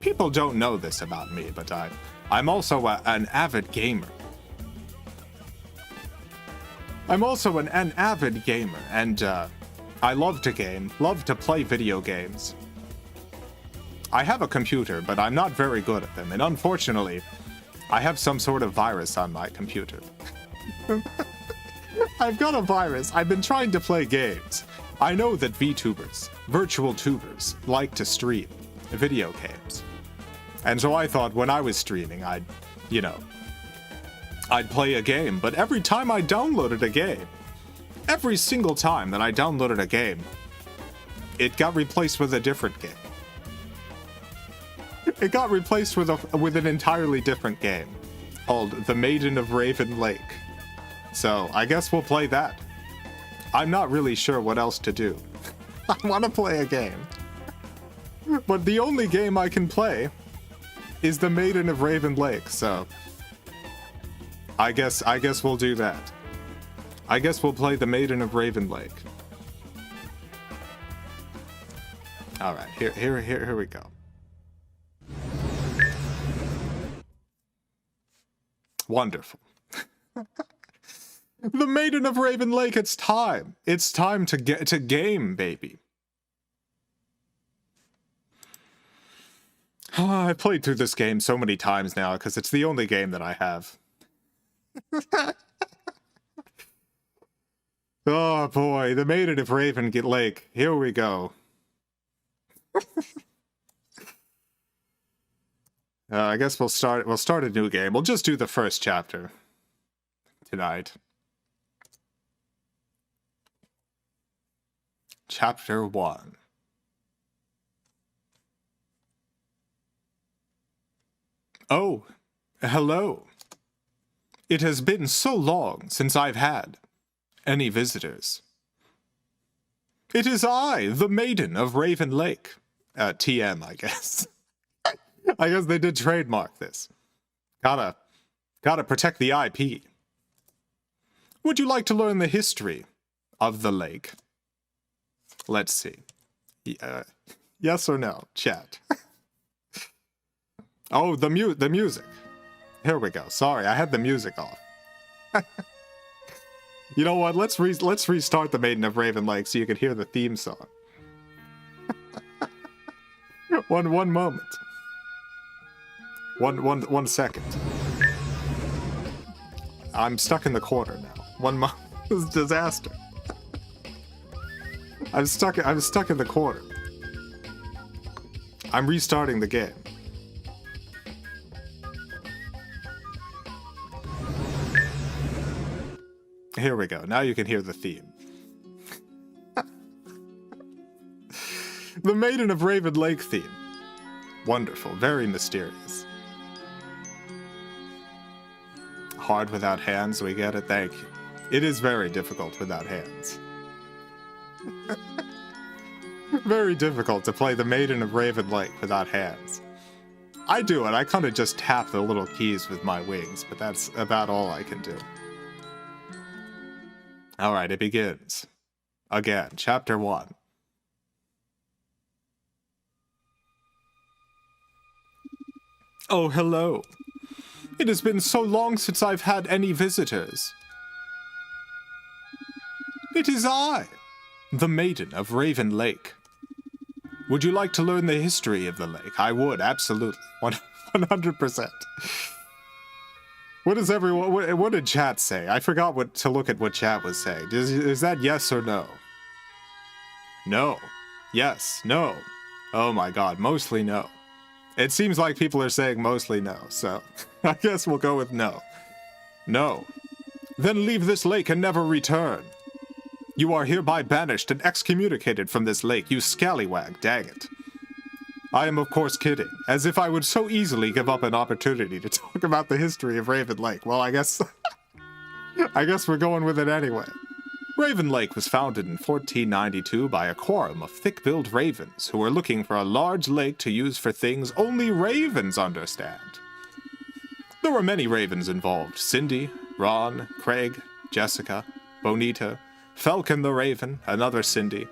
People don't know this about me, but I'm also an avid gamer. I'm also an avid gamer, and I love to game, love to play video games. I have a computer, but I'm not very good at them, and unfortunately, I have some sort of virus on my computer. I've got a virus. I've been trying to play games. I know that VTubers, virtual tubers, like to stream video games. And so I thought when I was streaming, I'd play a game, but every time I downloaded a game, every single time that I downloaded a game, it got replaced with a different game. It got replaced with an entirely different game called The Maiden of Raven Lake. So I guess we'll play that. I'm not really sure what else to do. I want to play a game. But the only game I can play is The Maiden of Raven Lake, so I guess we'll do that. I guess we'll play The Maiden of Raven Lake. All right, here we go. Wonderful. The Maiden of Raven Lake, it's time. It's time to get to game, baby. I've played through this game so many times now because it's the only game that I have. Oh boy, the Maiden of Raven Lake. Here we go. I guess we'll start a new game. We'll just do the first chapter tonight. Chapter 1. Oh, hello. It has been so long since I've had any visitors. It is I, the Maiden of Raven Lake. TM, I guess. I guess they did trademark this. Gotta protect the IP. Would you like to learn the history of the lake? Let's see. Yes or no, chat. Oh, the music. Here we go. Sorry, I had the music off. You know what? Let's restart the Maiden of Raven Lake so you can hear the theme song. One moment. One second. I'm stuck in the corner now. One moment. This is a disaster. I'm stuck in the corner. I'm restarting the game. Here we go. Now you can hear the theme. The Maiden of Raven Lake theme. Wonderful. Very mysterious. Hard without hands, we get it. Thank you. It is very difficult without hands. Very difficult to play the Maiden of Raven Lake without hands. I do it. I kind of just tap the little keys with my wings, but that's about all I can do. All right, it begins. Again, Chapter 1. Oh, hello. It has been so long since I've had any visitors. It is I, the Maiden of Raven Lake. Would you like to learn the history of the lake? I would, absolutely. 100%. What does everyone... What did chat say? I forgot to look at what chat was saying. Is that yes or no? No. Yes. No. Oh my god. Mostly no. It seems like people are saying mostly no, so I guess we'll go with no. No. Then leave this lake and never return. You are hereby banished and excommunicated from this lake, you scallywag, dang it. I am of course kidding, as if I would so easily give up an opportunity to talk about the history of Raven Lake. Well, I guess we're going with it anyway. Raven Lake was founded in 1492 by a quorum of thick-billed ravens who were looking for a large lake to use for things only ravens understand. There were many ravens involved: Cindy, Ron, Craig, Jessica, Bonita, Falcon the Raven, another Cindy,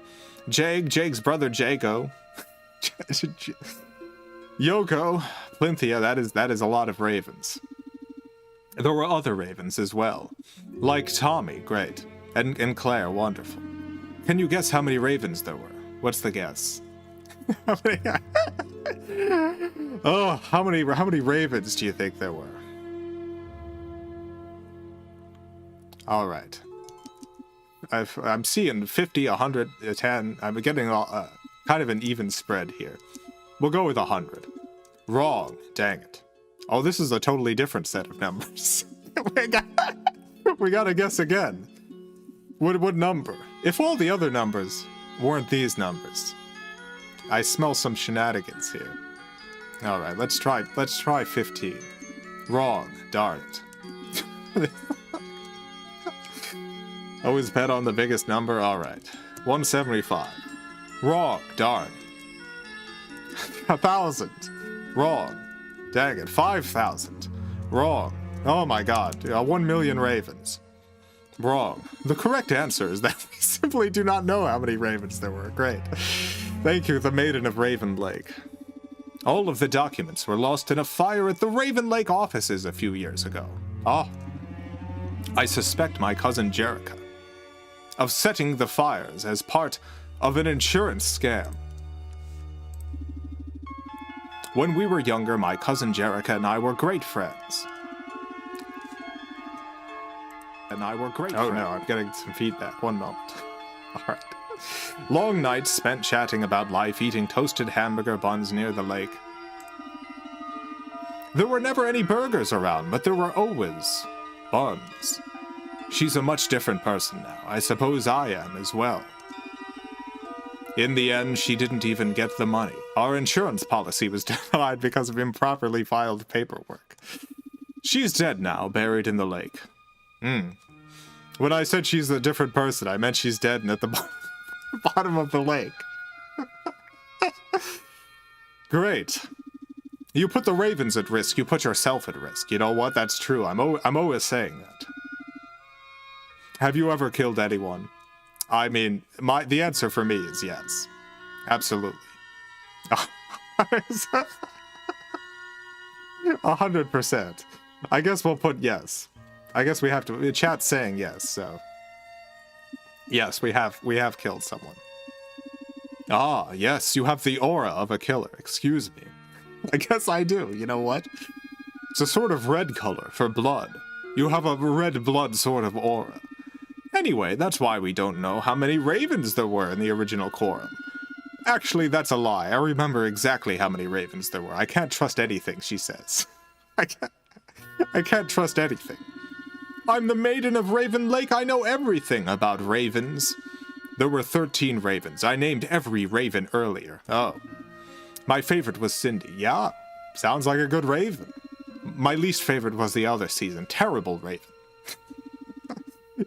Jag's brother Jago, Yoko, Plinthia, that is a lot of ravens. There were other ravens as well. Like Tommy, great. And Claire, wonderful. Can you guess how many ravens there were? What's the guess? Oh, how many ravens do you think there were? All right. I'm seeing 50, 100, 10. I'm getting kind of an even spread here. We'll go with 100. Wrong. Dang it. Oh, this is a totally different set of numbers. we gotta guess again. What number? If all the other numbers weren't these numbers. I smell some shenanigans here. All right, let's try 15. Wrong. Darn it. Always bet on the biggest number. All right. 175. Wrong. Darn. 1,000. Wrong. Dang it. 5,000. Wrong. Oh my god. 1 million ravens. Wrong. The correct answer is that we simply do not know how many ravens there were. Great. Thank you, the Maiden of Raven Lake. All of the documents were lost in a fire at the Raven Lake offices a few years ago. Ah. I suspect my cousin Jerica of setting the fires as part of an insurance scam. When we were younger, my cousin Jerica and I were great friends. Oh no, I'm getting some feedback. One moment. All right. Long nights spent chatting about life, eating toasted hamburger buns near the lake. There were never any burgers around, but there were always buns. She's a much different person now. I suppose I am as well. In the end, she didn't even get the money. Our insurance policy was denied because of improperly filed paperwork. She's dead now, buried in the lake. When I said she's a different person, I meant she's dead and at the bottom of the lake. Great. You put the ravens at risk, you put yourself at risk. You know what? That's true. I'm always saying that. Have you ever killed anyone? I mean, the answer for me is yes. Absolutely. 100%. I guess we'll put yes. I guess we have to. Chat's saying yes, so yes, we have killed someone. Ah, yes, you have the aura of a killer. Excuse me. I guess I do. You know what? It's a sort of red color for blood. You have a red blood sort of aura. Anyway, that's why we don't know how many ravens there were in the original quorum. Actually, that's a lie. I remember exactly how many ravens there were. I can't trust anything she says. I can't trust anything. I'm the Maiden of Raven Lake. I know everything about ravens. There were 13 ravens. I named every raven earlier. Oh. My favorite was Cindy. Yeah, sounds like a good raven. My least favorite was the other season. Terrible raven.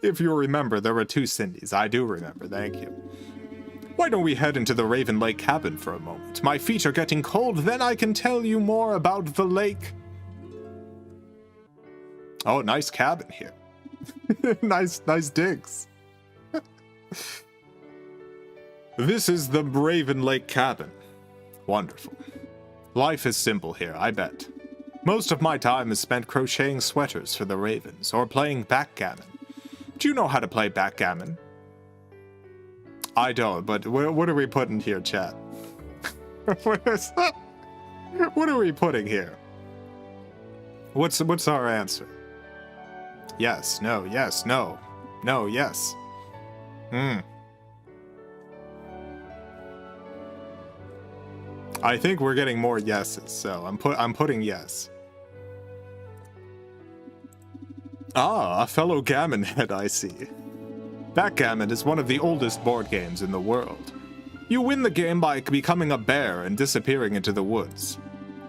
If you remember, there were 2 Cindys. I do remember, thank you. Why don't we head into the Raven Lake cabin for a moment? My feet are getting cold, then I can tell you more about the lake. Oh, nice cabin here. nice digs. This is the Raven Lake cabin. Wonderful. Life is simple here, I bet. Most of my time is spent crocheting sweaters for the ravens, or playing backgammon. Do you know how to play backgammon? I don't, but what are we putting here, chat? What are we putting here? What's our answer? Yes, no, yes, no. No, yes. I think we're getting more yeses, so I'm putting yes. Ah, a fellow gammon head, I see. Backgammon is one of the oldest board games in the world. You win the game by becoming a bear and disappearing into the woods.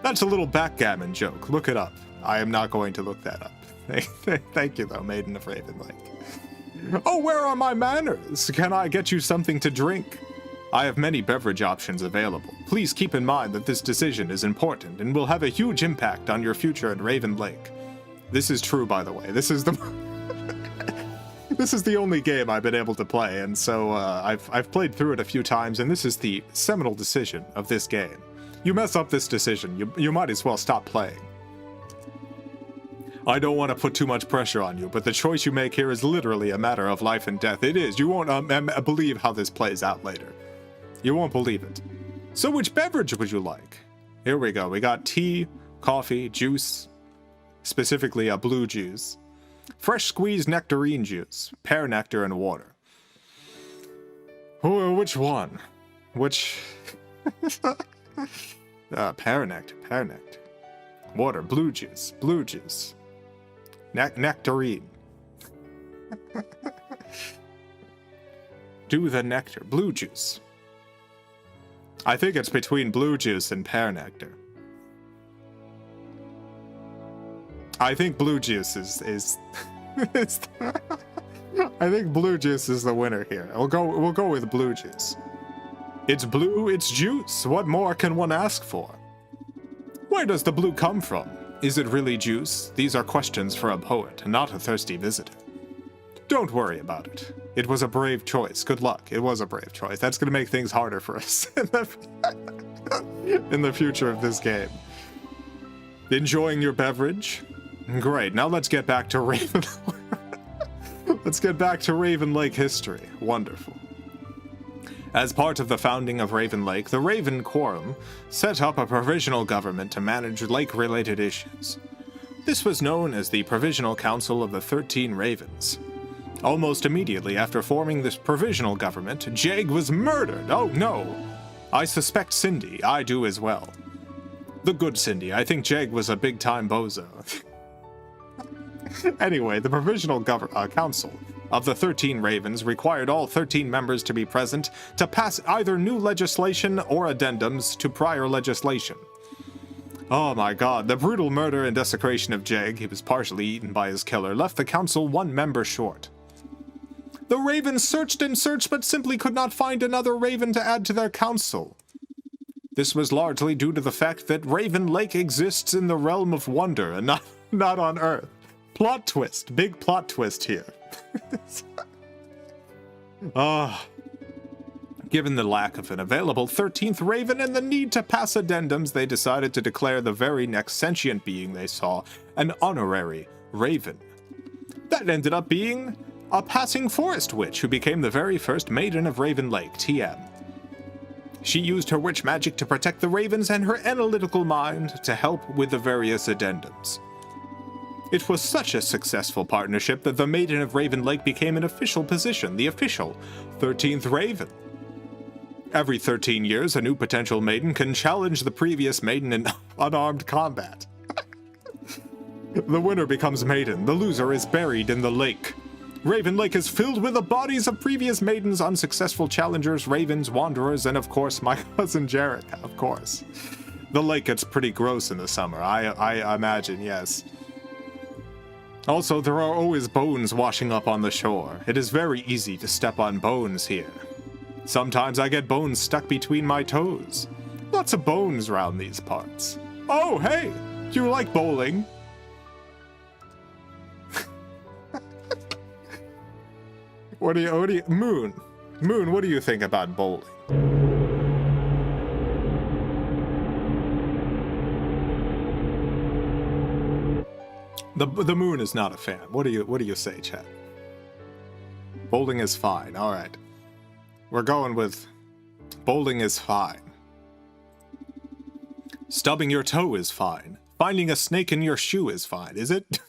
That's a little backgammon joke. Look it up. I am not going to look that up. Thank you, though, Maiden of Raven Lake. Oh, where are my manners? Can I get you something to drink? I have many beverage options available. Please keep in mind that this decision is important and will have a huge impact on your future at Raven Lake. This is true, by the way. This is the this is the only game I've been able to play, and so I've played through it a few times, and this is the seminal decision of this game. You mess up this decision, you might as well stop playing. I don't want to put too much pressure on you, but the choice you make here is literally a matter of life and death. It is. You won't believe how this plays out later. You won't believe it. So which beverage would you like? Here we go. We got tea, coffee, juice, specifically a blue juice, fresh squeezed nectarine juice, pear nectar, and water. Oh, which one? Which... pear nectar. Water, blue juice. Nectarine. Do the nectar. Blue juice. I think it's between blue juice and pear nectar. I think blue juice is I think blue juice is the winner here. We'll go with blue juice. It's blue, it's juice. What more can one ask for? Where does the blue come from? Is it really juice? These are questions for a poet, not a thirsty visitor. Don't worry about it. It was a brave choice. Good luck. It was a brave choice. That's going to make things harder for us in the future of this game. Enjoying your beverage? Great. Now let's get back to Raven. Let's get back to Raven Lake history. Wonderful. As part of the founding of Raven Lake, the Raven Quorum set up a provisional government to manage lake-related issues. This was known as the Provisional Council of the 13 Ravens. Almost immediately after forming this provisional government, Jeg was murdered. Oh no! I suspect Cindy. I do as well. The good Cindy. I think Jeg was a big-time bozo. Anyway, the Provisional Council of the 13 Ravens required all 13 members to be present to pass either new legislation or addendums to prior legislation. Oh my god, the brutal murder and desecration of Jeg, he was partially eaten by his killer, left the council one member short. The Ravens searched and searched but simply could not find another Raven to add to their council. This was largely due to the fact that Raven Lake exists in the realm of wonder and not on Earth. Plot twist, big plot twist here. Given the lack of an available 13th Raven and the need to pass addendums, they decided to declare the very next sentient being they saw an honorary Raven. That ended up being a passing forest witch who became the very first Maiden of Raven Lake, TM. She used her witch magic to protect the Ravens and her analytical mind to help with the various addendums. It was such a successful partnership that the Maiden of Raven Lake became an official position, the official 13th Raven. Every 13 years, a new potential Maiden can challenge the previous Maiden in unarmed combat. The winner becomes Maiden, the loser is buried in the lake. Raven Lake is filled with the bodies of previous Maidens, unsuccessful challengers, Ravens, Wanderers, and of course my cousin Jarek, of course. The lake gets pretty gross in the summer, I imagine, yes. Also, there are always bones washing up on the shore. It is very easy to step on bones here. Sometimes I get bones stuck between my toes. Lots of bones around these parts. Oh, hey! Do you like bowling? Moon, what do you think about bowling? The moon is not a fan. What do you say, chat? Bowling is fine. All right. We're going with bowling is fine. Stubbing your toe is fine. Finding a snake in your shoe is fine, is it?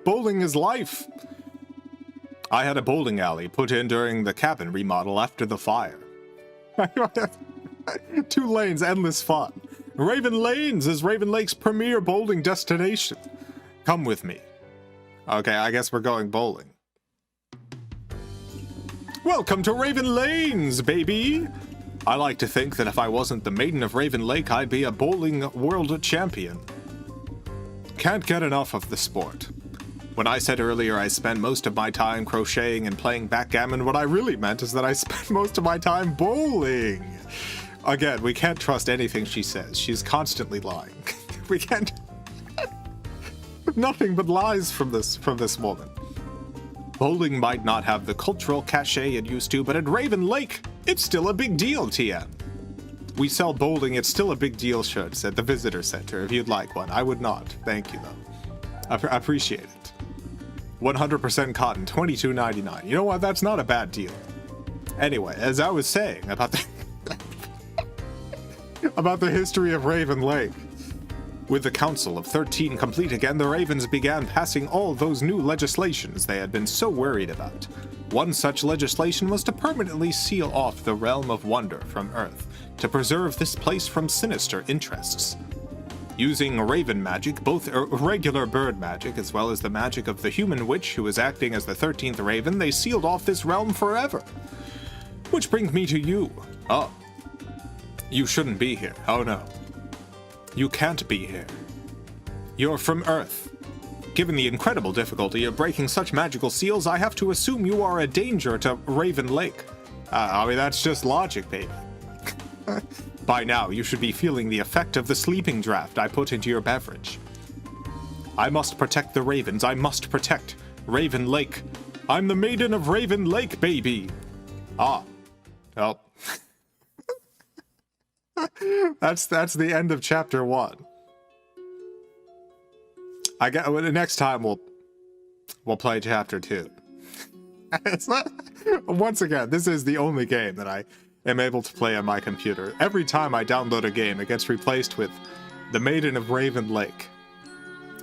Bowling is life. I had a bowling alley put in during the cabin remodel after the fire. 2 lanes, endless fun. Raven Lanes is Raven Lake's premier bowling destination. Come with me. Okay, I guess we're going bowling. Welcome to Raven Lanes, baby! I like to think that if I wasn't the Maiden of Raven Lake, I'd be a bowling world champion. Can't get enough of the sport. When I said earlier I spend most of my time crocheting and playing backgammon, what I really meant is that I spend most of my time bowling. Again, we can't trust anything she says. She's constantly lying. We can't... Nothing but lies from this woman. Bowling might not have the cultural cachet it used to, but at Raven Lake, it's still a big deal, TM. We sell bowling. It's still a big deal shirts at the visitor center. If you'd like one, I would not. Thank you, though. I appreciate it. 100% cotton, $22.99. You know what? That's not a bad deal. Anyway, as I was saying about the about the history of Raven Lake. With the Council of 13 complete again, the Ravens began passing all those new legislations they had been so worried about. One such legislation was to permanently seal off the realm of wonder from Earth, to preserve this place from sinister interests. Using Raven magic, both regular bird magic as well as the magic of the human witch who was acting as the 13th Raven, they sealed off this realm forever. Which brings me to you. Oh. You shouldn't be here. Oh no. You can't be here. You're from Earth. Given the incredible difficulty of breaking such magical seals, I have to assume you are a danger to Raven Lake. I mean, that's just logic, baby. By now, you should be feeling the effect of the sleeping draft I put into your beverage. I must protect the Ravens. I must protect Raven Lake. I'm the Maiden of Raven Lake, baby. Ah. Well. That's the end of chapter 1. Next time we'll play chapter 2. It's not, once again, this is the only game that I am able to play on my computer. Every time I download a game, it gets replaced with the Maiden of Raven Lake.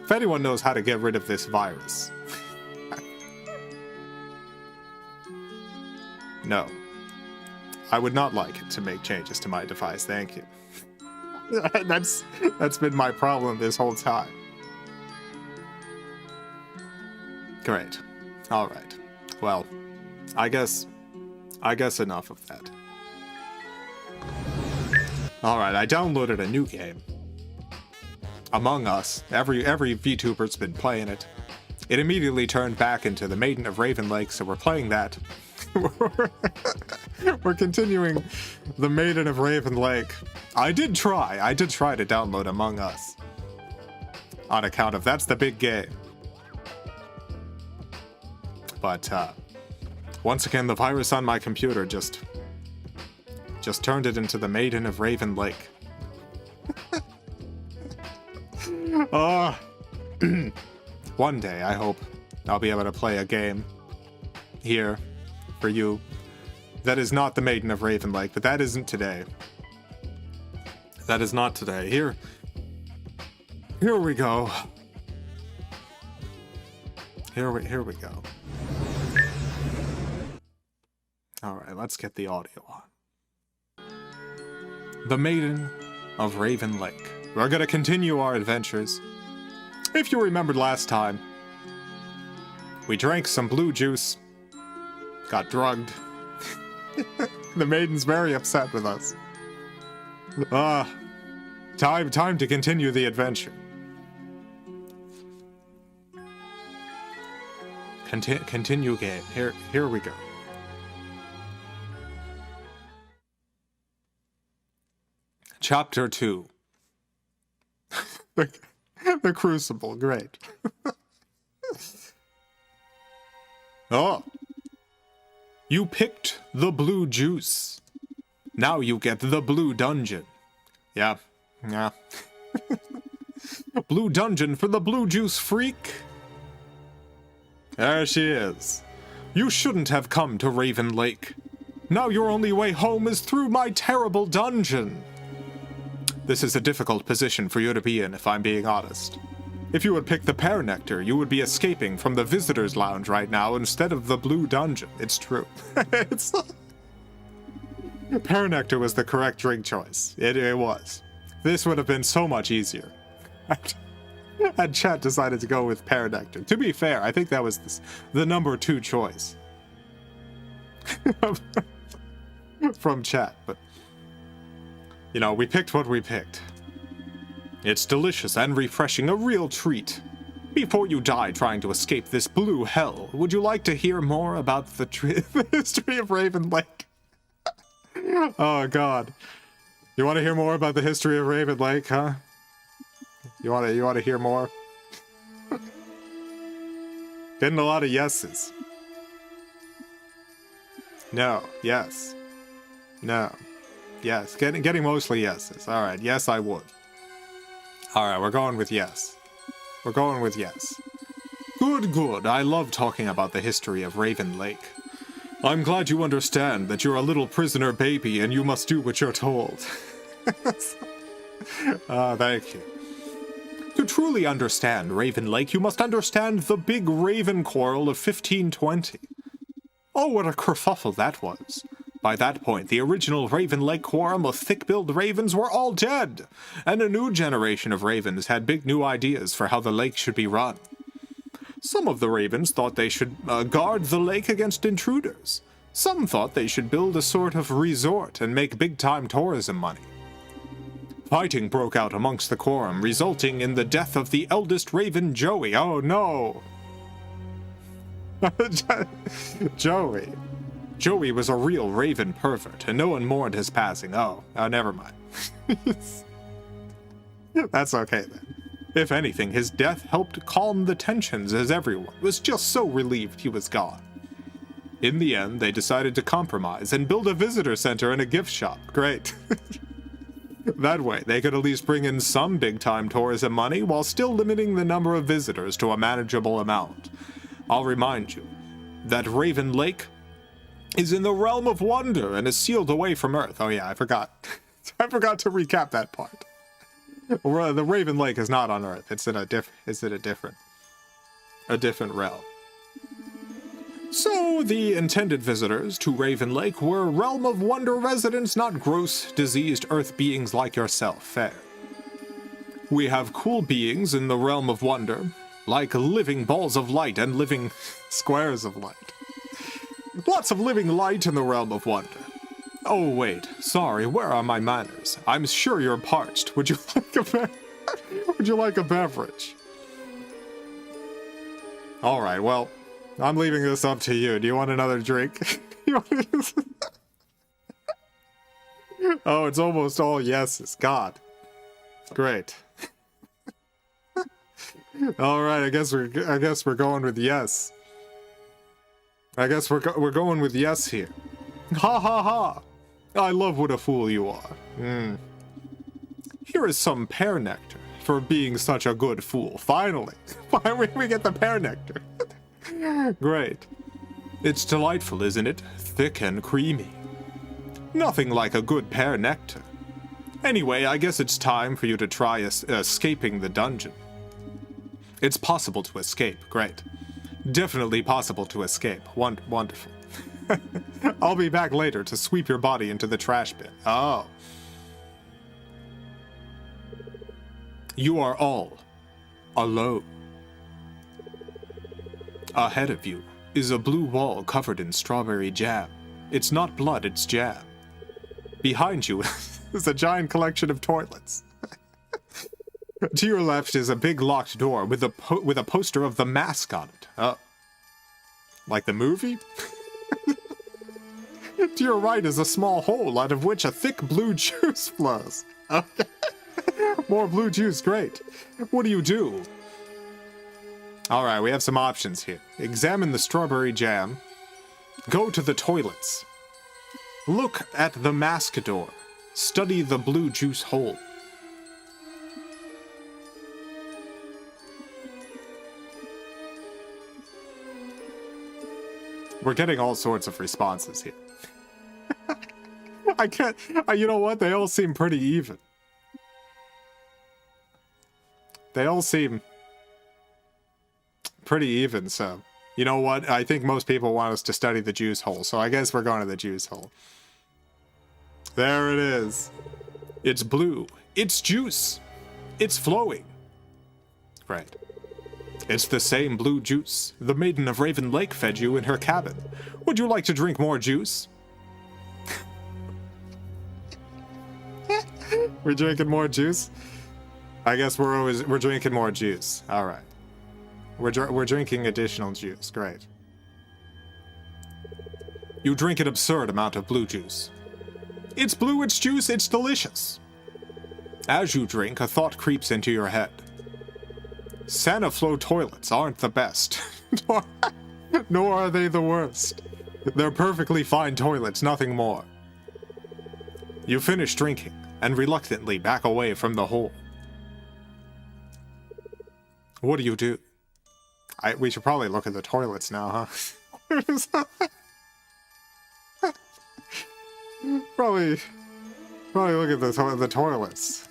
If anyone knows how to get rid of this virus. No. I would not like to make changes to my device, thank you. That's been my problem this whole time. Great. Alright. Well, I guess enough of that. Alright, I downloaded a new game. Among Us. Every VTuber's been playing it. It immediately turned back into the Maiden of Raven Lake, so we're playing that. We're continuing the Maiden of Raven Lake. I did try to download Among Us. On account of that's the big game. But once again, the virus on my computer just turned it into the Maiden of Raven Lake. One day, I hope I'll be able to play a game here for you that is not the Maiden of Raven Lake, but that isn't today. That is not today. Here we go. Here we go. Alright, let's get the audio on. The Maiden of Raven Lake. We're gonna continue our adventures. If you remembered last time, we drank some blue juice, got drugged. The Maiden's very upset with us. Time to continue the adventure. Continue game. Here we go. Chapter 2. The Crucible, great. Oh. You picked the blue juice. Now you get the blue dungeon. Yeah. Blue dungeon for the blue juice freak. There she is. You shouldn't have come to Raven Lake. Now your only way home is through my terrible dungeon. This is a difficult position for you to be in, if I'm being honest. If you had picked the pear nectar, you would be escaping from the visitor's lounge right now instead of the blue dungeon. It's true. Pear nectar was the correct drink choice. It was. This would have been so much easier. Had chat decided to go with pear nectar. To be fair, I think that was the number 2 choice. From chat, but... You know, we picked what we picked. It's delicious and refreshing, a real treat. Before you die trying to escape this blue hell, would you like to hear more about the history of Raven Lake? Oh, God. You want to hear more about the history of Raven Lake, huh? You want to hear more? Getting a lot of yeses. No. Yes. No. Yes. Getting mostly yeses. All right. Yes, I would. All right. We're going with yes. We're going with yes. Good, good. I love talking about the history of Raven Lake. I'm glad you understand that you're a little prisoner baby and you must do what you're told. Thank you. To truly understand Raven Lake, you must understand the big Raven Quarrel of 1520. Oh, what a kerfuffle that was. By that point, the original Raven Lake Quorum of thick-billed ravens were all dead, and a new generation of ravens had big new ideas for how the lake should be run. Some of the ravens thought they should guard the lake against intruders. Some thought they should build a sort of resort and make big-time tourism money. Fighting broke out amongst the quorum, resulting in the death of the eldest raven, Joey. Oh, no! Joey. Joey was a real raven pervert, and no one mourned his passing. Oh, never mind. That's okay, then. If anything, his death helped calm the tensions as everyone was just so relieved he was gone. In the end, they decided to compromise and build a visitor center and a gift shop. Great. That way, they could at least bring in some big-time tourism money while still limiting the number of visitors to a manageable amount. I'll remind you that Raven Lake is in the realm of wonder and is sealed away from Earth. Oh yeah, I forgot. I forgot to recap that part. The Raven Lake is not on Earth. It's in a different realm. So, the intended visitors to Raven Lake were Realm of Wonder residents, not gross, diseased Earth beings like yourself. Fair. We have cool beings in the Realm of Wonder, like living balls of light and living squares of light. Lots of living light in the Realm of Wonder. Oh, wait. Sorry, where are my manners? I'm sure you're parched. Would you like a beverage? All right, well, I'm leaving this up to you. Do you want another drink? Oh, it's almost all yeses. God. Great. All right, I guess we're going with yes. I guess we're going with yes here. Ha ha ha. I love what a fool you are. Here is some pear nectar for being such a good fool. Finally. Finally we get the pear nectar. Great. It's delightful, isn't it? Thick and creamy. Nothing like a good pear nectar. Anyway, I guess it's time for you to try escaping the dungeon. It's possible to escape. Great. Definitely possible to escape. Wonderful. I'll be back later to sweep your body into the trash bin. Oh. You are all alone. Ahead of you is a blue wall covered in strawberry jam. It's not blood, it's jam. Behind you is a giant collection of toilets. To your left is a big locked door with a poster of the mask on it. Oh. Like the movie? To your right is a small hole out of which a thick blue juice flows. Okay. More blue juice, great. What do you do? Alright, we have some options here. Examine the strawberry jam. Go to the toilets. Look at the mask door. Study the blue juice hole. We're getting all sorts of responses here. I can't... you know what? They all seem pretty even. They all seem pretty even, so... You know what? I think most people want us to study the juice hole, so I guess we're going to the juice hole. There it is. It's blue. It's juice. It's flowing. Right. It's the same blue juice the Maiden of Raven Lake fed you in her cabin. Would you like to drink more juice? We're drinking more juice? I guess we're drinking more juice. All right. We're drinking additional juice. Great. You drink an absurd amount of blue juice. It's blue, it's juice, it's delicious. As you drink, a thought creeps into your head. Sanaflow toilets aren't the best. Nor are they the worst. They're perfectly fine toilets, nothing more. You finish drinking and reluctantly back away from the hole. What do? We should probably look at the toilets now, huh? probably look at the toilets.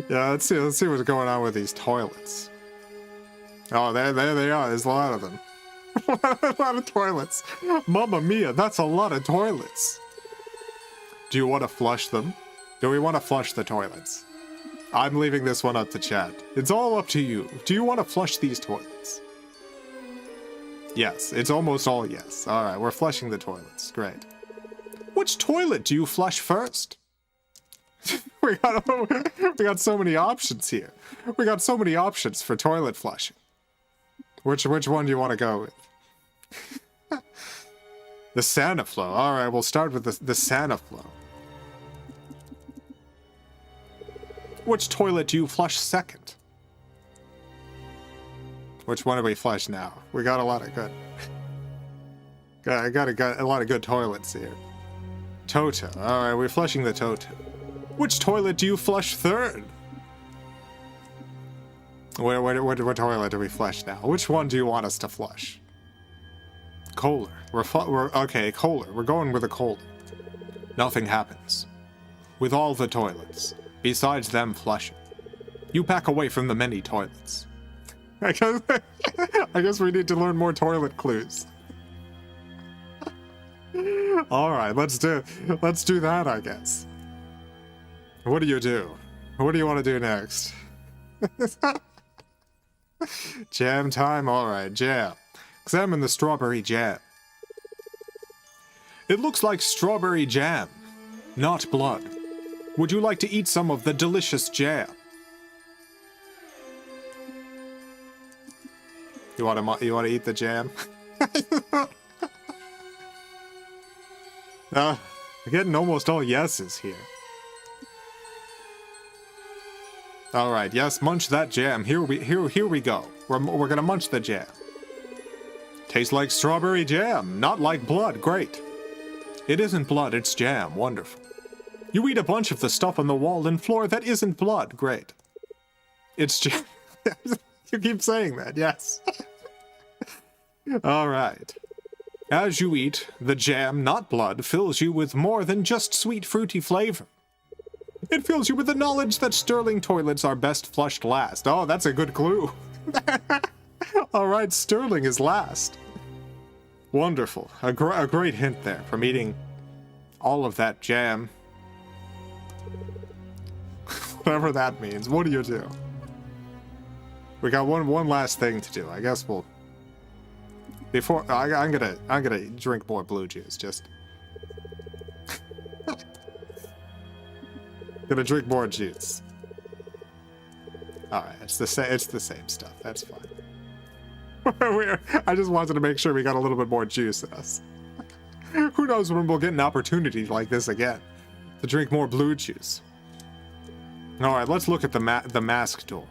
Yeah, let's see what's going on with these toilets. Oh, there they are. There's a lot of them. A lot of toilets. Mamma mia, that's a lot of toilets. Do you want to flush them? Do we want to flush the toilets? I'm leaving this one up to chat. It's all up to you. Do you want to flush these toilets? Yes, it's almost all yes. Alright, we're flushing the toilets. Great. Which toilet do you flush first? we got so many options here. We got so many options for toilet flushing. Which one do you want to go with? The Santa flow. Alright, we'll start with the Santa flow. Which toilet do you flush second? Which one do we flush now? We got a lot of good... I got a lot of good toilets here. Toto. Alright, we're flushing the Toto. Which toilet do you flush third? What toilet do we flush now? Which one do you want us to flush? Kohler. Okay, Kohler. We're going with a Kohler. Nothing happens. With all the toilets, besides them flushing, you back away from the many toilets. I guess we need to learn more toilet clues. Alright, let's do that, I guess. What do you do? What do you want to do next? Jam time? Alright, jam. Examine the strawberry jam. It looks like strawberry jam, not blood. Would you like to eat some of the delicious jam? You want to eat the jam? We're getting almost all yeses here. All right, yes, munch that jam. Here we go. We're gonna munch the jam. Tastes like strawberry jam, not like blood. Great. It isn't blood, it's jam. Wonderful. You eat a bunch of the stuff on the wall and floor that isn't blood. Great. It's jam. You keep saying that, yes. All right. As you eat, the jam, not blood, fills you with more than just sweet, fruity flavor. It fills you with the knowledge that Sterling toilets are best flushed last. Oh, that's a good clue. All right, Sterling is last. Wonderful. A great hint there from eating all of that jam. Whatever that means. What do you do? We got one last thing to do. I guess we'll... Before... I'm gonna drink more blue juice, just... Gonna drink more juice. Alright, it's the same stuff. That's fine. I just wanted to make sure we got a little bit more juice in us. Who knows when we'll get an opportunity like this again. To drink more blue juice. Alright, let's look at the mask door.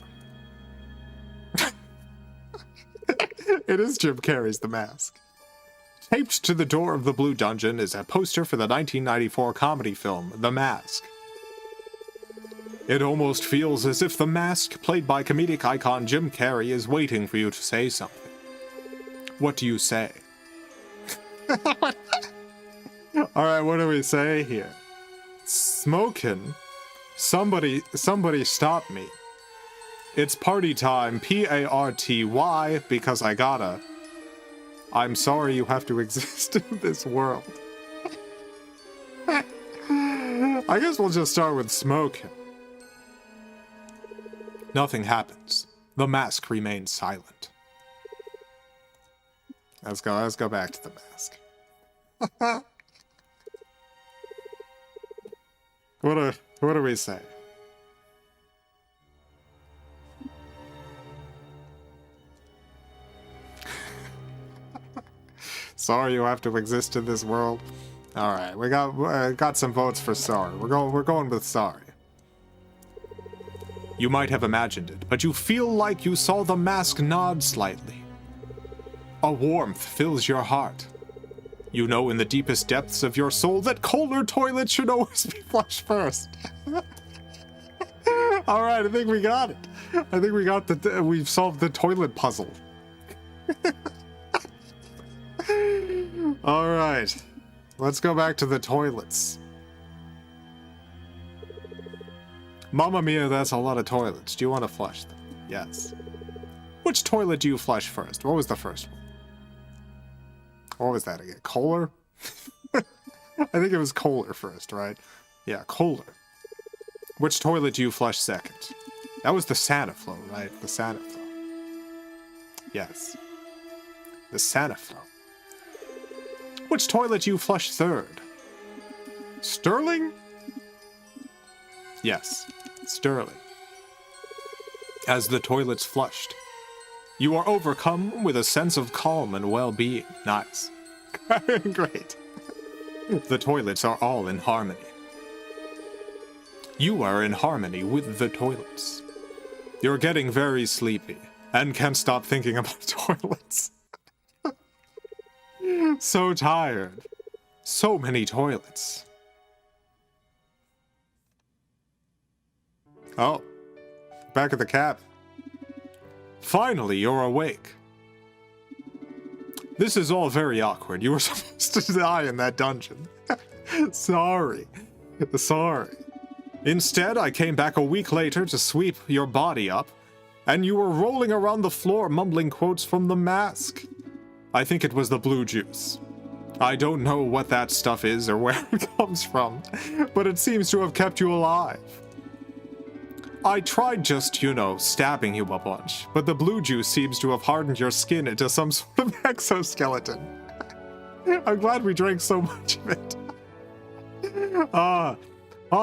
It is Jim Carrey's The Mask. Taped to the door of the Blue Dungeon is a poster for the 1994 comedy film, The Mask. It almost feels as if the mask, played by comedic icon Jim Carrey, is waiting for you to say something. What do you say? Alright, what do we say here? Smokin'? Somebody stop me. It's party time, P-A-R-T-Y, because I gotta. I'm sorry you have to exist in this world. I guess we'll just start with smoking. Nothing happens. The mask remains silent. Let's go back to the mask. What do we say? Sorry you have to exist in this world. All right, we got some votes for sorry. We're going with sorry. You might have imagined it, but you feel like you saw the mask nod slightly. A warmth fills your heart. You know in the deepest depths of your soul that Kohler toilets should always be flushed first. All right, I think we got it. I think we got we've solved the toilet puzzle. All right, let's go back to the toilets. Mamma mia, that's a lot of toilets. Do you want to flush them? Yes. Which toilet do you flush first? What was the first one? What was that again? Kohler? I think it was Kohler first, right? Yeah, Kohler. Which toilet do you flush second? That was the Santa flow, right? The Santa flow. Yes. The Santa flow. Which toilet do you flush third? Sterling? Yes, Sterling. As the toilet's flushed, you are overcome with a sense of calm and well-being. Nice. Great. The toilets are all in harmony. You are in harmony with the toilets. You're getting very sleepy and can't stop thinking about toilets. So tired. So many toilets. Oh, back at the cabin. Finally, you're awake. This is all very awkward. You were supposed to die in that dungeon. Sorry. Instead, I came back a week later to sweep your body up, and you were rolling around the floor mumbling quotes from the mask. I think it was the blue juice. I don't know what that stuff is or where it comes from, but it seems to have kept you alive. I tried just, stabbing you a bunch, but the blue juice seems to have hardened your skin into some sort of exoskeleton. I'm glad we drank so much of it.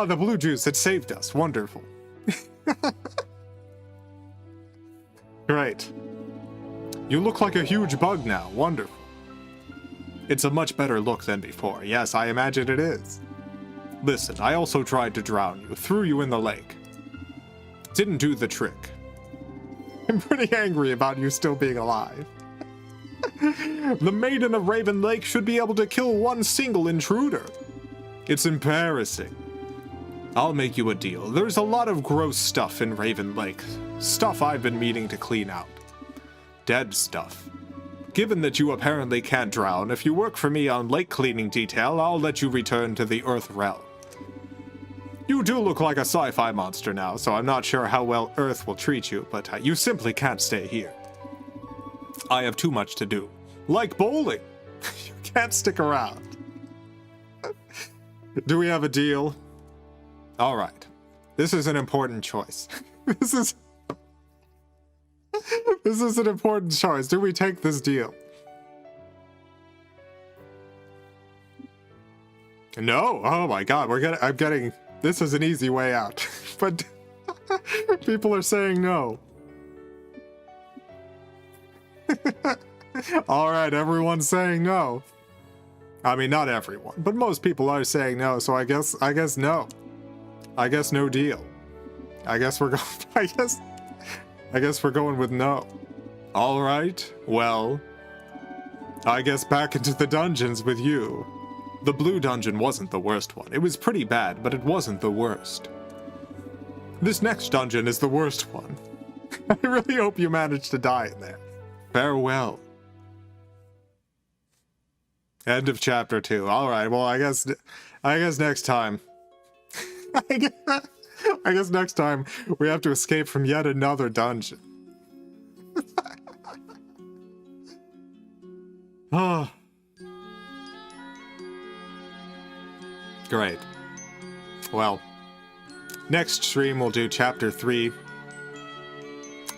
The blue juice, it saved us. Wonderful. Great. You look like a huge bug now. Wonderful. It's a much better look than before. Yes, I imagine it is. Listen, I also tried to drown you, threw you in the lake. Didn't do the trick. I'm pretty angry about you still being alive. The Maiden of Raven Lake should be able to kill one single intruder. It's embarrassing. I'll make you a deal. There's a lot of gross stuff in Raven Lake. Stuff I've been meaning to clean out. Dead stuff. Given that you apparently can't drown, if you work for me on lake cleaning detail, I'll let you return to the Earth realm. You do look like a sci-fi monster now, so I'm not sure how well Earth will treat you, but you simply can't stay here. I have too much to do. Like bowling. You can't stick around. Do we have a deal? All right. This is an important choice. This is an important choice. Do we take this deal? No. Oh my God. I'm getting. This is an easy way out, but people are saying no. All right, everyone's saying no. I mean, not everyone, but most people are saying no. So I guess no. I guess no deal. I guess we're going. I guess we're going with no. All right. Well, I guess back into the dungeons with you. The blue dungeon wasn't the worst one. It was pretty bad, but it wasn't the worst. This next dungeon is the worst one. I really hope you managed to die in there. Farewell. End of chapter 2. All right. Well, I guess next time. I guess next time we have to escape from yet another dungeon. Oh. Great. Well, next stream we'll do chapter 3.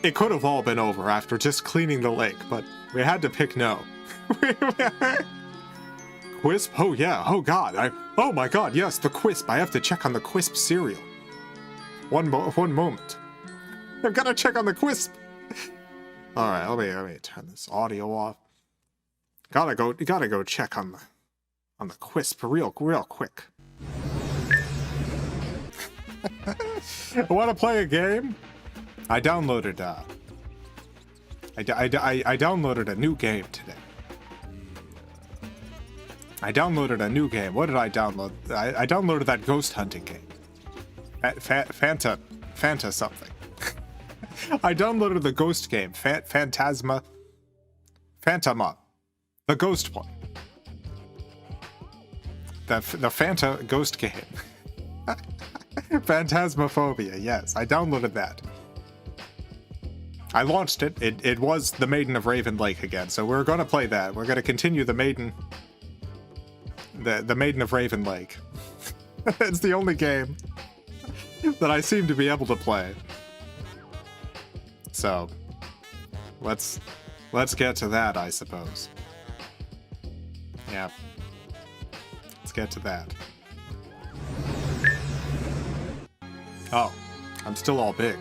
It could have all been over after just cleaning the lake, but we had to pick no. Quisp? Oh yeah, oh god, oh my god, yes, the Quisp. I have to check on the Quisp cereal. One moment. I've got to check on the Quisp. Alright, let me turn this audio off. Gotta go check on the Quisp real quick. I want to play a game. I downloaded I downloaded a new game today. I downloaded a new game. What did I download? I downloaded that ghost hunting game. Fanta something. I downloaded the ghost game. Phantama. The ghost one. The Fanta ghost game. Phantasmophobia, yes. I downloaded that. I launched it. It was the Maiden of Raven Lake again, so we're going to play that. We're going to continue the Maiden of Raven Lake. It's the only game that I seem to be able to play. So, let's get to that, I suppose. Yeah. Let's get to that. Oh, I'm still all big.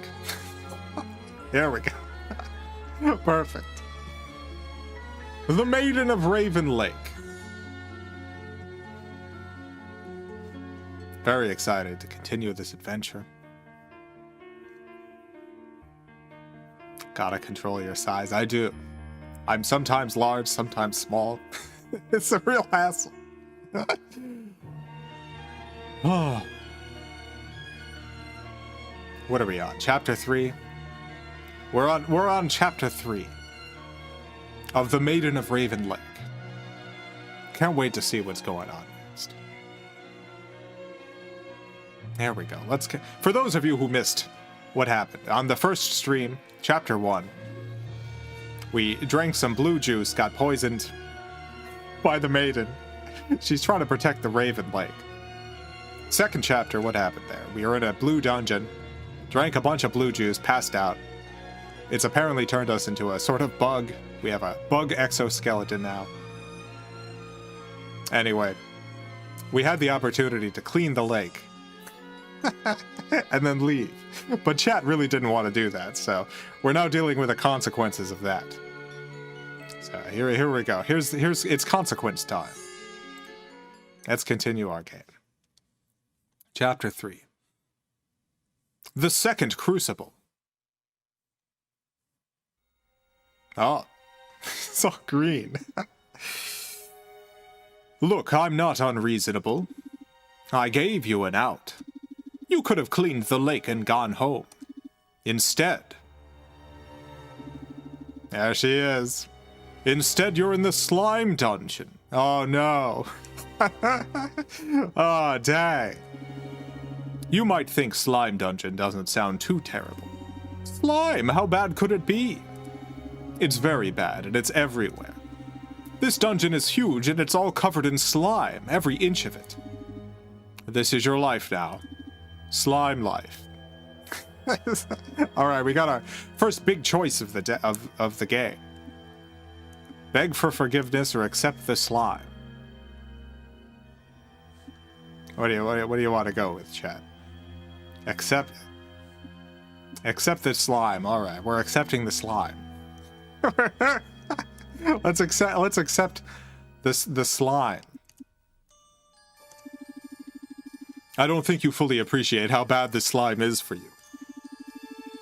There we go. Perfect. The Maiden of Raven Lake. Very excited to continue this adventure. Gotta control your size. I do. I'm sometimes large, sometimes small. It's a real hassle. Oh. What are we on? Chapter 3? We're on chapter 3 of The Maiden of Raven Lake. Can't wait to see what's going on next. There we go. For those of you who missed what happened, on the first stream, chapter 1, we drank some blue juice, got poisoned by the maiden. She's trying to protect the Raven Lake. Second chapter, what happened there? We were in a blue dungeon, drank a bunch of blue juice, passed out. It's apparently turned us into a sort of bug. We have a bug exoskeleton now. Anyway, we had the opportunity to clean the lake and then leave. But chat really didn't want to do that, so we're now dealing with the consequences of that. So here we go. Here's it's consequence time. Let's continue our game. Chapter 3. The Second Crucible. Oh, it's all green. Look, I'm not unreasonable. I gave you an out. You could have cleaned the lake and gone home. Instead... There she is. Instead, you're in the slime dungeon. Oh, no. Oh, dang. You might think slime dungeon doesn't sound too terrible. Slime, how bad could it be? It's very bad, and it's everywhere. This dungeon is huge, and it's all covered in slime, every inch of it. This is your life now. Slime life. All right, we got our first big choice of the game. Beg for forgiveness or accept the slime. What do you want to go with, chat? Accept the slime. All right, we're accepting the slime. Let's accept the slime. I don't think you fully appreciate how bad this slime is for you.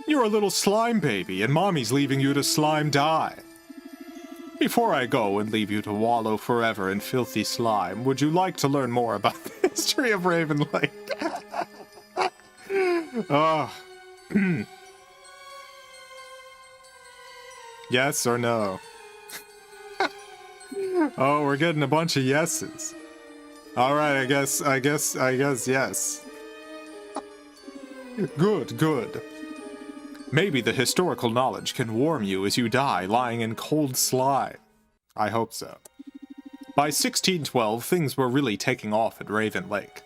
You're a little slime baby, and Mommy's leaving you to slime die. Before I go and leave you to wallow forever in filthy slime, would you like to learn more about the history of Raven Lake? Oh. Yes or no? Oh, we're getting a bunch of yeses. All right, I guess yes. Good. Maybe the historical knowledge can warm you as you die lying in cold slime. I hope so. By 1612, things were really taking off at Raven Lake.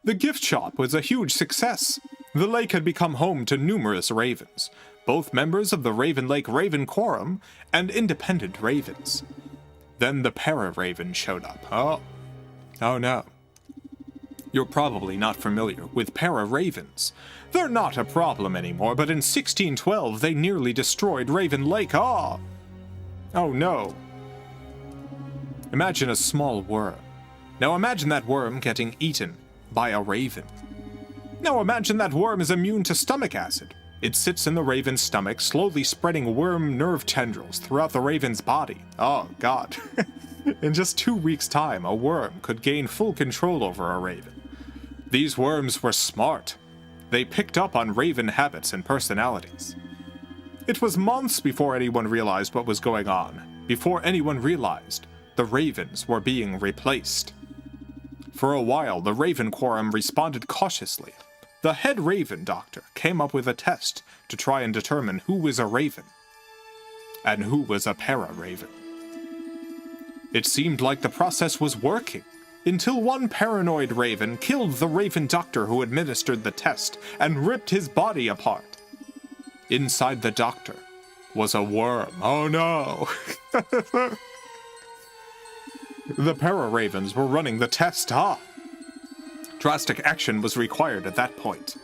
The gift shop was a huge success. The lake had become home to numerous ravens, both members of the Raven Lake Raven Quorum and independent ravens. Then the para-raven showed up. Oh no. You're probably not familiar with para-ravens. They're not a problem anymore, but in 1612 they nearly destroyed Raven Lake. Oh no. Imagine a small worm. Now imagine that worm getting eaten by a raven. Now imagine that worm is immune to stomach acid. It sits in the raven's stomach, slowly spreading worm nerve tendrils throughout the raven's body. Oh, God. In just 2 weeks' time, a worm could gain full control over a raven. These worms were smart. They picked up on raven habits and personalities. It was months before anyone realized what was going on, before anyone realized the ravens were being replaced. For a while, the Raven Quorum responded cautiously. The head raven doctor came up with a test to try and determine who was a raven and who was a para-raven. It seemed like the process was working, until one paranoid raven killed the raven doctor who administered the test and ripped his body apart. Inside the doctor was a worm. Oh no! The para-ravens were running the test. Drastic action was required at that point.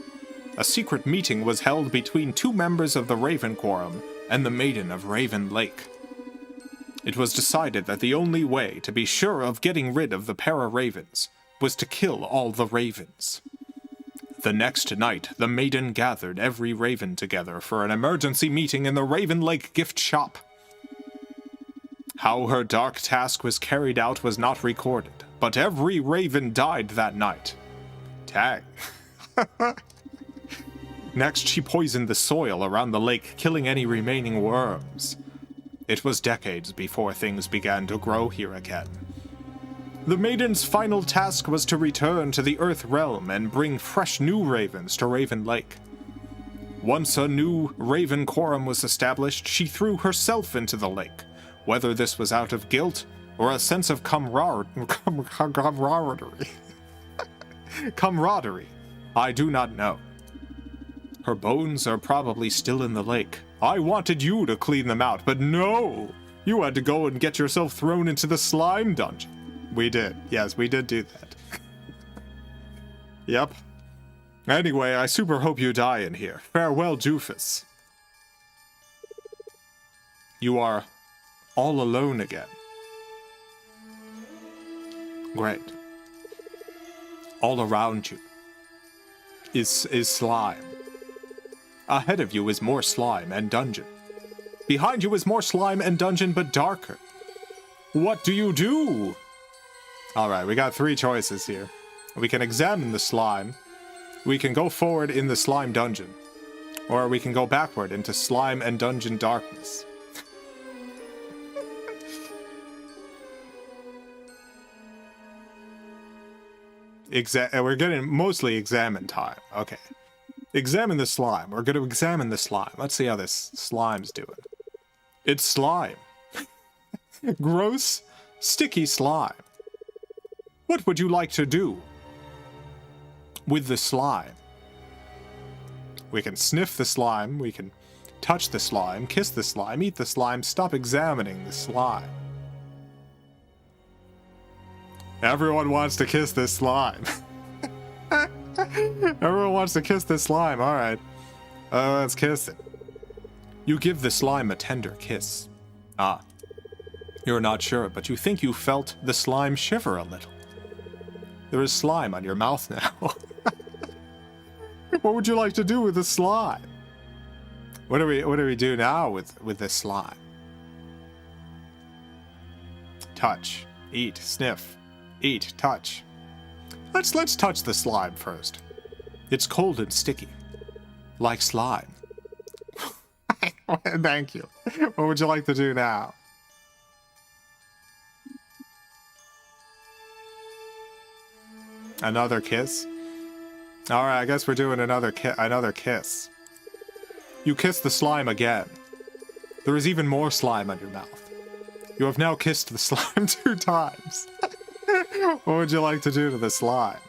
A secret meeting was held between 2 members of the Raven Quorum and the Maiden of Raven Lake. It was decided that the only way to be sure of getting rid of the para-ravens was to kill all the ravens. The next night, the Maiden gathered every raven together for an emergency meeting in the Raven Lake gift shop. How her dark task was carried out was not recorded, but every raven died that night. Dang. Next, she poisoned the soil around the lake, killing any remaining worms. It was decades before things began to grow here again. The Maiden's final task was to return to the Earth Realm and bring fresh new ravens to Raven Lake. Once a new Raven Quorum was established, she threw herself into the lake, whether this was out of guilt or a sense of camaraderie. Camaraderie. I do not know. Her bones are probably still in the lake. I wanted you to clean them out, but no! You had to go and get yourself thrown into the slime dungeon. We did. Yes, we did do that. Yep. Anyway, I super hope you die in here. Farewell, Doofus. You are all alone again. Great. All around you is slime. Ahead of you is more slime and dungeon. Behind you is more slime and dungeon, but darker. What do you do? Alright, we got 3 choices here. We can examine the slime. We can go forward in the slime dungeon. Or we can go backward into slime and dungeon darkness. We're getting mostly examine time. Okay. Examine the slime. We're going to examine the slime. Let's see how this slime's doing. It's slime. Gross, sticky slime. What would you like to do with the slime? We can sniff the slime. We can touch the slime, kiss the slime, eat the slime, stop examining the slime. Everyone wants to kiss this slime. Everyone wants to kiss this slime. All right. Let's kiss it. You give the slime a tender kiss. Ah. You're not sure, but you think you felt the slime shiver a little. There is slime on your mouth now. What would you like to do with the slime? What do we do now with this slime? Touch, eat, sniff, eat, touch. Let's touch the slime first. It's cold and sticky, like slime. Thank you. What would you like to do now? Another kiss? Alright, I guess we're doing another kiss. You kiss the slime again. There is even more slime on your mouth. You have now kissed the slime 2 times. What would you like to do to the slime?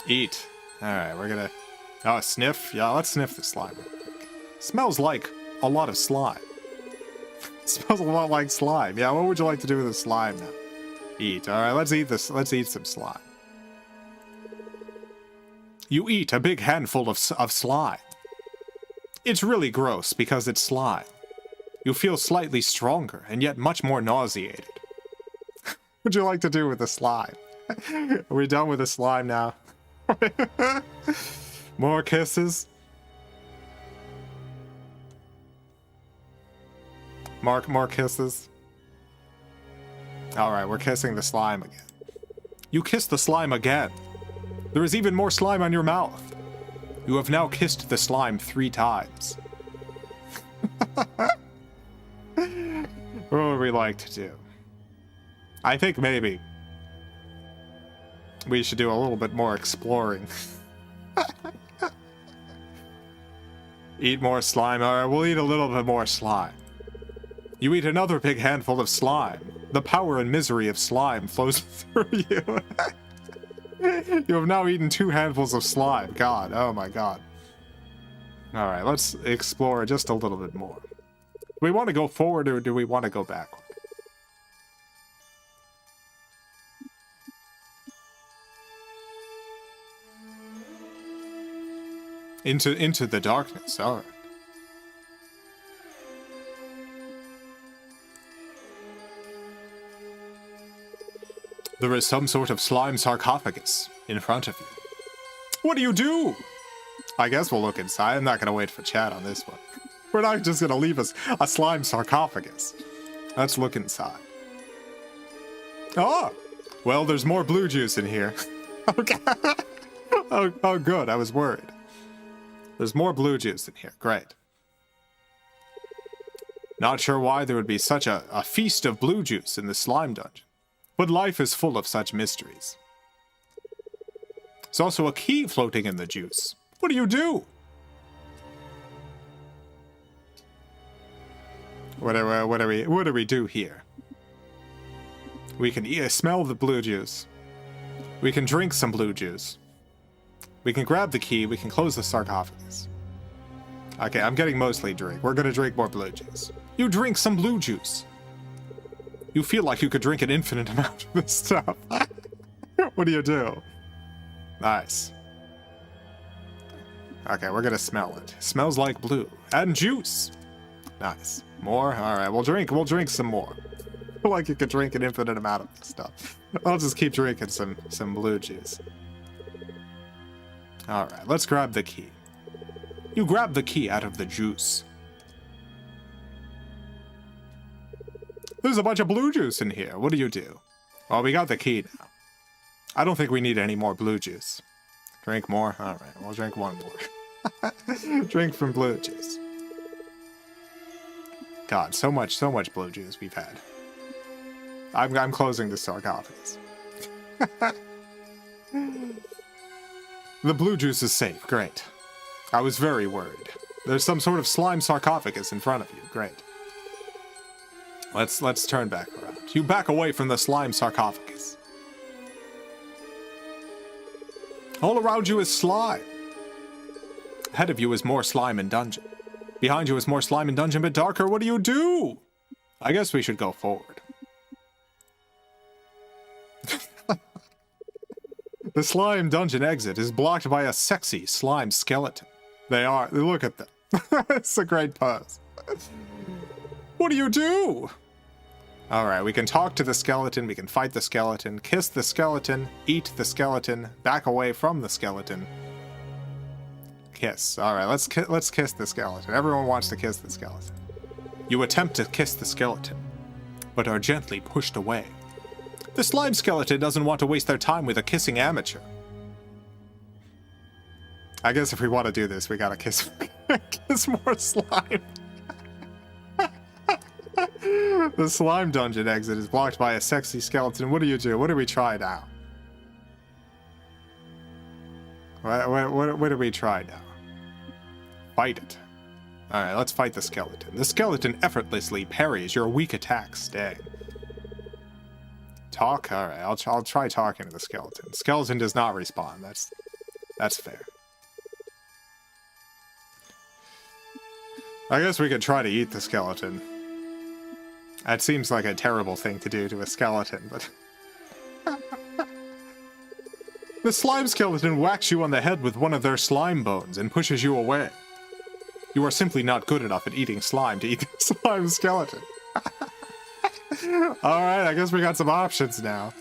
Eat. Alright, we're gonna... Oh, sniff? Yeah, let's sniff the slime real quick. Smells like a lot of slime. Smells a lot like slime. Yeah, what would you like to do with the slime now? Eat. Alright, let's eat this. Let's eat some slime. You eat a big handful of slime. It's really gross because it's slime. You feel slightly stronger and yet much more nauseated. What would you like to do with the slime? Are we done with the slime now? More kisses? More kisses? Alright, we're kissing the slime again. You kissed the slime again. There is even more slime on your mouth. You have now kissed the slime 3 times. What would we like to do? I think maybe we should do a little bit more exploring. Eat more slime. Alright, we'll eat a little bit more slime. You eat another big handful of slime. The power and misery of slime flows through you. You have now eaten 2 handfuls of slime. God, oh my god. Alright, let's explore just a little bit more. Do we want to go forward or do we want to go backward? Into the darkness, alright. There is some sort of slime sarcophagus in front of you. What do you do? I guess we'll look inside. I'm not going to wait for chat on this one. We're not just going to leave us a slime sarcophagus. Let's look inside. Oh! Well, there's more blue juice in here. Okay. Oh, good. I was worried. There's more blue juice in here. Great. Not sure why there would be such a feast of blue juice in the slime dungeon. But life is full of such mysteries. There's also a key floating in the juice. What do you do? What do we do here? We can smell the blue juice. We can drink some blue juice. We can grab the key. We can close the sarcophagus. Okay, I'm getting mostly drink. We're gonna drink more blue juice. You drink some blue juice. You feel like you could drink an infinite amount of this stuff. What do you do? Nice. Okay, we're gonna smell it. Smells like blue. And juice. Nice. More? Alright, we'll drink some more. I feel like you could drink an infinite amount of this stuff. I'll just keep drinking some blue juice. Alright, let's grab the key. You grab the key out of the juice. There's a bunch of blue juice in here. What do you do? Well, we got the key now. I don't think we need any more blue juice. Drink more? Alright, we'll drink one more. Drink from blue juice. God, so much blue juice we've had. I'm closing the sarcophagus. The blue juice is safe. Great. I was very worried. There's some sort of slime sarcophagus in front of you. Great. Let's turn back around. You back away from the slime sarcophagus. All around you is slime. Ahead of you is more slime and dungeon. Behind you is more slime and dungeon, but darker. What do you do? I guess we should go forward. The slime dungeon exit is blocked by a sexy slime skeleton. Look at them. It's a great pose. What do you do? Alright, we can talk to the skeleton, we can fight the skeleton, kiss the skeleton, eat the skeleton, back away from the skeleton. Kiss. Alright, let's kiss the skeleton. Everyone wants to kiss the skeleton. You attempt to kiss the skeleton, but are gently pushed away. The slime skeleton doesn't want to waste their time with a kissing amateur. I guess if we want to do this, we gotta kiss more slime. The slime dungeon exit is blocked by a sexy skeleton. What do you do? What do we try now? What do we try now? Fight it. Alright, let's fight the skeleton. The skeleton effortlessly parries your weak attacks. Dang. Talk? Alright, I'll try talking to the skeleton. Skeleton does not respond. That's fair. I guess we could try to eat the skeleton. That seems like a terrible thing to do to a skeleton, but... The slime skeleton whacks you on the head with one of their slime bones and pushes you away. You are simply not good enough at eating slime to eat the slime skeleton. Alright, I guess we got some options now.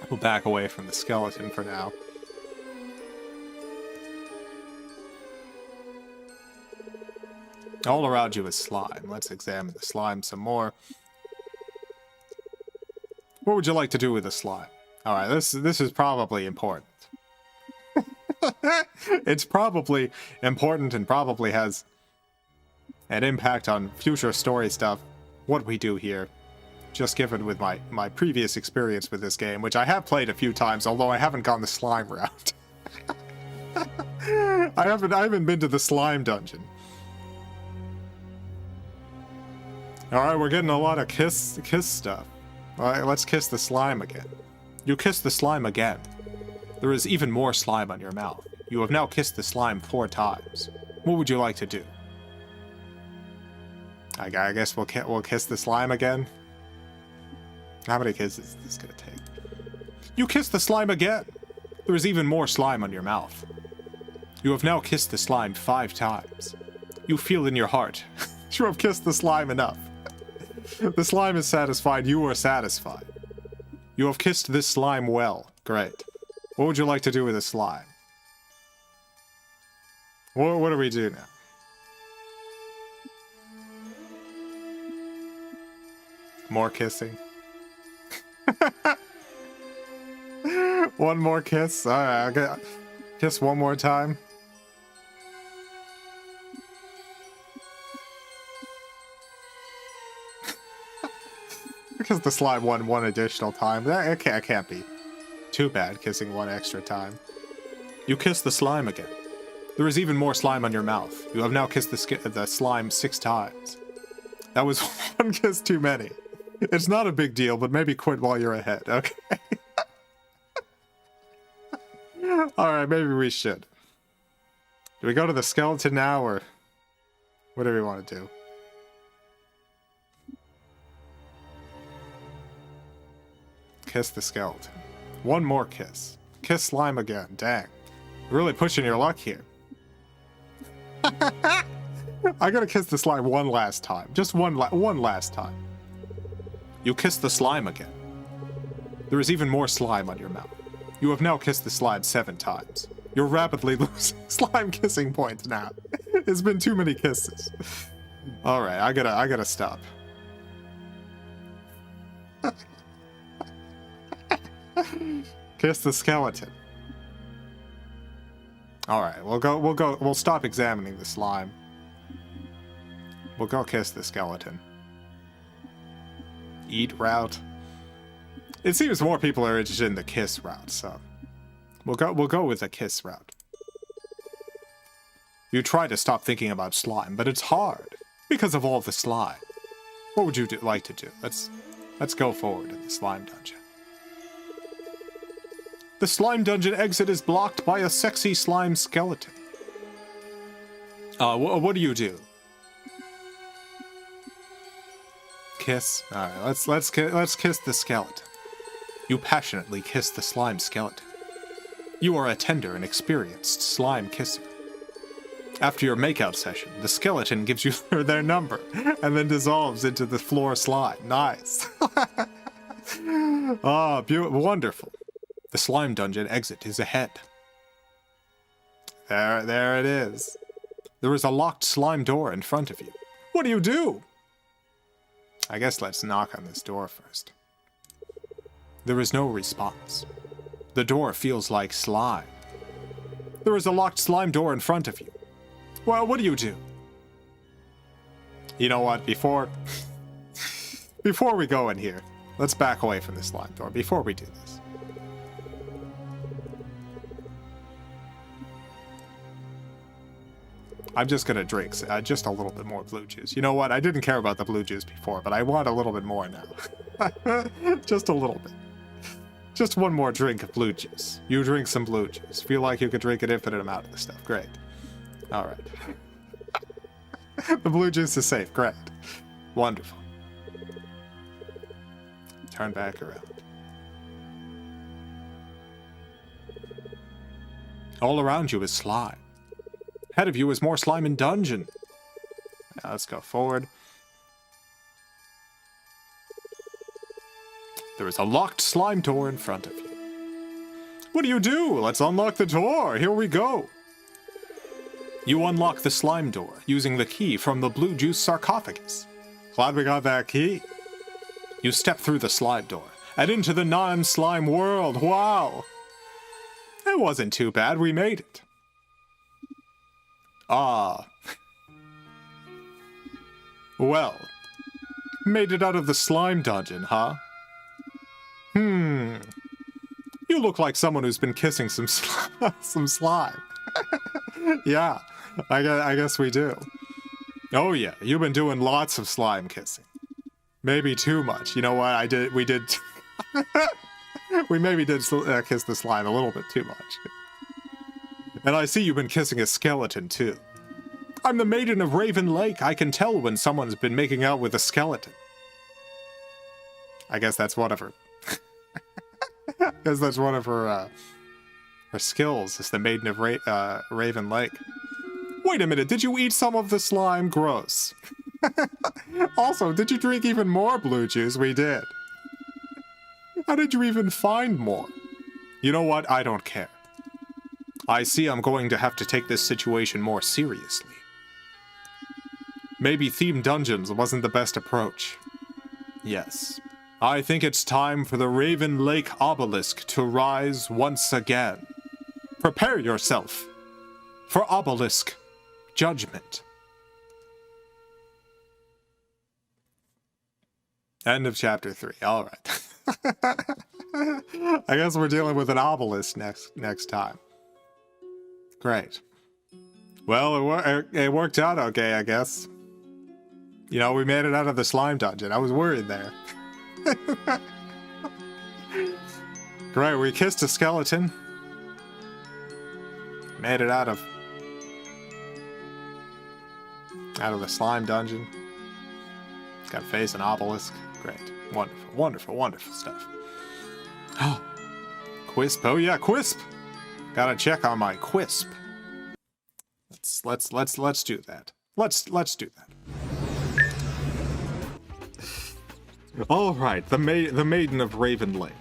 We'll back away from the skeleton for now. All around you is slime. Let's examine the slime some more. What would you like to do with the slime? Alright, this is probably important. It's probably important and probably has an impact on future story stuff. What we do here. Just given with my previous experience with this game, which I have played a few times, although I haven't gone the slime route. I haven't been to the slime dungeon. Alright, we're getting a lot of kiss stuff. Alright, let's kiss the slime again. You kiss the slime again. There is even more slime on your mouth. You have now kissed the slime 4 times. What would you like to do? I guess we'll kiss the slime again. How many kisses is this gonna take? You kiss the slime again. There is even more slime on your mouth. You have now kissed the slime 5 times. You feel in your heart. You have kissed the slime enough. The slime is satisfied. You are satisfied. You have kissed this slime well. Great. What would you like to do with the slime? What do we do now? More kissing. One more kiss. Alright, I'll kiss one more time. Because the slime one additional time. That can't be too bad, kissing one extra time. You kiss the slime again. There is even more slime on your mouth. You have now kissed the slime 6 times. That was one kiss too many. It's not a big deal, but maybe quit while you're ahead, okay? Alright, maybe we should. Do we go to the skeleton now, or what do we want to do? Kiss the skeleton. One more kiss. Kiss slime again. Dang. You're really pushing your luck here. I gotta kiss the slime one last time. Just one last time. You kiss the slime again. There is even more slime on your mouth. You have now kissed the slime 7 times. You're rapidly losing slime kissing points now. It's been too many kisses. Alright, I gotta stop. Kiss the skeleton. Alright, we'll stop examining the slime. We'll go kiss the skeleton. Eat route. It seems more people are interested in the kiss route, so we'll go with the kiss route. You try to stop thinking about slime, but it's hard because of all the slime. What would you like to do? Let's go forward in the slime dungeon. The slime dungeon exit is blocked by a sexy slime skeleton. What do you do? Kiss. All right, let's kiss the skeleton. You passionately kiss the slime skeleton. You are a tender and experienced slime kisser. After your makeout session, the skeleton gives you their number and then dissolves into the floor slime. Nice. Ah, wonderful. The slime dungeon exit is ahead. There it is. There is a locked slime door in front of you. What do you do? I guess let's knock on this door first. There is no response. The door feels like slime. There is a locked slime door in front of you. Well, what do you do? You know what? Before we go in here, let's back away from the slime door before we do this. I'm just gonna drink just a little bit more blue juice. You know what? I didn't care about the blue juice before, but I want a little bit more now. Just a little bit. Just one more drink of blue juice. You drink some blue juice. Feel like you could drink an infinite amount of this stuff. Great. Alright. The blue juice is safe. Great. Wonderful. Turn back around. All around you is slime. Ahead of you is more slime and dungeon. Now let's go forward. There is a locked slime door in front of you. What do you do? Let's unlock the door. Here we go. You unlock the slime door using the key from the blue juice sarcophagus. Glad we got that key. You step through the slime door and into the non-slime world. Wow! It wasn't too bad, we made it. Ah. Well, made it out of the slime dungeon, huh? You look like someone who's been kissing some slime. Yeah, I guess we do. Oh yeah, you've been doing lots of slime kissing. Maybe too much. You know what? We maybe did kiss the slime a little bit too much. And I see you've been kissing a skeleton too. I'm the Maiden of Raven Lake. I can tell when someone's been making out with a skeleton. I guess that's one of her. I guess that's one of her skills, is the Maiden of Raven Lake. Wait a minute, did you eat some of the slime? Gross. Also, did you drink even more blue juice? We did. How did you even find more? You know what? I don't care. I see I'm going to have to take this situation more seriously. Maybe themed dungeons wasn't the best approach. Yes. I think it's time for the Raven Lake obelisk to rise once again. Prepare yourself for obelisk judgment. End of chapter 3. All right. I guess we're dealing with an obelisk next time. Great. Well, it worked out okay, I guess. You know, we made it out of the slime dungeon. I was worried there. Great, we kissed a skeleton. Made it out of the slime dungeon. Got to face an obelisk. Great. Wonderful, wonderful, wonderful stuff. Oh, Quisp. Oh yeah, Quisp. Gotta check on my Quisp. Let's do that. Let's do that. All right, the Maiden of Raven Lake.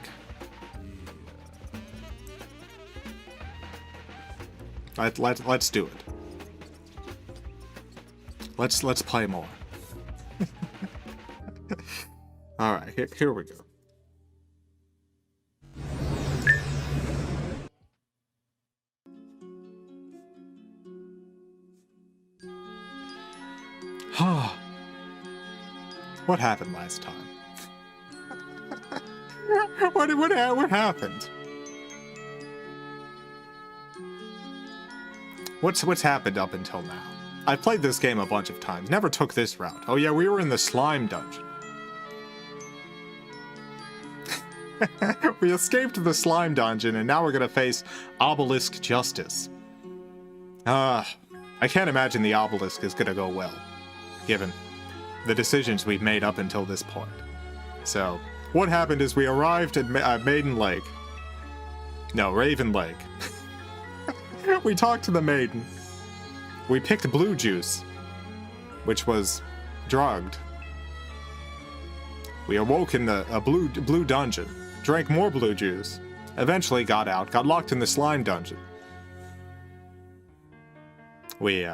Let's do it. Let's play more. All right, here we go. What happened last time? What happened? What's happened up until now? I've played this game a bunch of times. Never took this route. Oh yeah, we were in the slime dungeon. We escaped the slime dungeon, and now we're gonna face obelisk justice. I can't imagine the obelisk is gonna go well, given the decisions we've made up until this point. So, what happened is we arrived at Maiden Lake. No, Raven Lake. We talked to the maiden. We picked blue juice, which was drugged. We awoke in a blue dungeon, drank more blue juice, eventually got out, got locked in the slime dungeon. We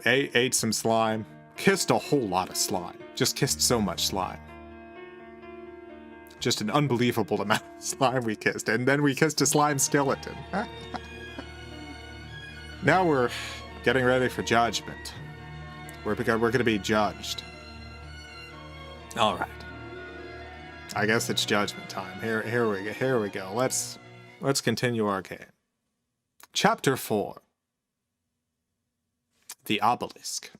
ate some slime, kissed a whole lot of slime, just kissed so much slime. Just an unbelievable amount of slime we kissed, and then we kissed a slime skeleton. Now we're getting ready for judgment. We're gonna be judged. All right. I guess it's judgment time. Here we go. Let's continue our game. Chapter 4. The Obelisk.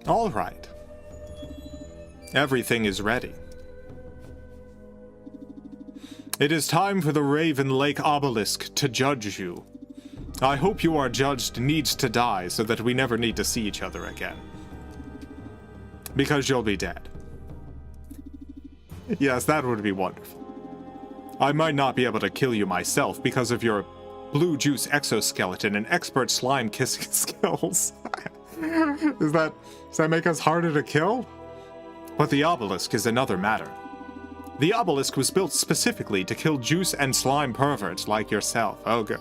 All right. Everything is ready. It is time for the Raven Lake Obelisk to judge you. I hope you are judged needs to die so that we never need to see each other again. Because you'll be dead. Yes, that would be wonderful. I might not be able to kill you myself because of your blue juice exoskeleton and expert slime kissing skills. Does that make us harder to kill? But the obelisk is another matter. The obelisk was built specifically to kill juice and slime perverts like yourself. Oh, good.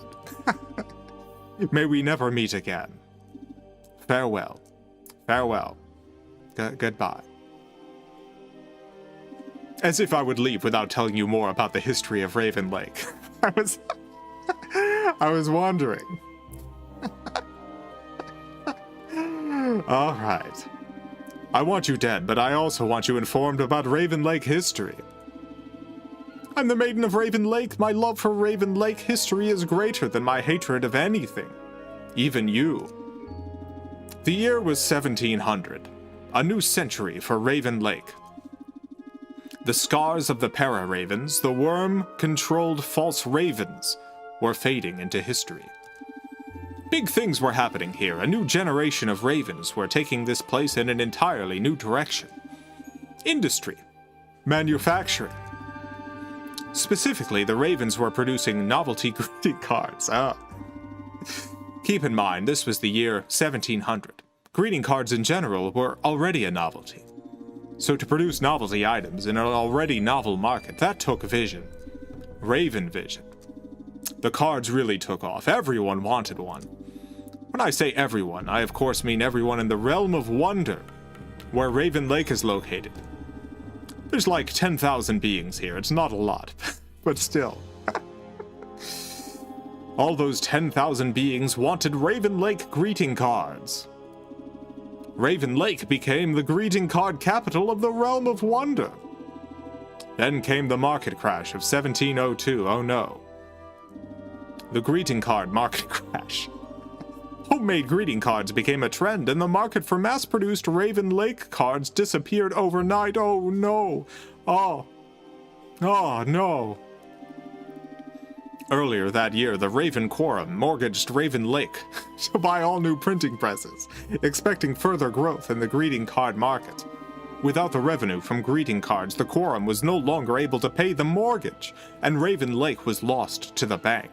May we never meet again. Farewell. Farewell. Goodbye. As if I would leave without telling you more about the history of Raven Lake. I was wondering. All right. I want you dead, but I also want you informed about Raven Lake history. I'm the Maiden of Raven Lake. My love for Raven Lake history is greater than my hatred of anything. Even you. The year was 1700. A new century for Raven Lake. The scars of the para-ravens, the worm-controlled false ravens, were fading into history. Big things were happening here. A new generation of ravens were taking this place in an entirely new direction. Industry. Manufacturing. Specifically, the ravens were producing novelty greeting cards. Keep in mind, this was the year 1700. Greeting cards in general were already a novelty. So to produce novelty items in an already novel market, that took vision. Raven vision. The cards really took off. Everyone wanted one. When I say everyone, I of course mean everyone in the realm of wonder, where Raven Lake is located. There's like 10,000 beings here. It's not a lot, but still. All those 10,000 beings wanted Raven Lake greeting cards. Raven Lake became the greeting card capital of the realm of wonder. Then came the market crash of 1702. Oh no. The greeting card market crash. Homemade greeting cards became a trend, and the market for mass-produced Raven Lake cards disappeared overnight. Oh no. Oh no. Earlier that year, the Raven Quorum mortgaged Raven Lake to buy all new printing presses, expecting further growth in the greeting card market. Without the revenue from greeting cards, the Quorum was no longer able to pay the mortgage, and Raven Lake was lost to the bank.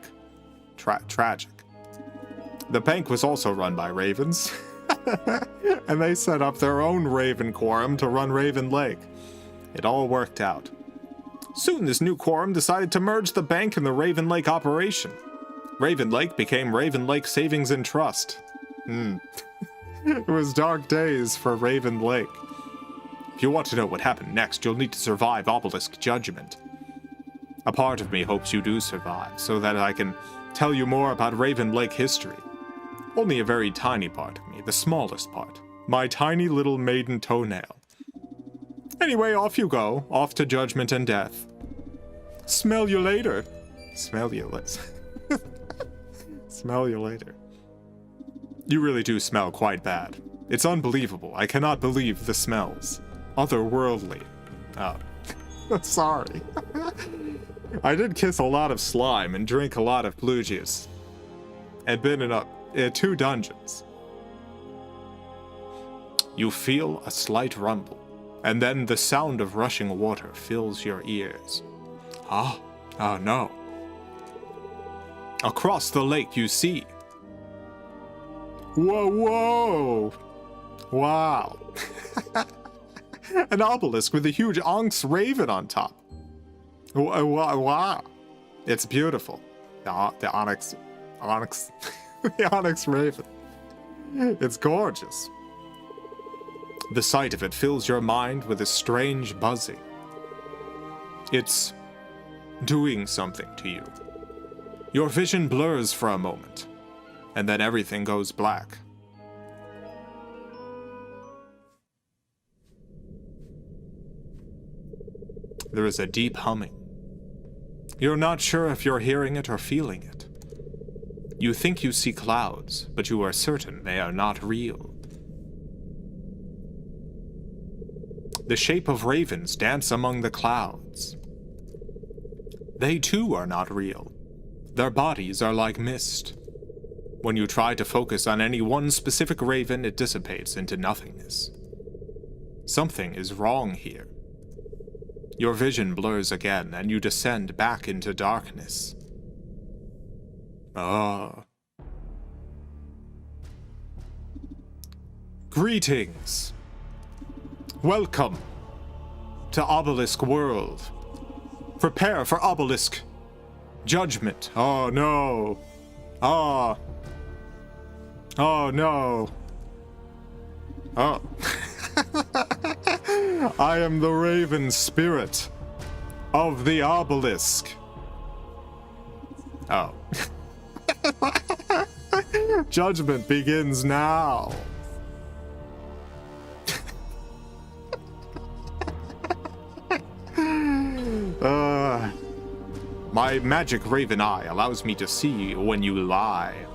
Tragic. The bank was also run by ravens, and they set up their own Raven Quorum to run Raven Lake. It all worked out. Soon this new quorum decided to merge the bank and the Raven Lake operation. Raven Lake became Raven Lake Savings and Trust. It was dark days for Raven Lake. If you want to know what happened next, you'll need to survive Obelisk Judgment. A part of me hopes you do survive, so that I can tell you more about Raven Lake history. Only a very tiny part of me, the smallest part. My tiny little maiden toenail. Anyway, off you go, off to judgment and death. Smell you later. Smell you later. Smell you later. You really do smell quite bad. It's unbelievable. I cannot believe the smells. Otherworldly. Oh. Sorry. I did kiss a lot of slime and drink a lot of blue juice. And been in 2 dungeons. You feel a slight rumble. And then the sound of rushing water fills your ears. Oh no. Across the lake you see. Whoa. Wow. An obelisk with a huge onyx raven on top. Wow. It's beautiful. The onyx. The onyx raven. It's gorgeous. The sight of it fills your mind with a strange buzzing. It's doing something to you. Your vision blurs for a moment, and then everything goes black. There is a deep humming. You're not sure if you're hearing it or feeling it. You think you see clouds, but you are certain they are not real. The shape of ravens dance among the clouds. They too are not real. Their bodies are like mist. When you try to focus on any one specific raven, it dissipates into nothingness. Something is wrong here. Your vision blurs again, and you descend back into darkness. Greetings. Welcome to Obelisk World. Prepare for obelisk. Judgment. Oh no. Oh. Oh no. Oh. I am the raven spirit of the obelisk. Oh. Judgment begins now. My magic raven eye allows me to see when you lie.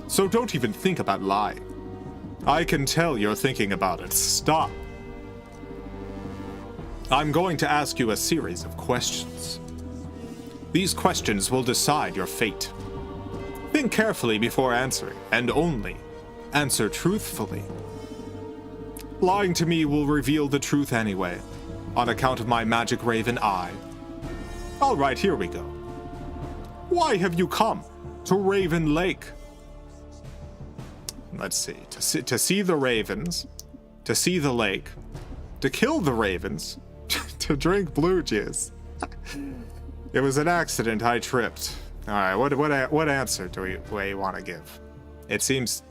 So don't even think about lying. I can tell you're thinking about it. Stop. I'm going to ask you a series of questions. These questions will decide your fate. Think carefully before answering, and only answer truthfully. Lying to me will reveal the truth anyway, on account of my magic raven eye. Alright, here we go. Why have you come to Raven Lake? Let's see. To see the ravens, to see the lake, to kill the ravens, to drink blue juice. It was an accident, I tripped. Alright, what answer do we want to give? It seems...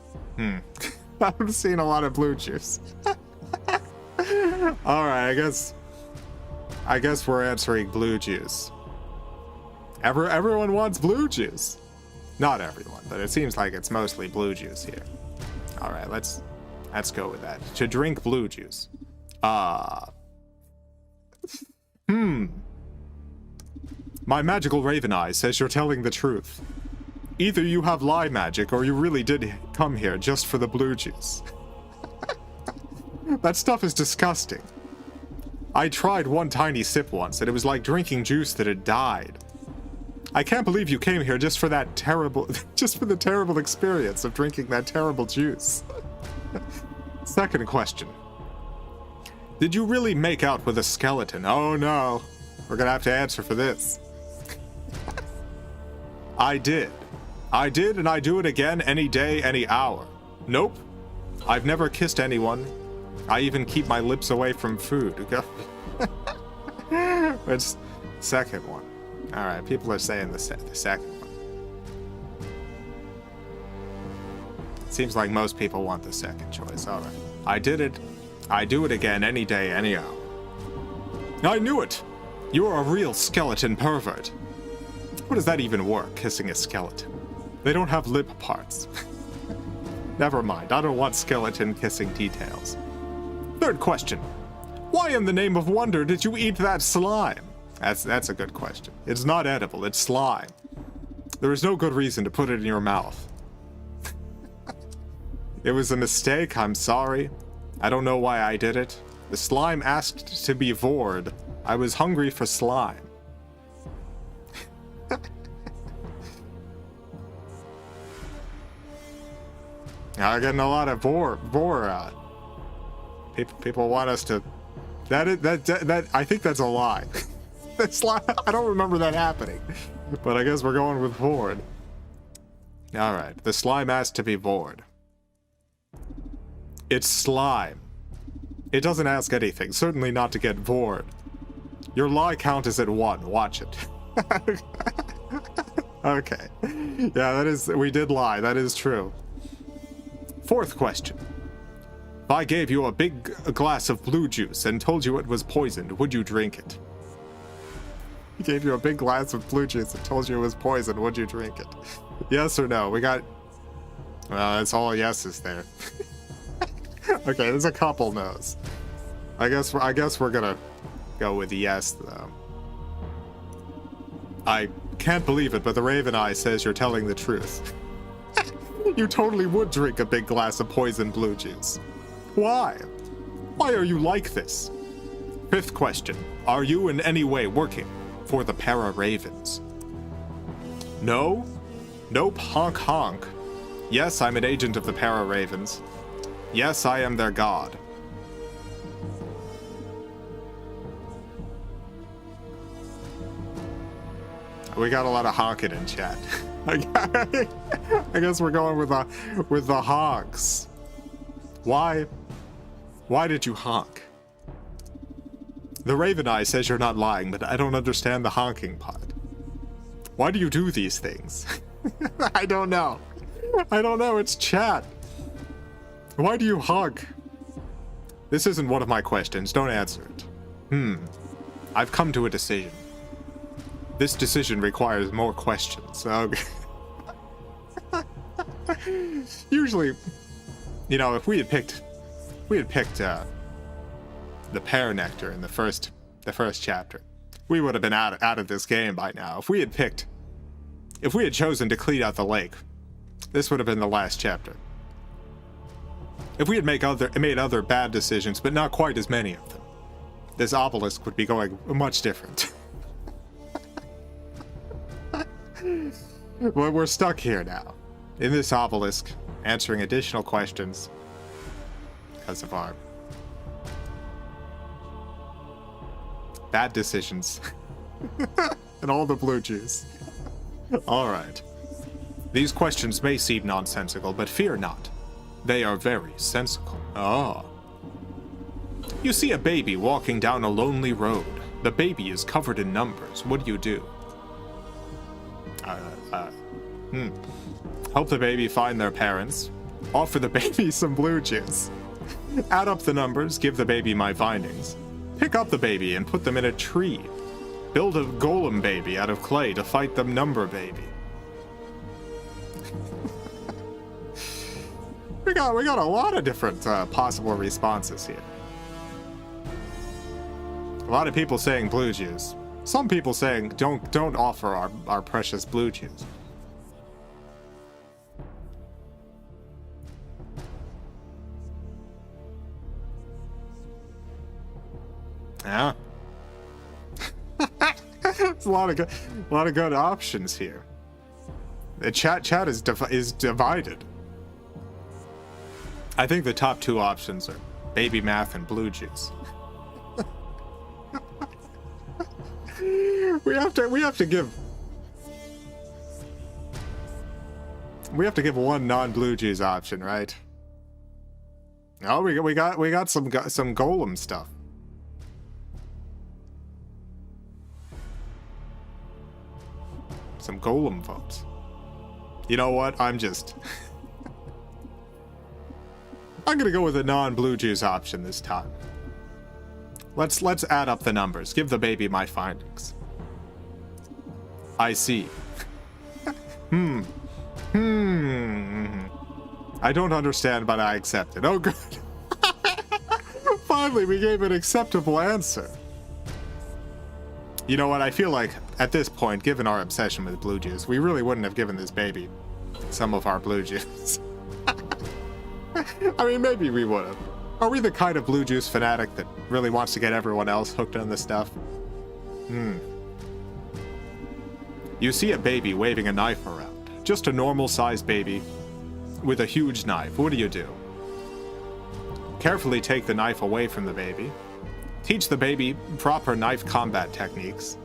I've seen a lot of blue juice. Alright, I guess we're answering blue juice. Everyone wants blue juice. Not everyone, but it seems like it's mostly blue juice here. Alright, let's go with that. To drink blue juice. My magical raven eye says you're telling the truth. Either you have lie magic or you really did come here just for the blue juice. That stuff is disgusting. I tried one tiny sip once and it was like drinking juice that had died. I can't believe you came here just for that terrible, just for the terrible experience of drinking that terrible juice. Second question. Did you really make out with a skeleton? Oh no. We're gonna have to answer for this. I did. I did, and I do it again any day, any hour. Nope. I've never kissed anyone. I even keep my lips away from food. It's second one. Alright, people are saying the second one. Seems like most people want the second choice. Alright. I did it. I do it again any day, any hour. I knew it! You're a real skeleton pervert. What does that even work, kissing a skeleton? They don't have lip parts. Never mind, I don't want skeleton kissing details. Third question. Why in the name of wonder did you eat that slime? That's a good question. It's not edible, it's slime. There is no good reason to put it in your mouth. It was a mistake, I'm sorry. I don't know why I did it. The slime asked to be vored. I was hungry for slime. I'm getting a lot of vor people want us to. That I think that's a lie. That's lie. I don't remember that happening, but I guess we're going with vored. All right, the slime asked to be vored. It's slime. It doesn't ask anything. Certainly not to get vored. Your lie count is at 1. Watch it. Okay. Yeah, that is. We did lie. That is true. Fourth question. If I gave you a big glass of blue juice and told you it was poisoned, would you drink it? He gave you a big glass of blue juice and told you it was poisoned, would you drink it? Yes or no? We got... Well, it's all yeses there. Okay, there's a couple no's. I guess we're gonna go with yes, though. I can't believe it, but the Raven Eye says you're telling the truth. You totally would drink a big glass of poisoned blue juice. Why? Why are you like this? Fifth question. Are you in any way working for the Para-Ravens? No? Nope, honk honk. Yes, I'm an agent of the Para-Ravens. Yes, I am their god. We got a lot of honking in chat. I guess we're going with the honks. Why did you honk? The Raven Eye says you're not lying, but I don't understand the honking part. Why do you do these things? I don't know. I don't know, it's chat. Why do you honk? This isn't one of my questions, don't answer it. I've come to a decision. This decision requires more questions. Okay. Usually, you know, if we had picked the pear nectar in the first chapter, we would have been out of this game by now. If we had chosen to clean out the lake, this would have been the last chapter. If we had made other bad decisions, but not quite as many of them, this obelisk would be going much different. Well, we're stuck here now, in this obelisk, answering additional questions because of our bad decisions and all the blue juice. All right. These questions may seem nonsensical, but fear not. They are very sensical. Ah. You see a baby walking down a lonely road. The baby is covered in numbers. What do you do? Help the baby find their parents. Offer the baby some blue juice. Add up the numbers, give the baby my findings. Pick up the baby and put them in a tree. Build a golem baby out of clay to fight the number baby. We got a lot of different possible responses here. A lot of people saying blue juice. Some people saying don't offer our precious blue juice. Yeah. There's a lot of good options here. The chat is divided. I think the top two options are baby math and blue juice. we have to give one non-blue juice option, right? Oh, we got some golem stuff. Some golem votes. You know what? I'm gonna go with a non-blue juice option this time. Let's add up the numbers. Give the baby my findings. I see. I don't understand, but I accept it. Oh, good. Finally, we gave an acceptable answer. You know what? I feel like at this point, given our obsession with blue juice, we really wouldn't have given this baby some of our blue juice. I mean, maybe we would have. Are we the kind of blue juice fanatic that really wants to get everyone else hooked on this stuff? You see a baby waving a knife around. Just a normal-sized baby with a huge knife. What do you do? Carefully take the knife away from the baby. Teach the baby proper knife combat techniques.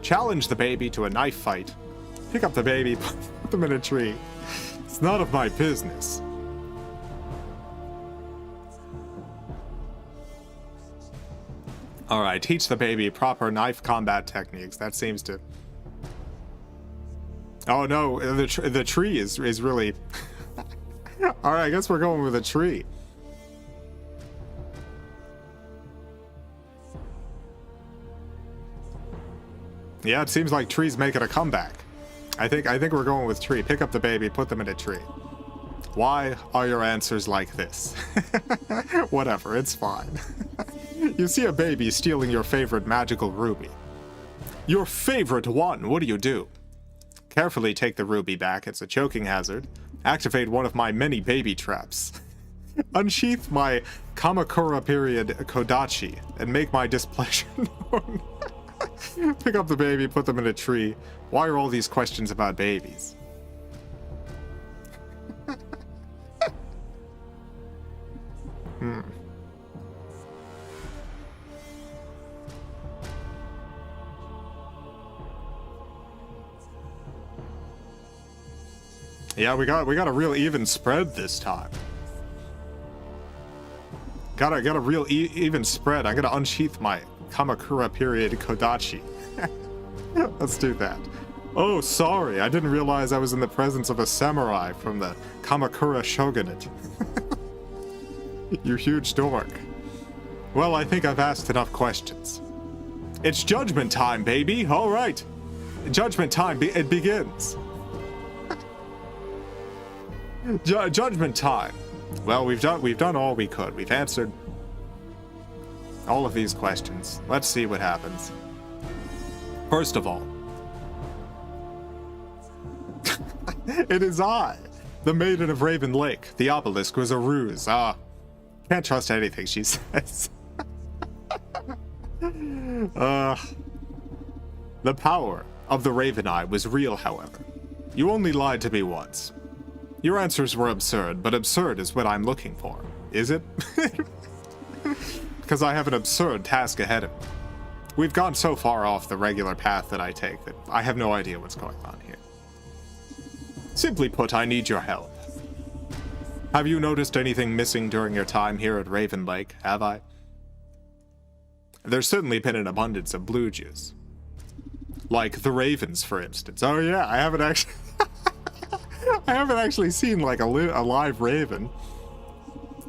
Challenge the baby to a knife fight. Pick up the baby, put them in a tree. It's none of my business. Alright, teach the baby proper knife combat techniques. That seems to... Oh no, the tree is really... Alright, I guess we're going with a tree. Yeah, it seems like tree's making a comeback. I think we're going with tree. Pick up the baby, put them in a tree. Why are your answers like this? Whatever, it's fine. You see a baby stealing your favorite magical ruby. Your favorite one, what do you do? Carefully take the ruby back, it's a choking hazard. Activate one of my many baby traps. Unsheath my Kamakura period Kodachi and make my displeasure known. Pick up the baby, put them in a tree. Why are all these questions about babies? Yeah, we got a real even spread this time. Got a real even spread. I'm gonna unsheath my Kamakura period Kodachi. Let's do that. Oh, sorry, I didn't realize I was in the presence of a samurai from the Kamakura shogunate. You huge dork. Well, I think I've asked enough questions. It's judgment time, baby. All right. Judgment time, it begins. Judgment time. Well, we've done all we could. We've answered all of these questions. Let's see what happens. First of all, it is I, the Maiden of Raven Lake. The obelisk was a ruse. Can't trust anything she says. The power of the Raven Eye was real, however. You only lied to me once. Your answers were absurd, but absurd is what I'm looking for. Is it? Because I have an absurd task ahead of me. We've gone so far off the regular path that I take that I have no idea what's going on here. Simply put, I need your help. Have you noticed anything missing during your time here at Raven Lake, have I? There's certainly been an abundance of blue juice. Like the ravens, for instance. Oh yeah, I haven't actually... I haven't actually seen, like, a live raven.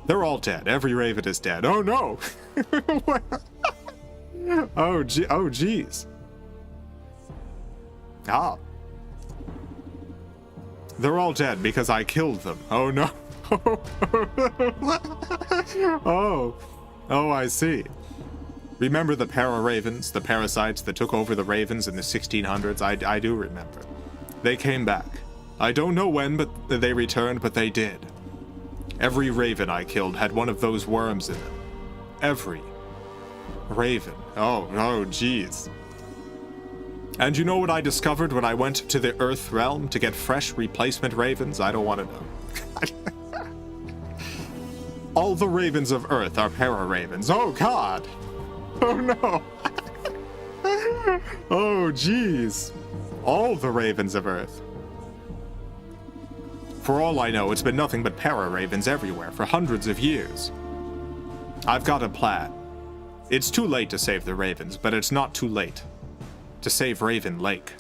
They're all dead. Every raven is dead. Oh no! Oh geez. Ah. They're all dead because I killed them. Oh no. Oh, I see. Remember the para-ravens, the parasites that took over the ravens in the 1600s? I do remember. They came back. I don't know when, but they returned, but they did. Every raven I killed had one of those worms in them. Every raven. Oh, jeez. And you know what I discovered when I went to the Earth realm to get fresh replacement ravens? I don't want to know. All the ravens of Earth are para-ravens. Oh, God. Oh, no. Oh, jeez. All the ravens of Earth. For all I know, it's been nothing but para-ravens everywhere for hundreds of years. I've got a plan. It's too late to save the ravens, but it's not too late to save Raven Lake.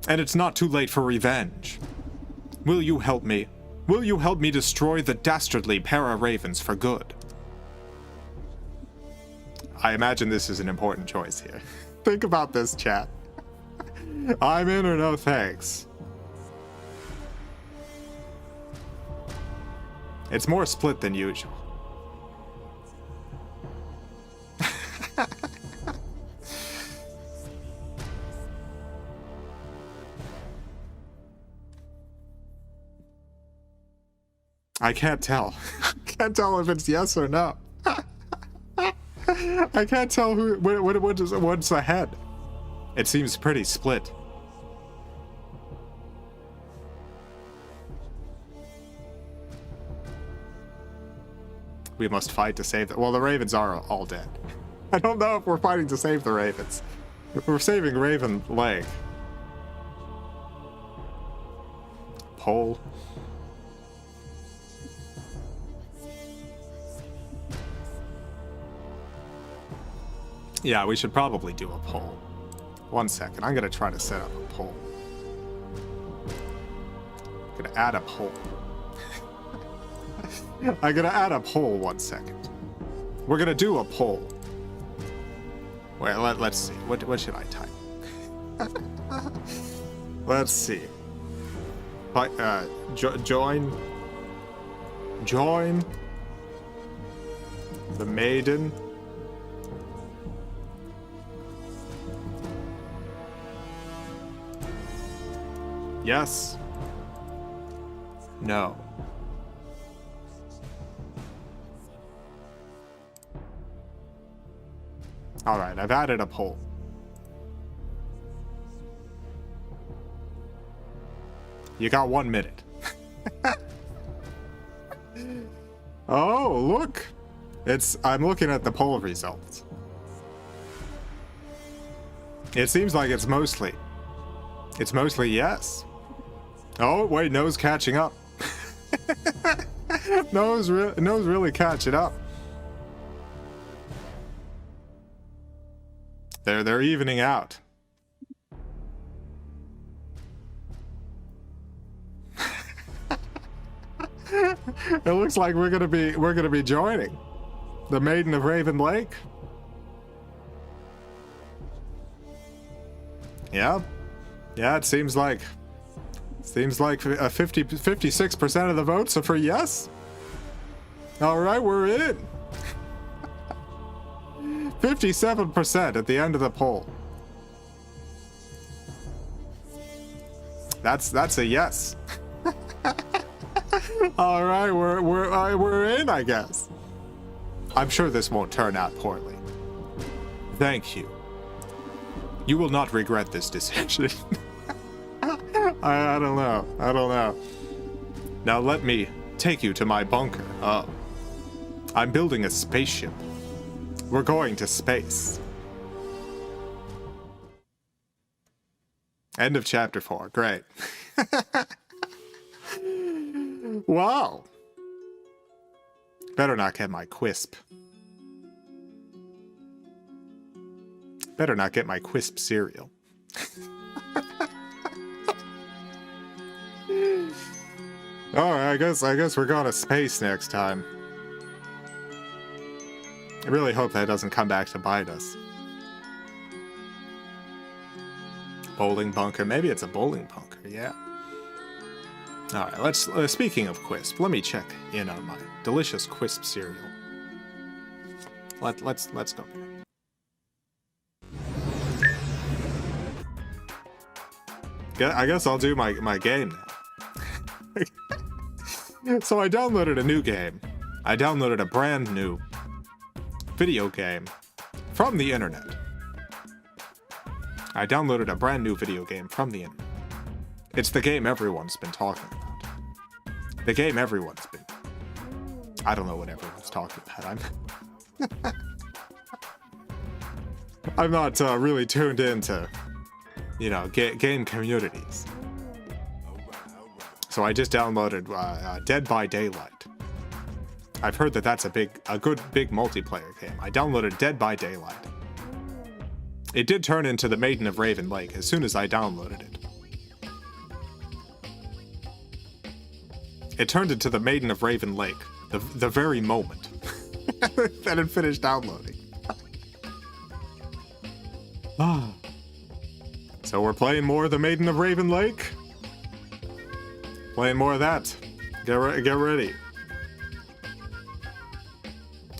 And it's not too late for revenge. Will you help me? Will you help me destroy the dastardly para-ravens for good? I imagine this is an important choice here. Think about this, chat. I'm in or no thanks. It's more split than usual. I can't tell. Can't tell if it's yes or no. I can't tell what's ahead. It seems pretty split. We must fight to save them. Well, the ravens are all dead. I don't know if we're fighting to save the ravens. We're saving Raven Lake. Poll. Yeah, we should probably do a poll. 1 second. I'm going to try to set up a poll. I'm going to add a poll. I'm gonna add a poll 1 second. We're gonna do a poll. Well, let's see. What should I type? Let's see. Join the Maiden yes. No. All right, I've added a poll. You got 1 minute. Oh, look. I'm looking at the poll results. It seems like it's mostly yes. Oh, wait, no's catching up. no's really catching up. They're evening out. It looks like we're gonna be joining the Maiden of Raven Lake. Yeah, it seems like 56% of the votes are for yes. All right, we're in. 57% at the end of the poll. That's a yes. All right, we're in, I guess. I'm sure this won't turn out poorly. Thank you. You will not regret this decision. I don't know. Now let me take you to my bunker. I'm building a spaceship. We're going to space. End of chapter 4. Great. Wow. Better not get my quisp. Better not get my quisp cereal. Alright, I guess we're going to space next time. I really hope that doesn't come back to bite us. Bowling bunker. Maybe it's a bowling bunker, yeah. Alright, let's speaking of quisp, let me check in on my delicious quisp cereal. Let's go there. I guess I'll do my game now. So I downloaded a new game. I downloaded a brand new video game from the internet. I downloaded a brand new video game from the internet. It's the game everyone's been talking about. The game everyone's been... I don't know what everyone's talking about. I'm not really tuned into, you know, game communities. So I just downloaded Dead by Daylight. I've heard that that's a good big multiplayer game. I downloaded Dead by Daylight. It did turn into the Maiden of Raven Lake as soon as I downloaded it. It turned into the Maiden of Raven Lake the very moment that it finished downloading. So we're playing more of the Maiden of Raven Lake. Playing more of that. Get ready.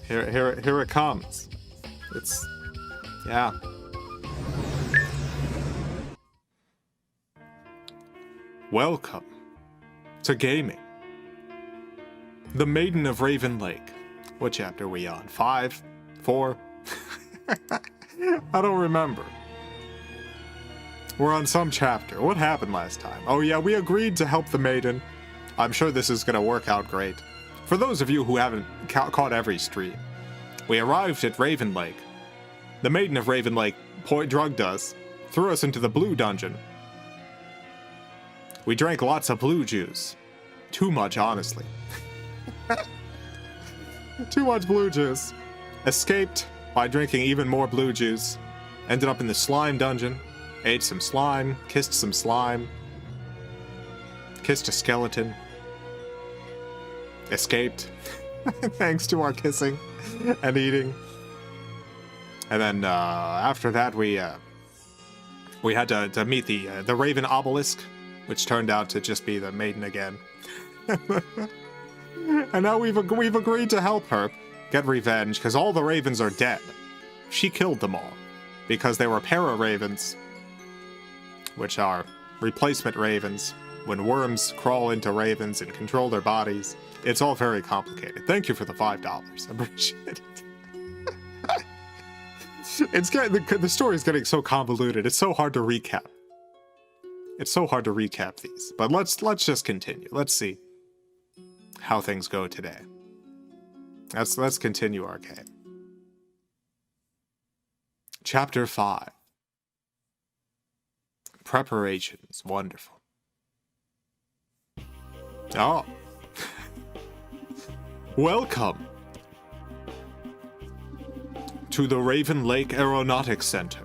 Here it comes. Yeah. Welcome to gaming. The Maiden of Raven Lake. What chapter are we on? 5? 4? I don't remember. We're on some chapter. What happened last time? Oh yeah, we agreed to help the maiden. I'm sure this is gonna work out great. For those of you who haven't caught every stream, we arrived at Raven Lake. The Maiden of Raven Lake drugged us, threw us into the blue dungeon. We drank lots of blue juice. Too much, honestly. Too much blue juice. Escaped by drinking even more blue juice. Ended up in the slime dungeon. Ate some slime. Kissed some slime. Kissed a skeleton. Escaped. Thanks to our kissing and eating. And then after that we had to meet the Raven Obelisk, which turned out to just be the maiden again. And now we've agreed to help her get revenge, because all the ravens are dead. She killed them all, because they were para-ravens, which are replacement ravens, when worms crawl into ravens and control their bodies. It's all very complicated. Thank you for the $5. I appreciate it. The story's getting so convoluted, it's so hard to recap. It's so hard to recap these. But let's just continue. Let's see how things go today. Let's continue our game. Chapter 5. Preparations. Wonderful. Oh. Welcome to the Raven Lake Aeronautics Center.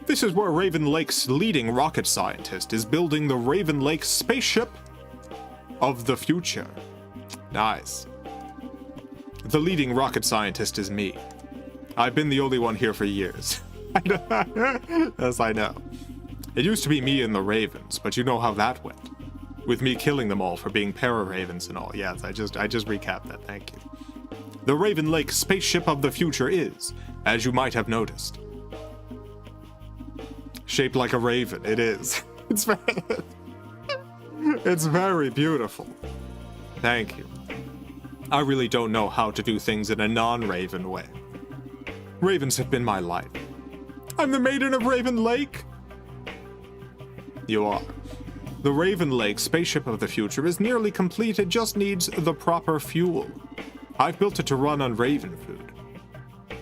This is where Raven Lake's leading rocket scientist is building the Raven Lake spaceship of the future. Nice. The leading rocket scientist is me. I've been the only one here for years. Yes, I know. It used to be me and the Ravens, but you know how that went. With me killing them all for being para-ravens and all. Yes, I just recapped that, thank you. The Raven Lake spaceship of the future is, as you might have noticed, shaped like a raven. It is. It's very beautiful. Thank you. I really don't know how to do things in a non-raven way. Ravens have been my life. I'm the Maiden of Raven Lake. You are. The Raven Lake spaceship of the future is nearly complete. It just needs the proper fuel. I've built it to run on raven food.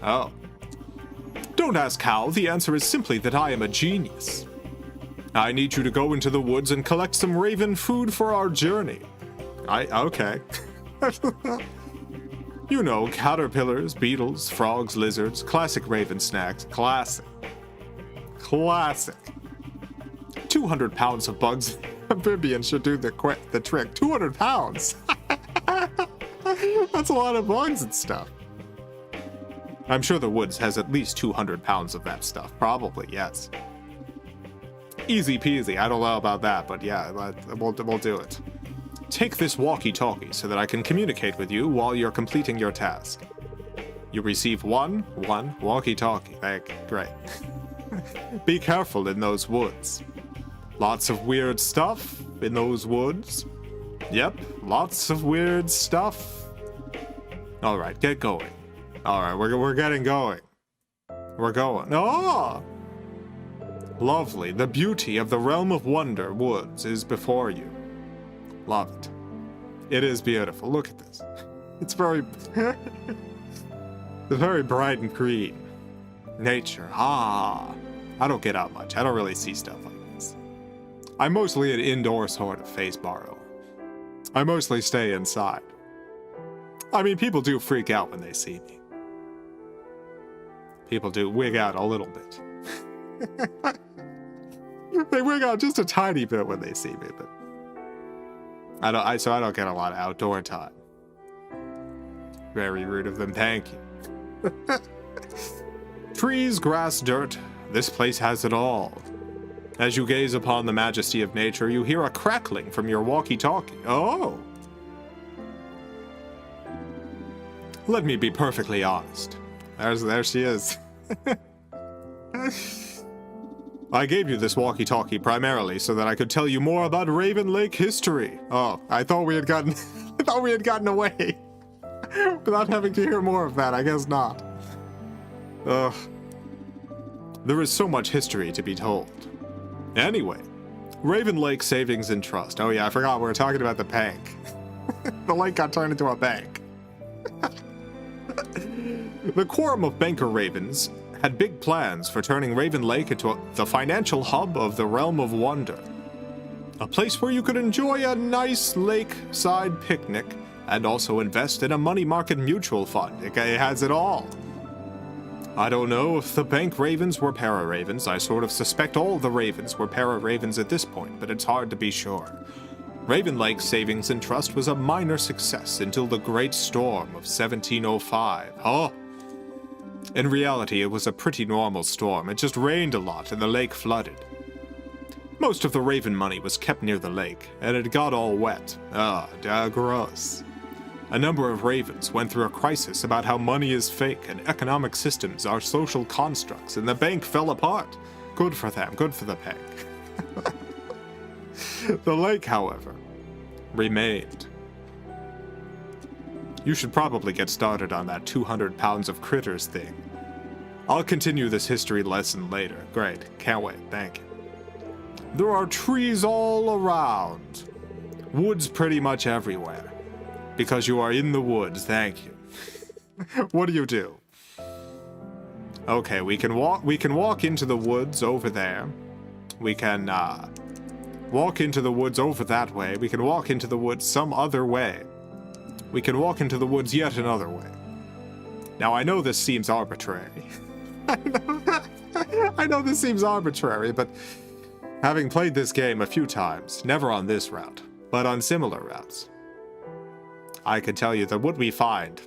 Oh. Don't ask how. The answer is simply that I am a genius. I need you to go into the woods and collect some raven food for our journey. Okay. You know, caterpillars, beetles, frogs, lizards, classic raven snacks. Classic. 200 pounds of bugs. Amphibians should do the trick. 200 pounds? That's a lot of bugs and stuff. I'm sure the woods has at least 200 pounds of that stuff. Probably, yes. Easy peasy. I don't know about that, but yeah, we'll do it. Take this walkie-talkie so that I can communicate with you while you're completing your task. You receive one walkie-talkie. Great. Be careful in those woods. Lots of weird stuff in those woods. Yep, lots of weird stuff. Alright, get going. Alright, we're getting going. We're going. Oh! Lovely. The beauty of the realm of wonder woods is before you. Love it. It is beautiful. Look at this. It's very... it's very bright and green. Nature. Ah. I don't get out much. I don't really see stuff like this. I'm mostly an indoor sort of face borrower. I mostly stay inside. I mean, people do freak out when they see me. People do wig out a little bit. They wig out just a tiny bit when they see me, but I don't get a lot of outdoor time. Very rude of them, thank you. Trees, grass, dirt, this place has it all. As you gaze upon the majesty of nature, you hear a crackling from your walkie-talkie. Oh! Let me be perfectly honest. There she is. I gave you this walkie-talkie primarily so that I could tell you more about Raven Lake history. Oh, I thought we had gotten away without having to hear more of that. I guess not. Ugh. There is so much history to be told. Anyway, Raven Lake Savings and Trust. Oh yeah, I forgot we were talking about the bank. The lake got turned into a bank. The quorum of banker ravens had big plans for turning Raven Lake into the financial hub of the realm of wonder. A place where you could enjoy a nice lakeside picnic and also invest in a money market mutual fund. It has it all. I don't know if the bank ravens were para-ravens. I sort of suspect all the ravens were para-ravens at this point, but it's hard to be sure. Raven Lake Savings and Trust was a minor success until the Great Storm of 1705. Oh! In reality, it was a pretty normal storm. It just rained a lot and the lake flooded. Most of the raven money was kept near the lake, and it got all wet. Gross. A number of ravens went through a crisis about how money is fake and economic systems are social constructs, and the bank fell apart. Good for them, good for the bank. The lake, however, remained. You should probably get started on that 200 pounds of critters thing. I'll continue this history lesson later. Great, can't wait, thank you. There are trees all around. Woods pretty much everywhere. Because you are in the woods, thank you. What do? Okay, we can walk into the woods over there. We can walk into the woods over that way. We can walk into the woods some other way. We can walk into the woods yet another way. Now I know this seems arbitrary. I know this seems arbitrary, but having played this game a few times, never on this route, but on similar routes, I can tell you that what we find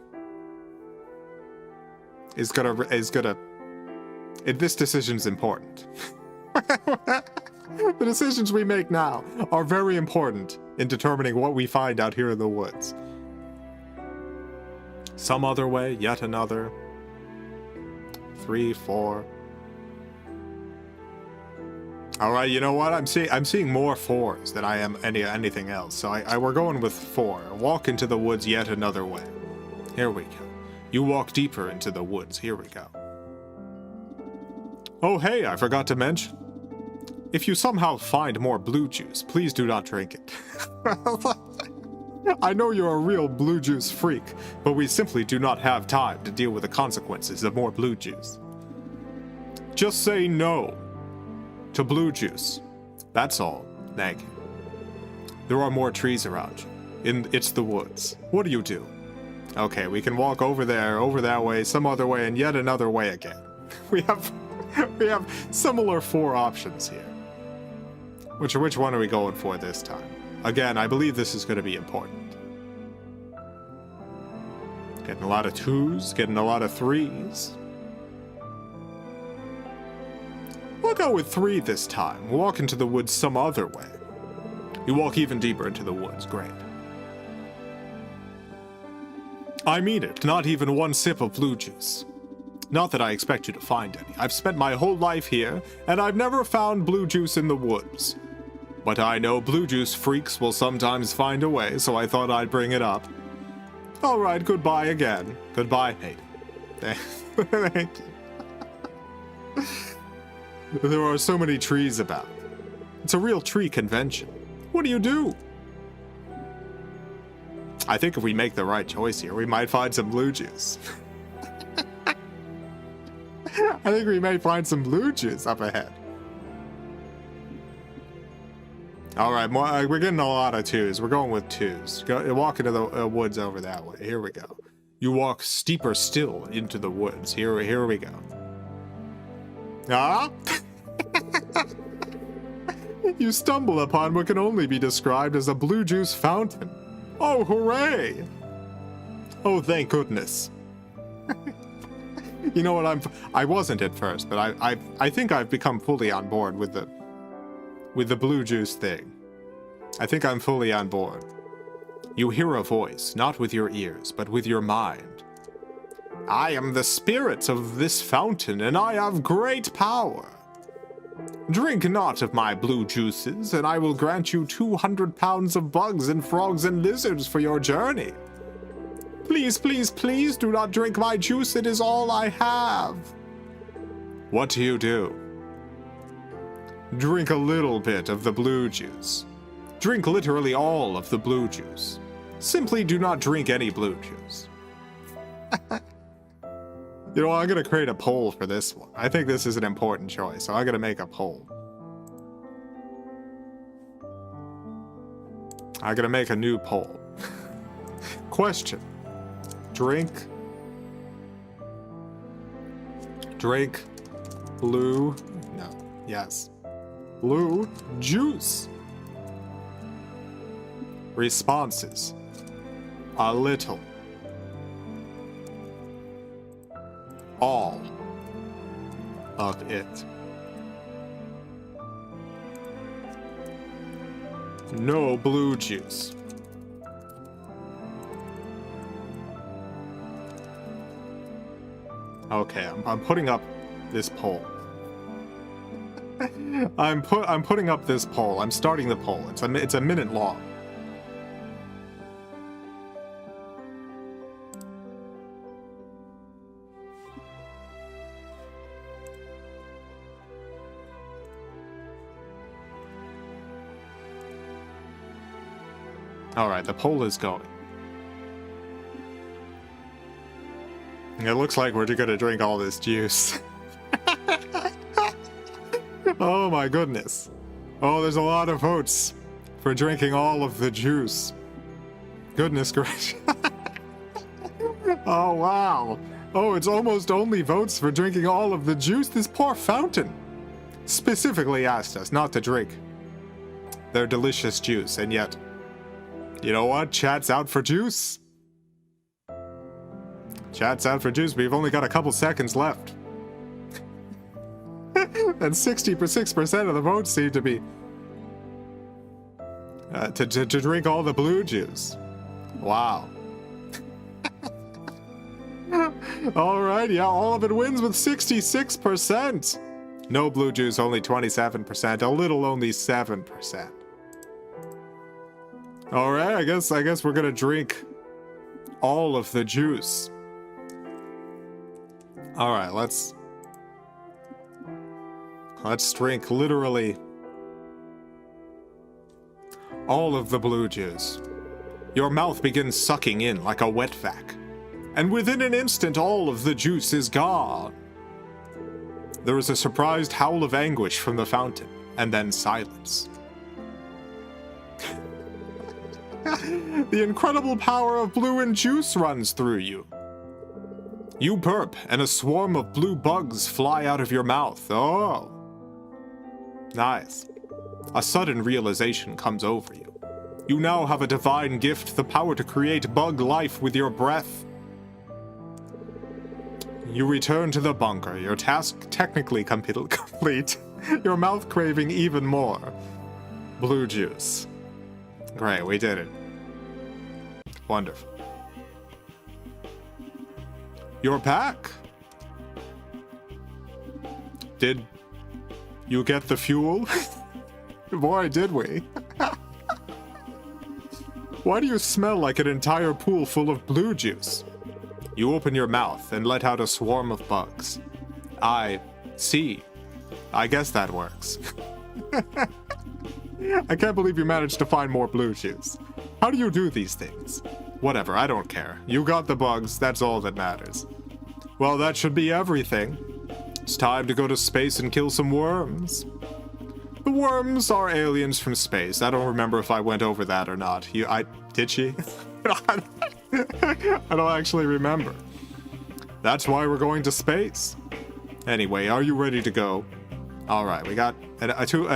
is gonna this decision's important. The decisions we make now are very important in determining what we find out here in the woods. Some other way, yet another. 3, 4. All right, you know what? I'm seeing more 4s than I am anything else. So we're going with 4. Walk into the woods yet another way. Here we go. You walk deeper into the woods. Here we go. Oh, hey, I forgot to mention. If you somehow find more blue juice, please do not drink it. I know you're a real blue juice freak, but we simply do not have time to deal with the consequences of more blue juice. Just say no to blue juice. That's all. Thank you. There are more trees around you. It's the woods. What do you do? Okay, we can walk over there, over that way, some other way, and yet another way again. We have similar 4 options here. Which one are we going for this time? Again, I believe this is going to be important. Getting a lot of 2s, getting a lot of 3s. We'll go with 3 this time. We'll walk into the woods some other way. You walk even deeper into the woods. Great. I mean it. Not even one sip of blue juice. Not that I expect you to find any. I've spent my whole life here, and I've never found blue juice in the woods. But I know blue juice freaks will sometimes find a way, so I thought I'd bring it up. All right, goodbye again. Goodbye, Maiden. Thank you. There are so many trees about. It's a real tree convention. What do you do? I think if we make the right choice here, we might find some blue juice. I think we may find some blue juice up ahead. All right, we're getting a lot of 2s. We're going with 2s. Walk into the woods over that way. Here we go. You walk steeper still into the woods. Here we go. Ah! You stumble upon what can only be described as a blue juice fountain. Oh, hooray! Oh, thank goodness. You know what, I wasn't at first, but I think I've become fully on board with the blue juice thing. I think I'm fully on board. You hear a voice, not with your ears, but with your mind. I am the spirit of this fountain, and I have great power. Drink not of my blue juices, and I will grant you 200 pounds of bugs and frogs and lizards for your journey. Please, please, please do not drink my juice. It is all I have. What do you do? Drink a little bit of the blue juice. Drink literally all of the blue juice. Simply do not drink any blue juice. You know, I'm going to create a poll for this one. I think this is an important choice, so I'm going to make a poll. I'm going to make a new poll. Question. Drink blue, no, yes, blue juice. Responses. A little. All of it. No blue juice. Okay, I'm putting up this poll. I'm putting up this poll. I'm starting the poll. It's a minute long. All right, the poll is going. It looks like we're gonna drink all this juice. Oh my goodness. Oh, there's a lot of votes for drinking all of the juice. Goodness gracious. Oh wow. Oh, it's almost only votes for drinking all of the juice. This poor fountain specifically asked us not to drink their delicious juice, and yet, you know what? Chat's out for juice. Chat's out for juice. We've only got a couple seconds left. And 66% of the votes seem to be to drink all the blue juice. Wow. All right, yeah, all of it wins with 66%. No blue juice, only 27%. A little, only 7%. All right, I guess we're gonna drink all of the juice. All right, let's drink literally all of the blue juice. Your mouth begins sucking in like a wet vac, and within an instant all of the juice is gone. There is a surprised howl of anguish from the fountain, and then silence. The incredible power of blue and juice runs through you. You burp, and a swarm of blue bugs fly out of your mouth. Oh. Nice. A sudden realization comes over you. You now have a divine gift, the power to create bug life with your breath. You return to the bunker, your task technically complete, your mouth craving even more. Blue juice. Great, we did it. Wonderful. You're back. Did you get the fuel? Boy, did we. Why do you smell like an entire pool full of blue juice? You open your mouth and let out a swarm of bugs. I see. I guess that works. I can't believe you managed to find more blue juice. How do you do these things? Whatever, I don't care. You got the bugs, that's all that matters. Well, that should be everything. It's time to go to space and kill some worms. The worms are aliens from space. I don't remember if I went over that or not. Did she? I don't actually remember. That's why we're going to space. Anyway, are you ready to go? All right, we got an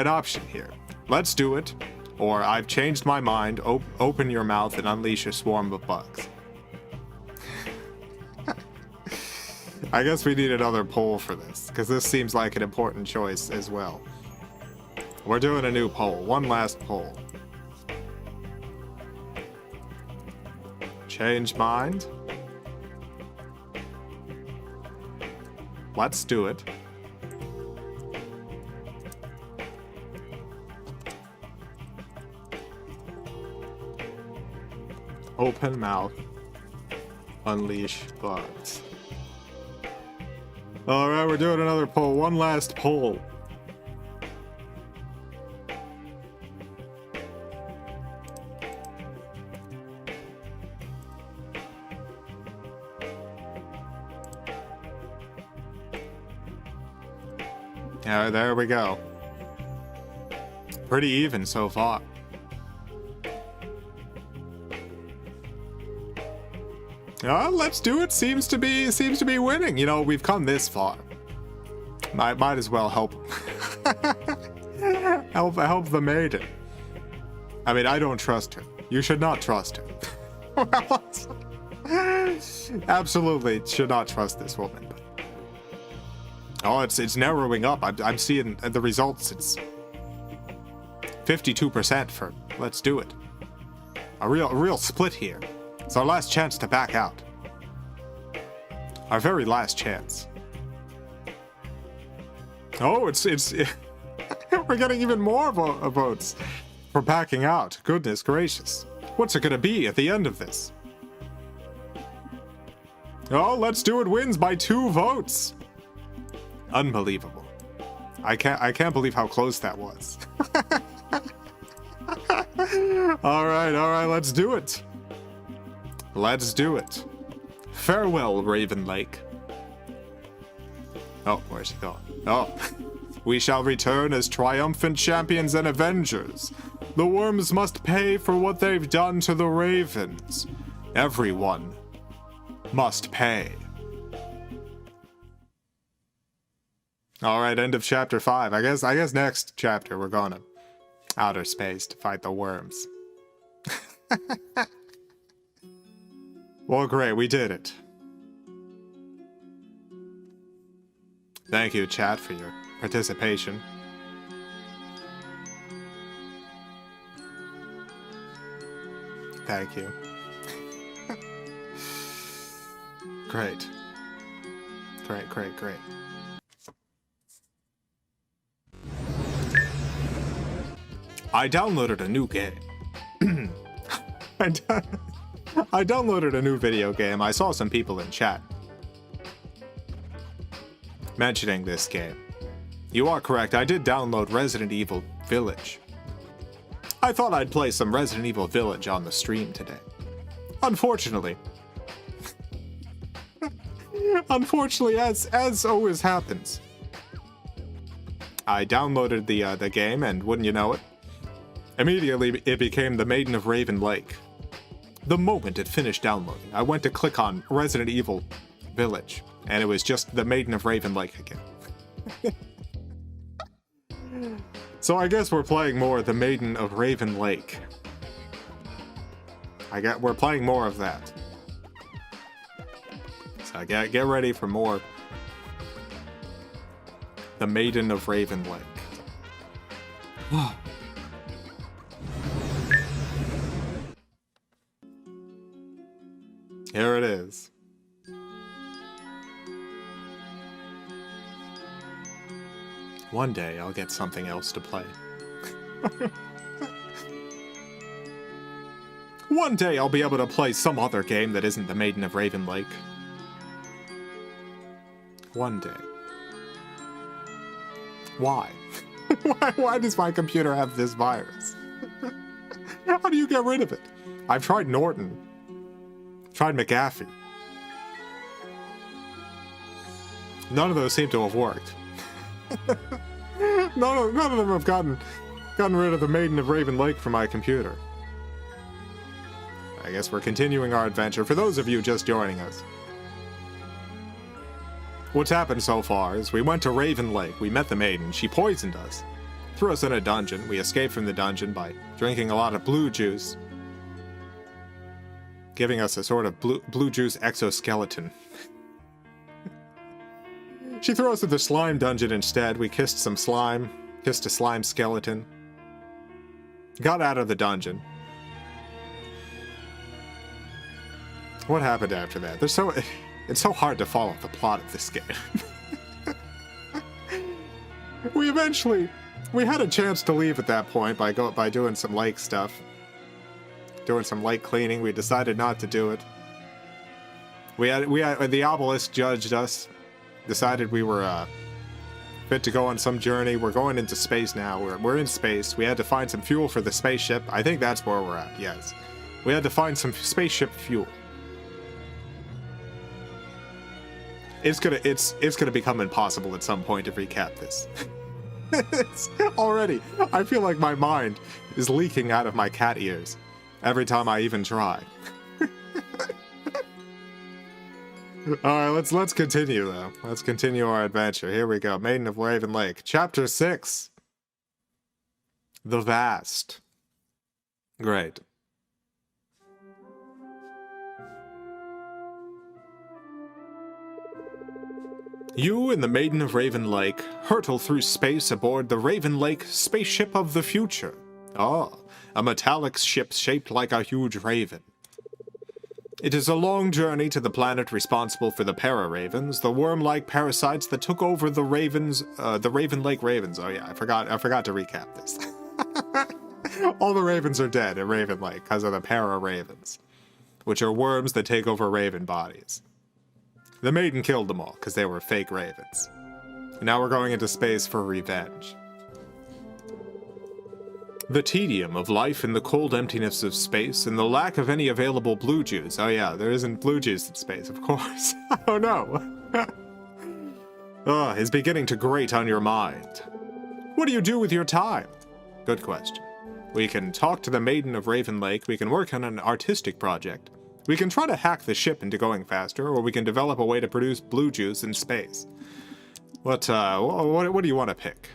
option here. Let's do it, or I've changed my mind. Open your mouth and unleash a swarm of bugs. I guess we need another poll for this, because this seems like an important choice as well. We're doing a new poll. One last poll. Change mind. Let's do it. Open mouth. Unleash bugs. Alright, we're doing another poll. One last poll. There we go. Pretty even so far. Let's do it. Seems to be winning. You know, we've come this far. Might as well help help the maiden. I mean, I don't trust her. You should not trust her. Absolutely should not trust this woman. Oh, it's narrowing up. I'm seeing the results. It's 52% for let's do it. A real split here. It's our last chance to back out. Our very last chance. Oh, it's we're getting even more votes for backing out. Goodness gracious. What's it gonna be at the end of this? Oh, let's do it wins by 2 votes. Unbelievable. I can't believe how close that was. All right, let's do it. Let's do it. Farewell, Raven Lake. Oh, where's he going? Oh. We shall return as triumphant champions and avengers. The worms must pay for what they've done to the ravens. Everyone must pay. Alright, end of chapter 5. I guess next chapter we're going to outer space to fight the worms. Well, great, we did it. Thank you, chat, for your participation. Thank you. Great. Great, great, great. I downloaded a new game. I downloaded a new video game. I saw some people in chat mentioning this game. You are correct, I did download Resident Evil Village. I thought I'd play some Resident Evil Village on the stream today. Unfortunately, as always happens, I downloaded the game, and wouldn't you know it, immediately it became the Maiden of Raven Lake. The moment it finished downloading, I went to click on Resident Evil Village, and it was just the Maiden of Raven Lake again. So I guess we're playing more the Maiden of Raven Lake. We're playing more of that. So get ready for more the Maiden of Raven Lake. Here it is. One day I'll get something else to play. One day I'll be able to play some other game that isn't the Maiden of Raven Lake. One day. Why? Why does my computer have this virus? How do you get rid of it? I've tried Norton. Tried McAfee. None of those seem to have worked. None of them have gotten rid of the Maiden of Raven Lake from my computer. I guess we're continuing our adventure. For those of you just joining us, what's happened so far is we went to Raven Lake, we met the Maiden, she poisoned us, threw us in a dungeon, we escaped from the dungeon by drinking a lot of blue juice, giving us a sort of blue juice exoskeleton. She threw us in the slime dungeon instead. We kissed some slime, kissed a slime skeleton, got out of the dungeon. What happened after that? It's so hard to follow the plot of this game. We had a chance to leave at that point by doing some lake stuff. Doing some lake cleaning. We decided not to do it. The obelisk judged us. Decided we were fit to go on some journey. We're going into space now. We're in space. We had to find some fuel for the spaceship. I think that's where we're at, yes. We had to find some spaceship fuel. It's gonna become impossible at some point to recap this. Already, I feel like my mind is leaking out of my cat ears every time I even try. Alright, let's continue though. Let's continue our adventure. Here we go. Maiden of Raven Lake. Chapter 6. The Vast. Great. You and the Maiden of Raven Lake hurtle through space aboard the Raven Lake spaceship of the future. A metallic ship shaped like a huge raven. It is a long journey to the planet responsible for the para-ravens, the worm-like parasites that took over the Raven Lake ravens. Oh yeah, I forgot to recap this. All the ravens are dead at Raven Lake because of the para-ravens, which are worms that take over raven bodies. The Maiden killed them all because they were fake ravens. And now we're going into space for revenge. The tedium of life in the cold emptiness of space and the lack of any available blue juice. Oh yeah, there isn't blue juice in space, of course. Oh no. Is beginning to grate on your mind. What do you do with your time? Good question. We can talk to the Maiden of Raven Lake, we can work on an artistic project. We can try to hack the ship into going faster, or we can develop a way to produce blue juice in space. What do you want to pick?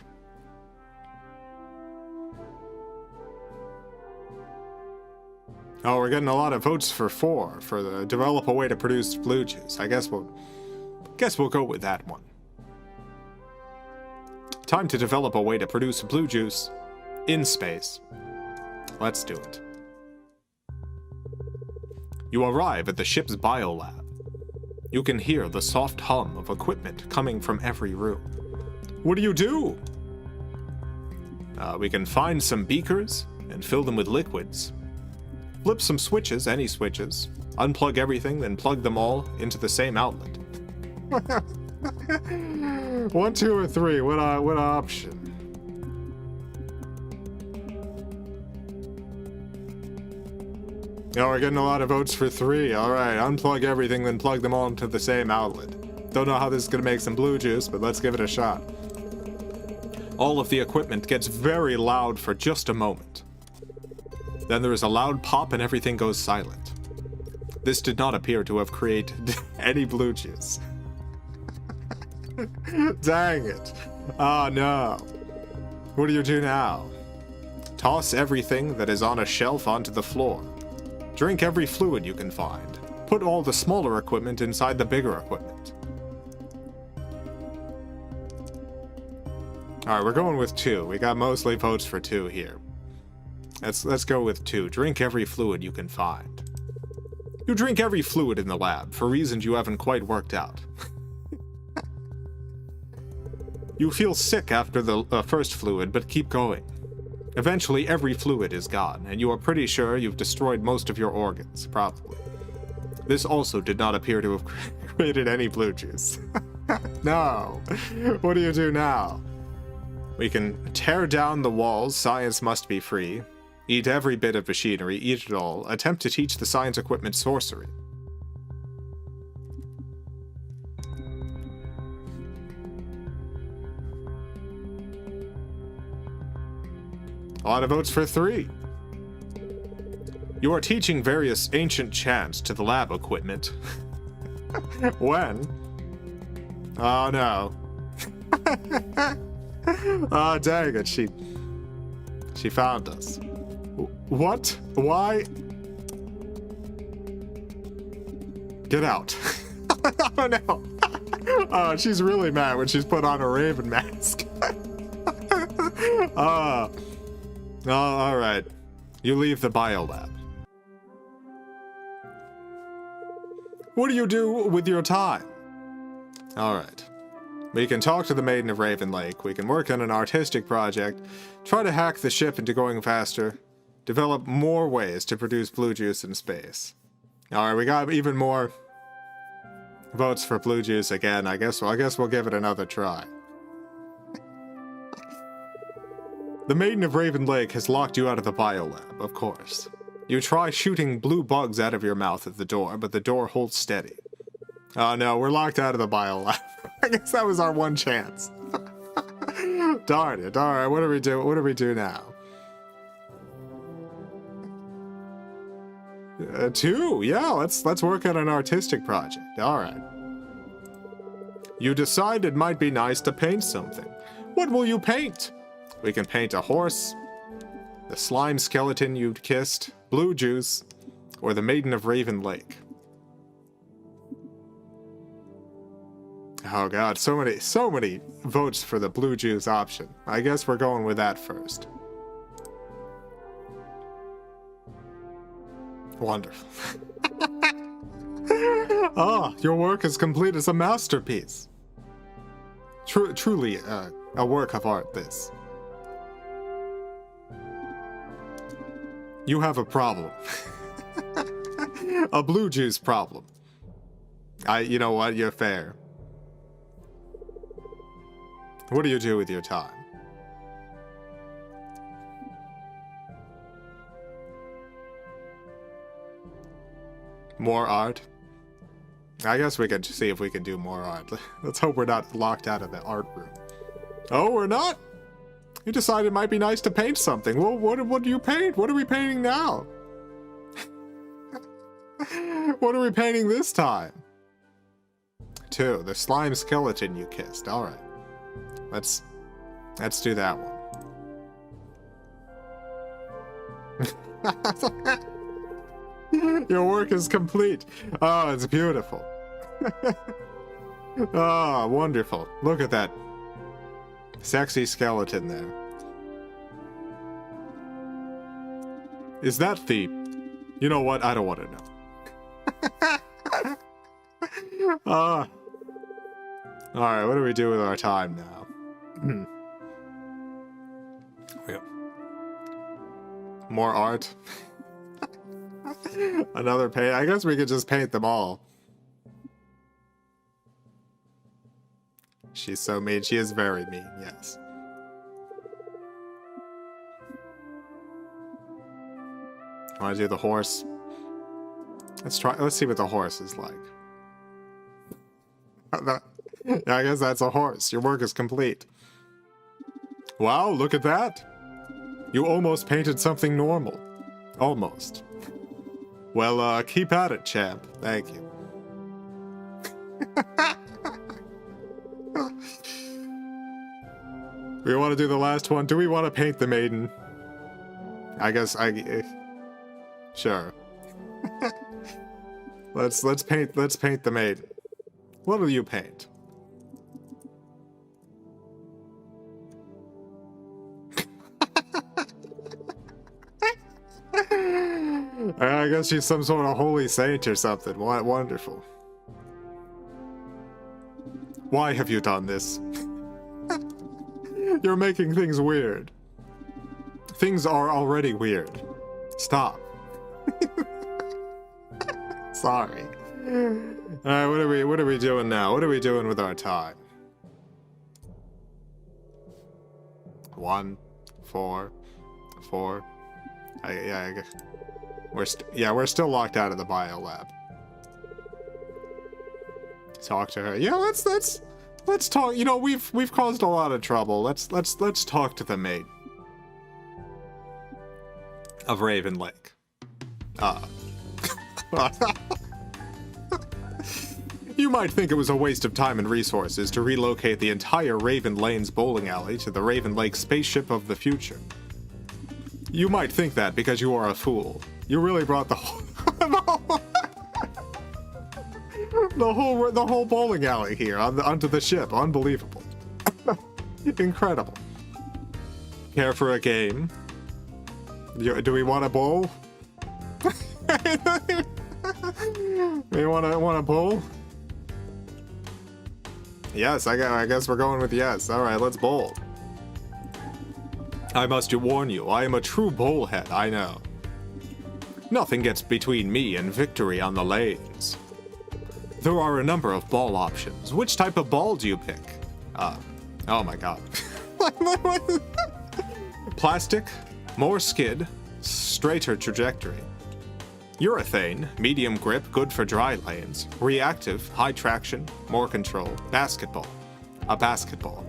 Oh, we're getting a lot of votes for 4 for the develop a way to produce blue juice. I guess we'll go with that one. Time to develop a way to produce blue juice in space. Let's do it. You arrive at the ship's biolab. You can hear the soft hum of equipment coming from every room. What do you do? We can find some beakers and fill them with liquids. Flip some switches, any switches. Unplug everything, then plug them all into the same outlet. 1, 2, or 3. What option? Oh, we're getting a lot of votes for 3. Alright, unplug everything, then plug them all into the same outlet. Don't know how this is going to make some blue juice, but let's give it a shot. All of the equipment gets very loud for just a moment. Then there is a loud pop and everything goes silent. This did not appear to have created any blue juice. Dang it. Oh no. What do you do now? Toss everything that is on a shelf onto the floor. Drink every fluid you can find. Put all the smaller equipment inside the bigger equipment. Alright, we're going with 2. We got mostly votes for 2 here. Let's go with 2. Drink every fluid you can find. You drink every fluid in the lab for reasons you haven't quite worked out. You feel sick after the first fluid, but keep going. Eventually, every fluid is gone, and you are pretty sure you've destroyed most of your organs, probably. This also did not appear to have created any blue juice. No. What do you do now? We can tear down the walls, science must be free. Eat every bit of machinery, eat it all. Attempt to teach the science equipment sorcery. A lot of votes for 3. You are teaching various ancient chants to the lab equipment. When? Oh no. Oh dang it, she found us. What? Why? Get out. Oh no. Oh, she's really mad when she's put on a raven mask. Oh, alright. You leave the biolab. What do you do with your time? Alright. We can talk to the Maiden of Raven Lake. We can work on an artistic project. Try to hack the ship into going faster. Develop more ways to produce blue juice in space. Alright, we got even more votes for blue juice again. I guess we'll give it another try. The Maiden of Raven Lake has locked you out of the biolab, of course. You try shooting blue bugs out of your mouth at the door, but the door holds steady. Oh no, we're locked out of the biolab. I guess that was our one chance. Darn it. Alright, what do we do? What do we do now? 2, yeah, let's work on an artistic project. Alright. You decide it might be nice to paint something. What will you paint? We can paint a horse, the slime skeleton you'd kissed, blue juice, or the Maiden of Raven Lake. Oh god, so many votes for the blue juice option. I guess we're going with that first. Wonderful. Ah, your work is complete as a masterpiece. Truly a work of art, this. You have a problem. A blue juice problem. You know what, you're fair. What do you do with your time? More art? I guess we could see if we can do more art. Let's hope we're not locked out of the art room. Oh, we're not? You decided it might be nice to paint something. Well, what do you paint? What are we painting now? What are we painting this time? 2, the slime skeleton you kissed. Alright. Let's do that one. Your work is complete. Oh, it's beautiful. Oh, wonderful. Look at that sexy skeleton there. Is that the... You know what? I don't want to know. Alright, what do we do with our time now? Yeah. More art. Another paint. I guess we could just paint them all. She's so mean. She is very mean, yes. Want to do the horse? Let's see what the horse is like. Yeah, I guess that's a horse. Your work is complete. Wow, look at that. You almost painted something normal. Almost. Well, keep at it, champ. Thank you. We want to do the last one. Do we want to paint the maiden? I guess sure. Let's paint the maiden. What will you paint? I guess she's some sort of holy saint or something. Wonderful. Why have you done this? You're making things weird. Things are already weird. Stop. Sorry. Alright, what are we doing now? What are we doing with our time? 1, 4, 4. We're still locked out of the bio lab. Talk to her. Yeah, let's talk. You know, we've caused a lot of trouble. Let's talk to the maid of Raven Lake. You might think it was a waste of time and resources to relocate the entire Raven Lane's bowling alley to the Raven Lake spaceship of the future. You might think that because you are a fool. You really brought the whole the whole bowling alley here onto the ship. Unbelievable. Incredible. Care for a game? Do we want to bowl? We want to bowl? Yes, I guess we're going with yes. All right, let's bowl. I must warn you, I am a true bowlhead, I know. Nothing gets between me and victory on the lanes. There are a number of ball options. Which type of ball do you pick? Oh my god. Plastic, more skid, straighter trajectory. Urethane, medium grip, good for dry lanes. Reactive, high traction, more control. Basketball. A basketball.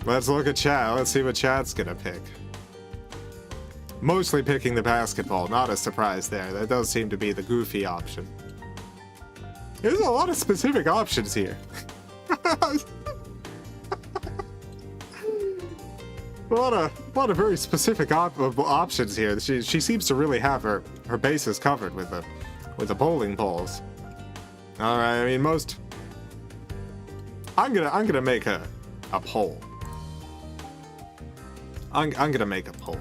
Let's look at chat. Let's see what chat's gonna pick. Mostly picking the basketball. Not a surprise there. That does seem to be the goofy option. There's a lot of specific options here. A lot of very specific options here. She seems to really have her bases covered with the bowling balls. All right, I mean most. I'm gonna make a poll. I'm gonna make a poll.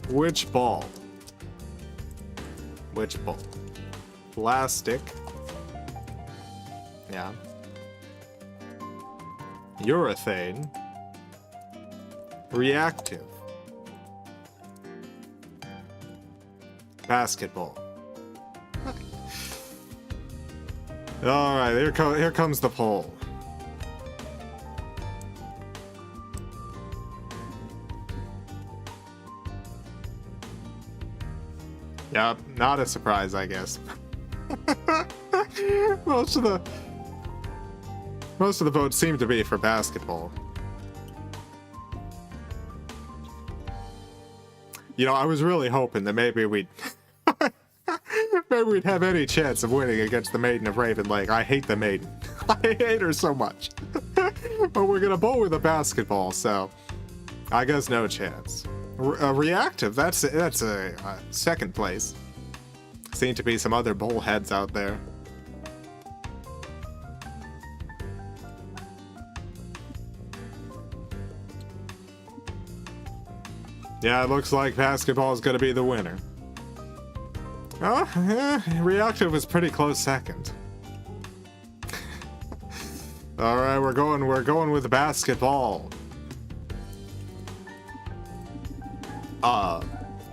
Which ball? Which ball? Plastic. Yeah. Urethane. Reactive. Basketball. Alright, here comes the poll. Yep, not a surprise, I guess. Most of the votes seem to be for basketball. You know, I was really hoping that maybe we'd have any chance of winning against the Maiden of Raven Lake. I hate the Maiden. I hate her so much. But we're gonna bowl with a basketball, so I guess no chance. Reactive, that's a second place. Seem to be some other bowl heads out there. Yeah, it looks like basketball is gonna be the winner. Oh, yeah, Reactive was pretty close second. All right, we're going with basketball.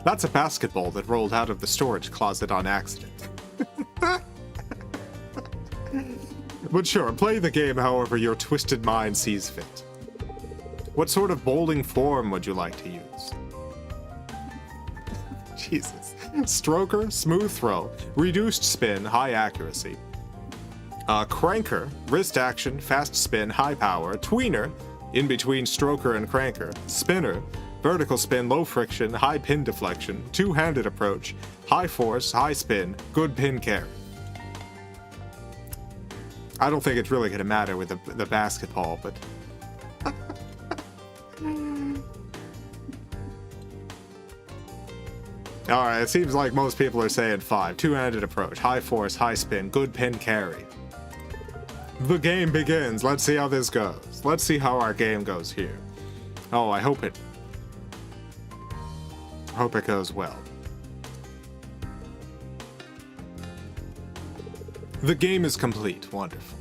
That's a basketball that rolled out of the storage closet on accident. But sure, play the game however your twisted mind sees fit. What sort of bowling form would you like to use? Jesus. Stroker, smooth throw, reduced spin, high accuracy. Cranker, wrist action, fast spin, high power. Tweener, in between stroker and cranker. Spinner, vertical spin, low friction, high pin deflection. Two-handed approach, high force, high spin, good pin carry. I don't think it's really going to matter with the basketball, but... Alright, it seems like most people are saying 5. Two-handed approach, high force, high spin, good pin carry. The game begins. Let's see how this goes. Let's see how our game goes here. Oh, I hope it goes well. The game is complete. Wonderful.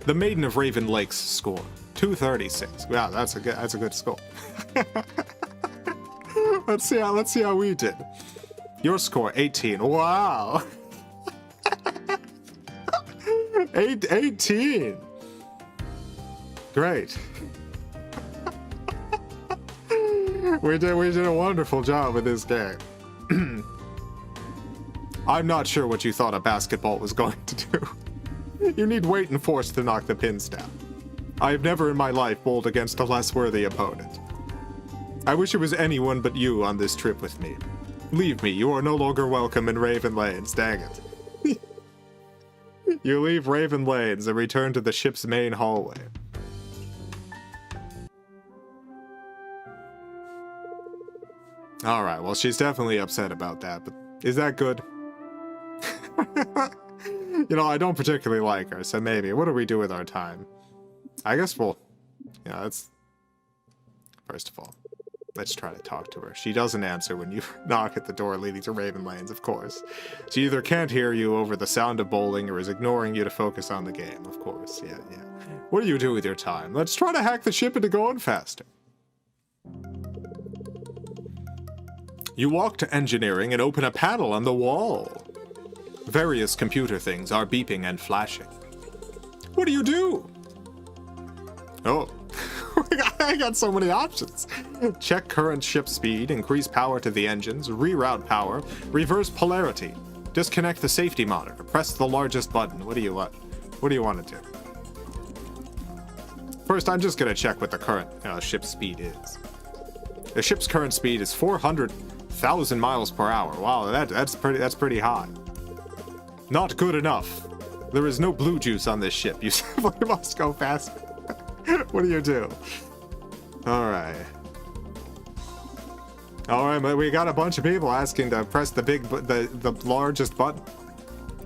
The Maiden of Raven Lake's score, 236. Wow, that's a good score. Let's see how we did. Your score, 18. Wow. 18. Great. We did a wonderful job with this game. I'm not sure what you thought a basketball was going to do. You need weight and force to knock the pins down. I have never in my life bowled against a less worthy opponent. I wish it was anyone but you on this trip with me. Leave me, you are no longer welcome in Raven Lanes, dang it. You leave Raven Lanes and return to the ship's main hallway. Alright, well she's definitely upset about that, but is that good? You know, I don't particularly like her, so maybe. What do we do with our time? I guess we'll... Yeah, let's... First of all, let's try to talk to her. She doesn't answer when you knock at the door leading to Raven Lanes, of course. She either can't hear you over the sound of bowling or is ignoring you to focus on the game, of course. Yeah. What do you do with your time? Let's try to hack the ship into going faster. You walk to engineering and open a panel on the wall. Various computer things are beeping and flashing. What do you do? Oh, I got so many options. Check current ship speed, increase power to the engines, reroute power, reverse polarity, disconnect the safety monitor, press the largest button. What do you want? What do you want to do? First, I'm just going to check what the current ship speed is. The ship's current speed is 400,000 miles per hour. Wow, that's pretty high. Not good enough. There is no blue juice on this ship. You simply must go faster. What do you do? Alright, but we got a bunch of people asking to press the largest button.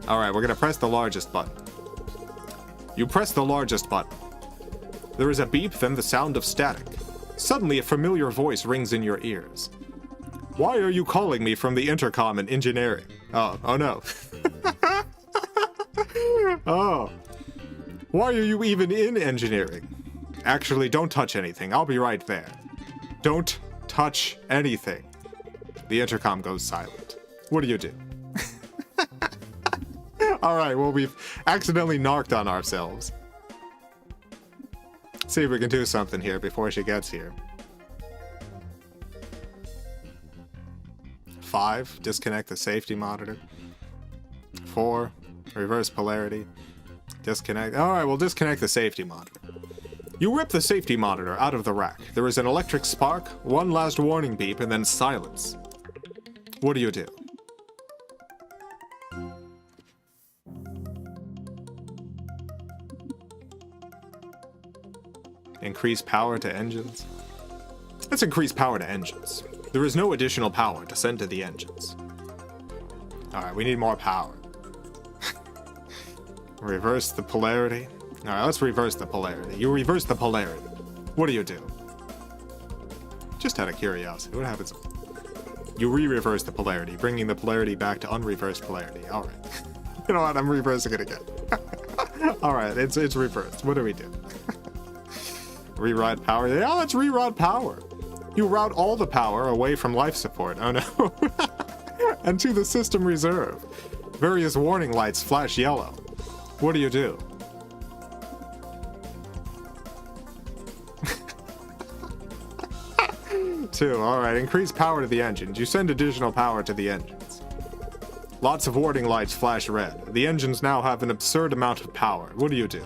Alright, we're gonna press the largest button. You press the largest button. There is a beep, then the sound of static. Suddenly, a familiar voice rings in your ears. Why are you calling me from the intercom in engineering? Oh no. Oh. Why are you even in engineering? Actually, don't touch anything. I'll be right there. Don't touch anything. The intercom goes silent. What do you do? Alright, well, we've accidentally knocked on ourselves. See if we can do something here before she gets here. 5, disconnect the safety monitor. 4, reverse polarity. Disconnect. Alright, we'll disconnect the safety monitor. You rip the safety monitor out of the rack. There is an electric spark, one last warning beep, and then silence. What do you do? Increase power to engines. Let's increase power to engines. There is no additional power to send to the engines. Alright, we need more power. Reverse the polarity. Alright, let's reverse the polarity. You reverse the polarity. What do you do? Just out of curiosity, what happens? You re-reverse the polarity, bringing the polarity back to unreversed polarity. Alright. You know what? I'm reversing it again. Alright, it's reversed. What do we do? Reroute power? Yeah, let's reroute power. You route all the power away from life support. Oh no. And to the system reserve. Various warning lights flash yellow. What do you do? Two. Alright, increase power to the engines. You send additional power to the engines. Lots of warning lights flash red. The engines now have an absurd amount of power. What do you do?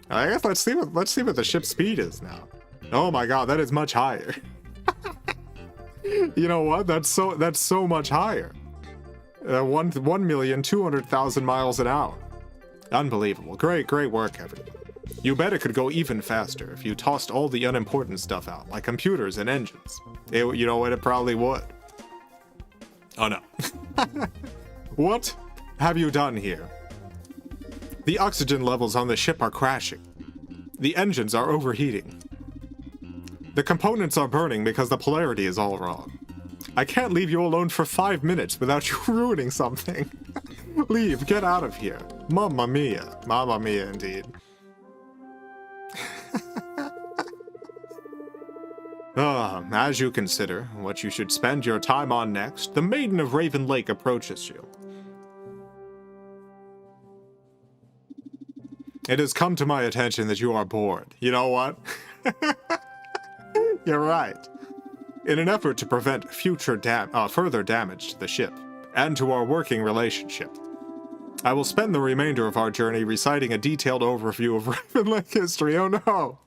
I guess let's see what the ship's speed is now. Oh my god, that is much higher. You know what? That's so much higher. 1,200,000 miles an hour. Unbelievable. Great work, everyone. You bet it could go even faster if you tossed all the unimportant stuff out, like computers and engines. You know what? It probably would. Oh no. What have you done here? The oxygen levels on the ship are crashing. The engines are overheating. The components are burning because the polarity is all wrong. I can't leave you alone for 5 minutes without you ruining something. Leave, get out of here. Mamma mia. Mamma mia, indeed. As you consider what you should spend your time on next, the Maiden of Raven Lake approaches you. It has come to my attention that you are bored. You know what? You're right. In an effort to prevent future further damage to the ship and to our working relationship, I will spend the remainder of our journey reciting a detailed overview of Raven Lake history. Oh no!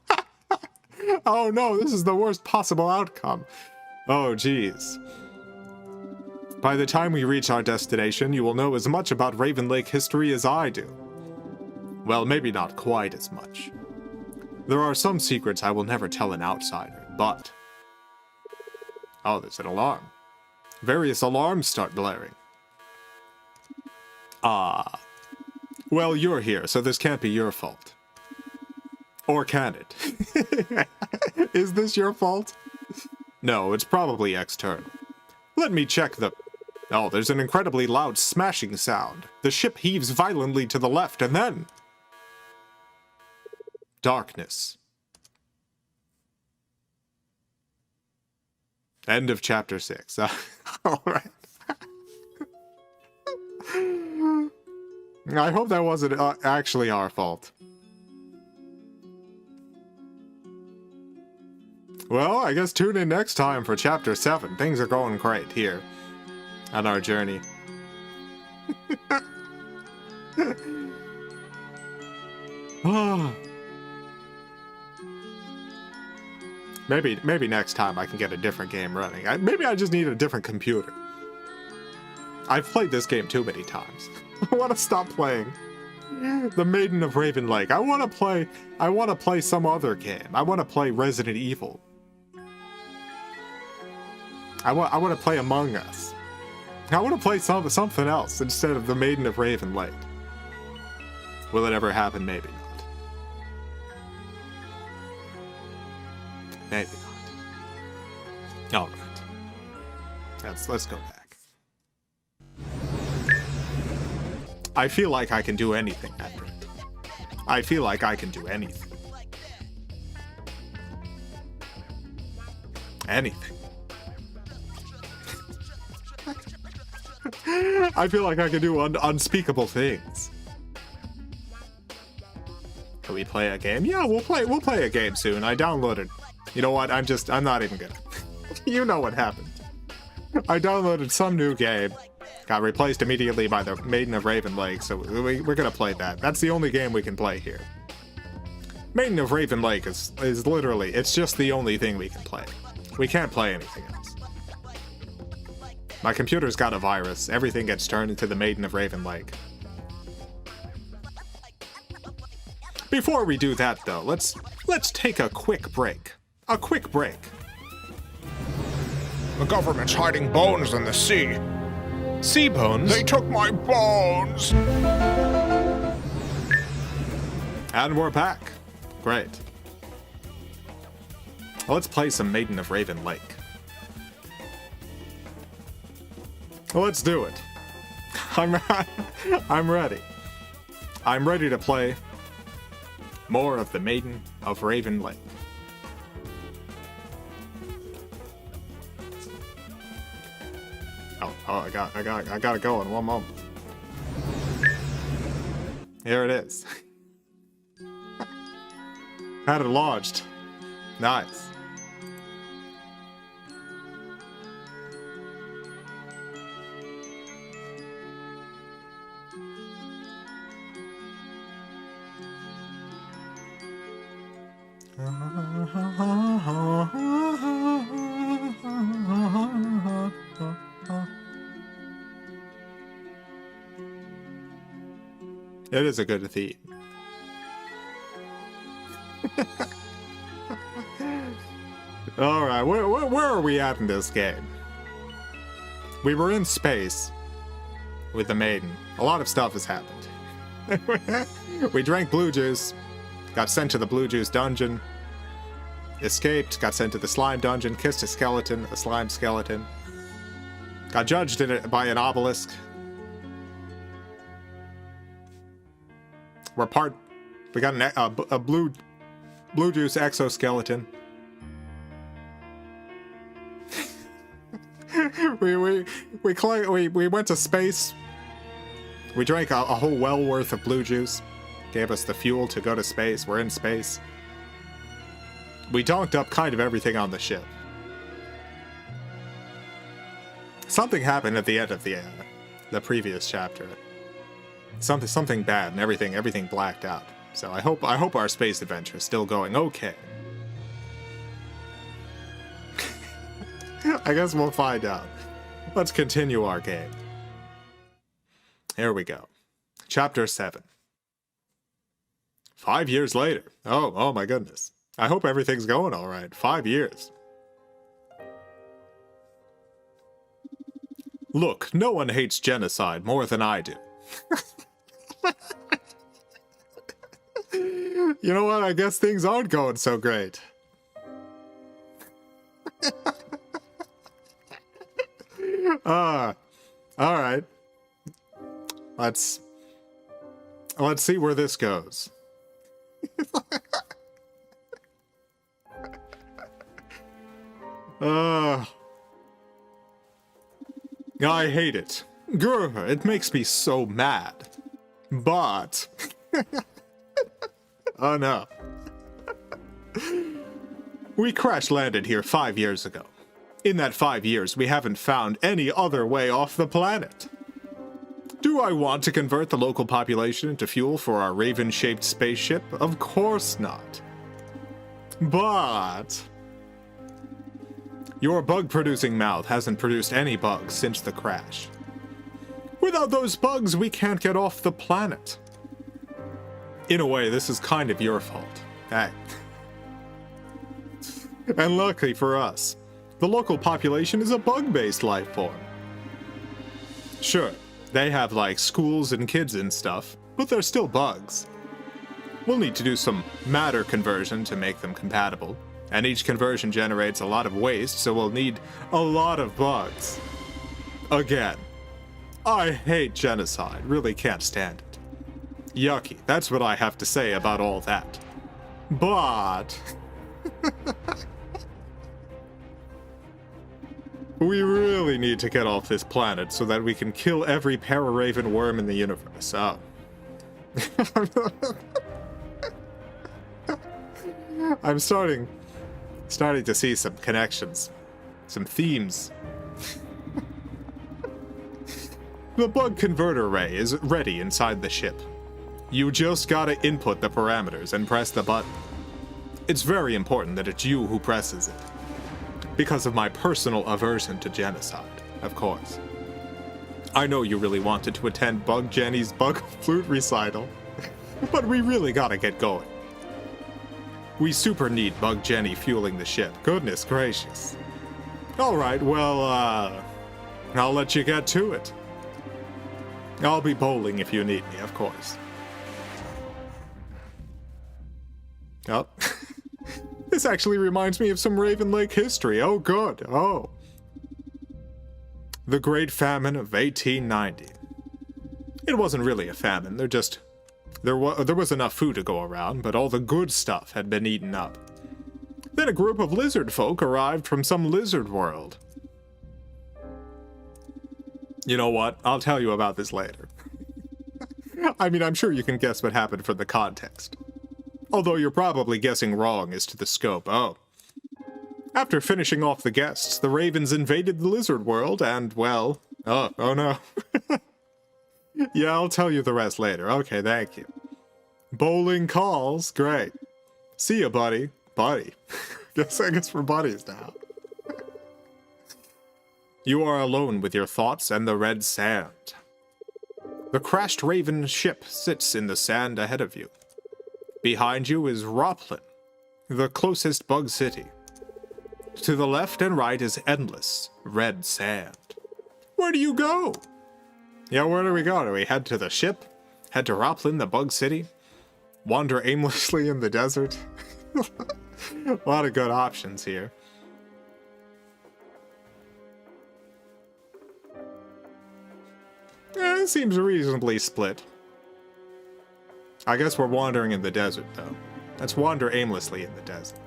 Oh no, this is the worst possible outcome. Oh geez. By the time we reach our destination, you will know as much about Raven Lake history as I do. Well, maybe not quite as much. There are some secrets I will never tell an outsider, but... Oh, there's an alarm. Various alarms start blaring. Ah. Well, you're here, so this can't be your fault. Or can it? Is this your fault? No, it's probably external. Let me check the... Oh, there's an incredibly loud smashing sound. The ship heaves violently to the left, and then... Darkness. End of chapter 6. Alright. I hope that wasn't actually our fault. Well, I guess tune in next time for chapter 7. Things are going great here on our journey. Maybe next time I can get a different game running. Maybe I just need a different computer. I've played this game too many times. I want to stop playing the Maiden of Raven Lake. I want to play some other game. I want to play Resident Evil. I want to play Among Us. I want to play something else instead of the Maiden of Raven Lake. Will it ever happen? Maybe not. Maybe not. All right. Let's go back. I feel like I can do anything, Edward. I feel like I can do anything. Anything. I feel like I can do unspeakable things. Can we play a game? Yeah, we'll play a game soon. I downloaded. You know what? I'm not even gonna. You know what happened. I downloaded some new game. Got replaced immediately by the Maiden of Raven Lake, so we're gonna play that. That's the only game we can play here. Maiden of Raven Lake is literally, it's just the only thing we can play. We can't play anything else. My computer's got a virus. Everything gets turned into the Maiden of Raven Lake. Before we do that, though, let's take a quick break. A quick break. The government's hiding bones in the sea. Sea bones? They took my bones! And we're back. Great. Let's play some Maiden of Raven Lake. Let's do it. I'm ready. I'm ready to play more of the Maiden of Raven Lake. Oh, I gotta go in one moment. Here it is. Had it lodged. Nice. It is a good theme. Alright, where are we at in this game? We were in space with the Maiden. A lot of stuff has happened. We drank blue juice, got sent to the blue juice dungeon, escaped, got sent to the slime dungeon, kissed a skeleton, a slime skeleton, got judged in it by an obelisk. We got a blue juice exoskeleton. we went to space. We drank a whole well worth of blue juice. Gave us the fuel to go to space. We're in space. We donked up kind of everything on the ship. Something happened at the end of the previous chapter. Something bad and everything blacked out. So I hope our space adventure is still going okay. I guess we'll find out. Let's continue our game. Here we go. Chapter 7. 5 years later. Oh my goodness. I hope everything's going all right. 5 years. Look, no one hates genocide more than I do. You know what? I guess things aren't going so great. All right. Let's see where this goes. I hate it. Grr, it makes me so mad. But... oh no. We crash-landed here 5 years ago. In that 5 years, we haven't found any other way off the planet. Do I want to convert the local population into fuel for our raven-shaped spaceship? Of course not. But... your bug-producing mouth hasn't produced any bugs since the crash. Without those bugs, we can't get off the planet. In a way, this is kind of your fault. Hey. And luckily for us, the local population is a bug-based life form. Sure, they have like schools and kids and stuff, but they're still bugs. We'll need to do some matter conversion to make them compatible, and each conversion generates a lot of waste, so we'll need a lot of bugs. Again, I hate genocide, really can't stand it. Yucky, that's what I have to say about all that. But... we really need to get off this planet so that we can kill every para-raven worm in the universe. Oh. I'm starting to see some connections, some themes. The bug converter ray is ready inside the ship. You just gotta input the parameters and press the button. It's very important that it's you who presses it. Because of my personal aversion to genocide, of course. I know you really wanted to attend Bug Jenny's Bug Flute recital. But we really gotta get going. We super need Bug Jenny fueling the ship. Goodness gracious. Alright, well, I'll let you get to it. I'll be bowling if you need me, of course. Oh. This actually reminds me of some Raven Lake history. Oh, good. Oh. The Great Famine of 1890. It wasn't really a famine. There was enough food to go around, but all the good stuff had been eaten up. Then a group of lizard folk arrived from some lizard world. You know what? I'll tell you about this later. I mean, I'm sure you can guess what happened from the context. Although you're probably guessing wrong as to the scope. Oh. After finishing off the guests, the ravens invaded the lizard world and, well... Oh no. Yeah, I'll tell you the rest later. Okay, thank you. Bowling calls. Great. See ya, buddy. Buddy. I guess we're buddies now. You are alone with your thoughts and the red sand. The crashed Raven ship sits in the sand ahead of you. Behind you is Roplin, the closest bug city. To the left and right is endless red sand. Where do you go? Yeah, where do we go? Do we head to the ship? Head to Roplin, the bug city? Wander aimlessly in the desert? A lot of good options here. It seems reasonably split. I guess we're wandering in the desert, though. Let's wander aimlessly in the desert.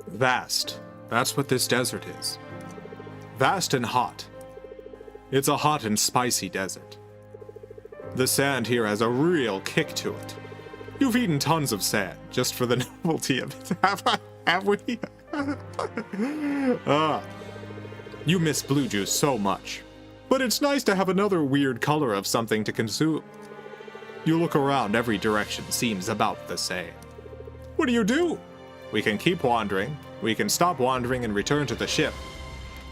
Vast. That's what this desert is. Vast and hot. It's a hot and spicy desert. The sand here has a real kick to it. You've eaten tons of sand, just for the novelty of it. Have we? You miss blue juice so much. But it's nice to have another weird color of something to consume. You look around, every direction seems about the same. What do? We can keep wandering, we can stop wandering and return to the ship,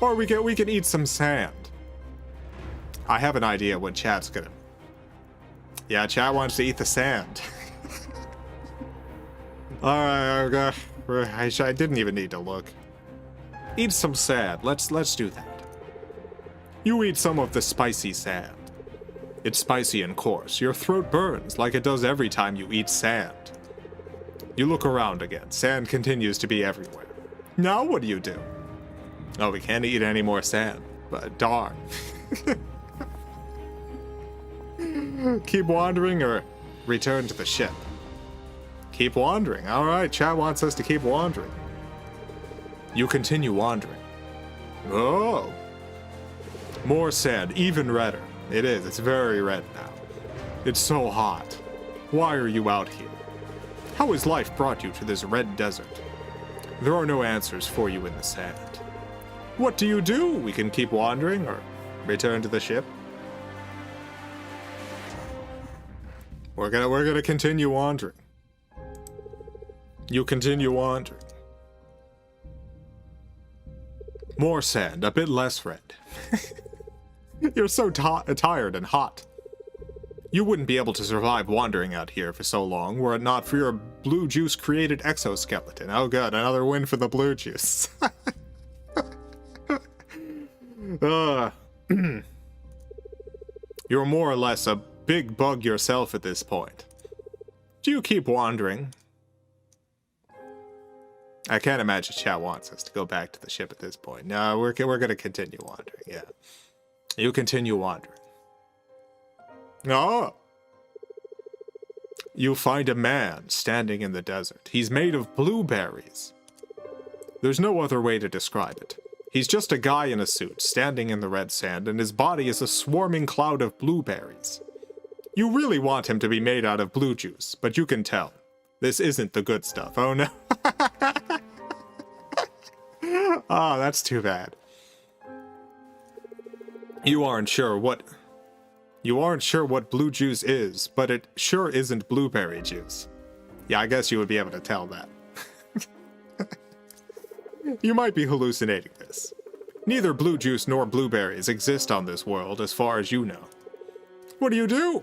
or we can eat some sand. I have an idea what chat's gonna... Yeah, chat wants to eat the sand. Alright, I didn't even need to look. Eat some sand. Let's do that. You eat some of the spicy sand. It's spicy and coarse. Your throat burns like it does every time you eat sand. You look around again. Sand continues to be everywhere. Now what do? Oh, we can't eat any more sand. But darn. Keep wandering or return to the ship? Keep wandering. Alright, chat wants us to keep wandering. You continue wandering. Oh. More sand, even redder. It is, it's very red now. It's so hot. Why are you out here? How has life brought you to this red desert? There are no answers for you in the sand. What do? We can keep wandering or return to the ship? We're gonna continue wandering. You continue wandering. More sand, a bit less red. You're so tired and hot. You wouldn't be able to survive wandering out here for so long were it not for your blue juice created exoskeleton. Oh good, another win for the blue juice. You're more or less a big bug yourself at this point. Do you keep wandering? I can't imagine chat wants us to go back to the ship at this point. No, we're gonna continue wandering, yeah. You continue wandering. Oh! You find a man standing in the desert. He's made of blueberries. There's no other way to describe it. He's just a guy in a suit, standing in the red sand, and his body is a swarming cloud of blueberries. You really want him to be made out of blue juice, but you can tell. This isn't the good stuff. Oh no. Oh, that's too bad. You aren't sure what blue juice is, but it sure isn't blueberry juice. Yeah, I guess you would be able to tell that. You might be hallucinating this. Neither blue juice nor blueberries exist on this world as far as you know. What do you do?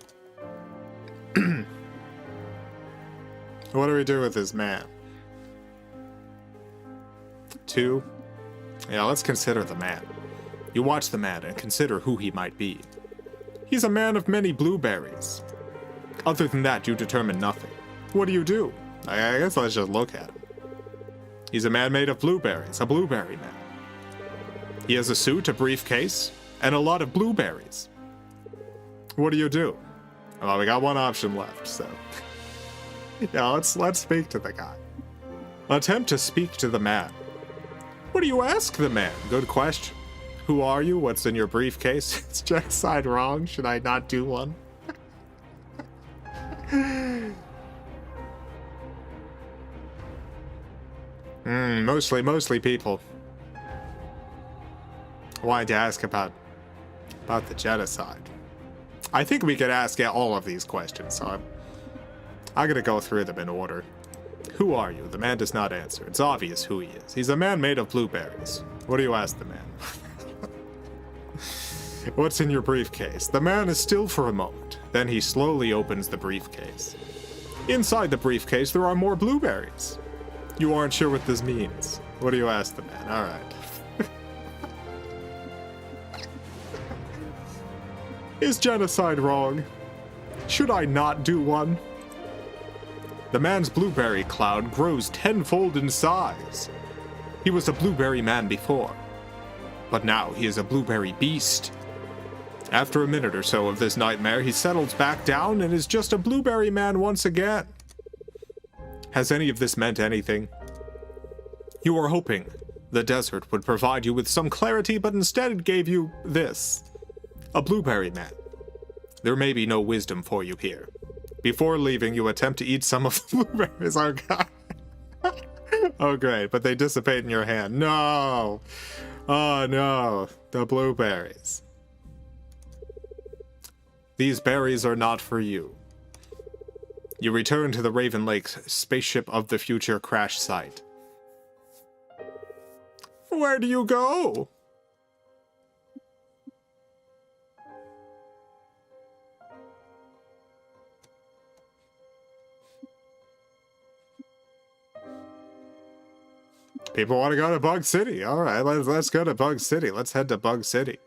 What do we do with this man? 2. Yeah, let's consider the man. You watch the man and consider who he might be. He's a man of many blueberries. Other than that, you determine nothing. What do you do? I guess let's just look at him. He's a man made of blueberries, a blueberry man. He has a suit, a briefcase, and a lot of blueberries. What do you do? Well, we got one option left, so... yeah, let's speak to the guy. Attempt to speak to the man. What do you ask the man? Good question. Who are you? What's in your briefcase? Is genocide wrong? Should I not do one? Mostly people wanted to ask about the genocide. I think we could ask all of these questions, so I'm gonna go through them in order. Who are you? The man does not answer. It's obvious who he is. He's a man made of blueberries. What do you ask the man? What's in your briefcase? The man is still for a moment. Then he slowly opens the briefcase. Inside the briefcase, there are more blueberries. You aren't sure what this means. What do you ask the man? All right. Is genocide wrong? Should I not do one? The man's blueberry cloud grows tenfold in size. He was a blueberry man before, but now he is a blueberry beast. After a minute or so of this nightmare, he settles back down and is just a blueberry man once again. Has any of this meant anything? You were hoping the desert would provide you with some clarity, but instead it gave you this. A blueberry man. There may be no wisdom for you here. Before leaving, you attempt to eat some of the blueberries. Oh, God. Oh, great, but they dissipate in your hand. No! Oh, no. The blueberries. These berries are not for you. You return to the Raven Lake spaceship of the future crash site. Where do you go? People want to go to Bug City. All right, let's go to Bug City. Let's head to Bug City.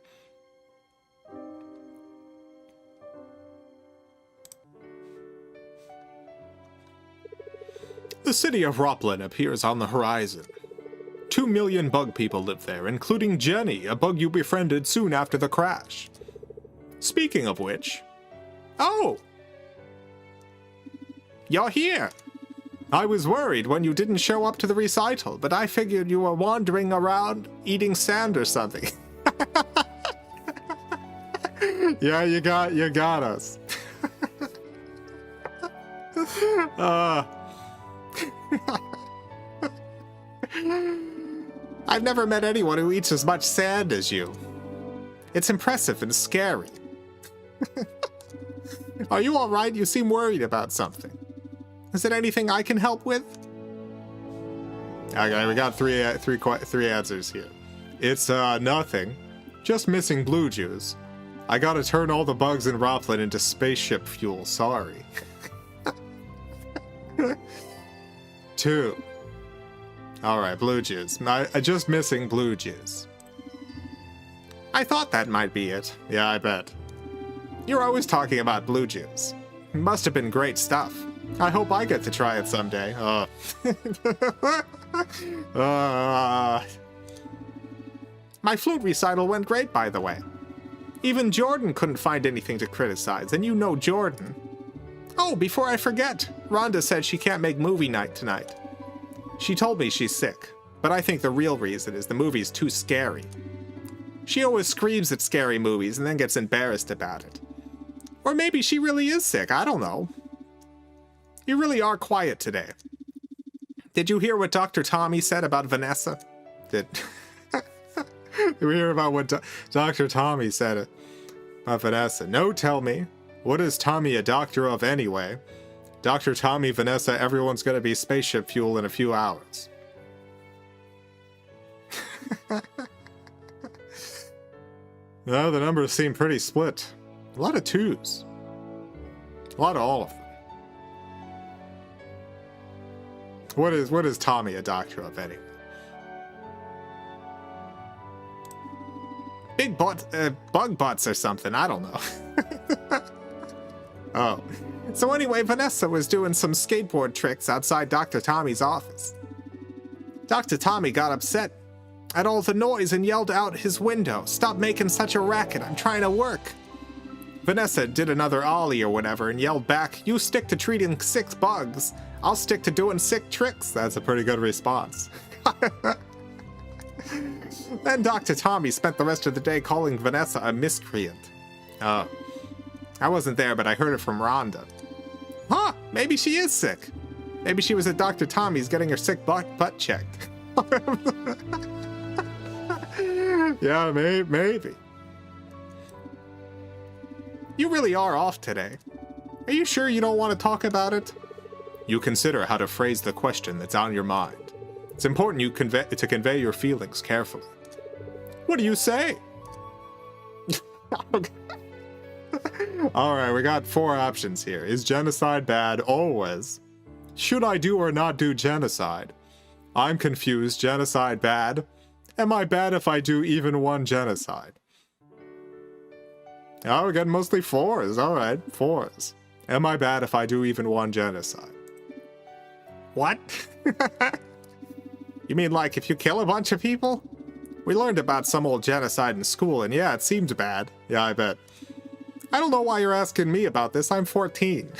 The city of Roplin appears on the horizon. 2 million bug people live there, including Jenny, a bug you befriended soon after the crash. Speaking of which... Oh! You're here! I was worried when you didn't show up to the recital, but I figured you were wandering around eating sand or something. Yeah, you got us. I've never met anyone who eats as much sand as you. It's impressive and scary. Are you all right? You seem worried about something. Is it anything I can help with? Okay, we got three answers here. It's nothing. Just missing blue juice. I gotta turn all the bugs in Roplin into spaceship fuel. Sorry. 2. Alright, blue juice. I just missing blue juice. I thought that might be it. Yeah, I bet. You're always talking about blue juice. Must have been great stuff. I hope I get to try it someday. My flute recital went great, by the way. Even Jordan couldn't find anything to criticize, and you know Jordan. Oh, before I forget, Rhonda said she can't make movie night tonight. She told me she's sick, but I think the real reason is the movie's too scary. She always screams at scary movies and then gets embarrassed about it. Or maybe she really is sick, I don't know. You really are quiet today. Did you hear what Dr. Tommy said about Vanessa? Did we hear about what Dr. Tommy said about Vanessa? No, tell me. What is Tommy a doctor of anyway? Dr. Tommy, Vanessa, everyone's gonna be spaceship fuel in a few hours. Well, the numbers seem pretty split. A lot of 2s. A lot of all of them. What is Tommy a doctor of anyway? Big bug butts or something, I don't know. Oh. So anyway, Vanessa was doing some skateboard tricks outside Dr. Tommy's office. Dr. Tommy got upset at all the noise and yelled out his window, "Stop making such a racket, I'm trying to work." Vanessa did another ollie or whatever and yelled back, "You stick to treating sick bugs, I'll stick to doing sick tricks." That's a pretty good response. Then Dr. Tommy spent the rest of the day calling Vanessa a miscreant. Oh. I wasn't there, but I heard it from Rhonda. Huh, maybe she is sick. Maybe she was at Dr. Tommy's getting her sick butt checked. Yeah, maybe. You really are off today. Are you sure you don't want to talk about it? You consider how to phrase the question that's on your mind. It's important you convey your feelings carefully. What do you say? Alright, we got 4 options here. Is genocide bad? Always. Should I do or not do genocide? I'm confused. Genocide bad? Am I bad if I do even one genocide? Oh, we're getting mostly 4s. Alright, 4s. Am I bad if I do even one genocide? What? You mean like if you kill a bunch of people? We learned about some old genocide in school, and yeah, it seemed bad. Yeah, I bet. I don't know why you're asking me about this. I'm 14.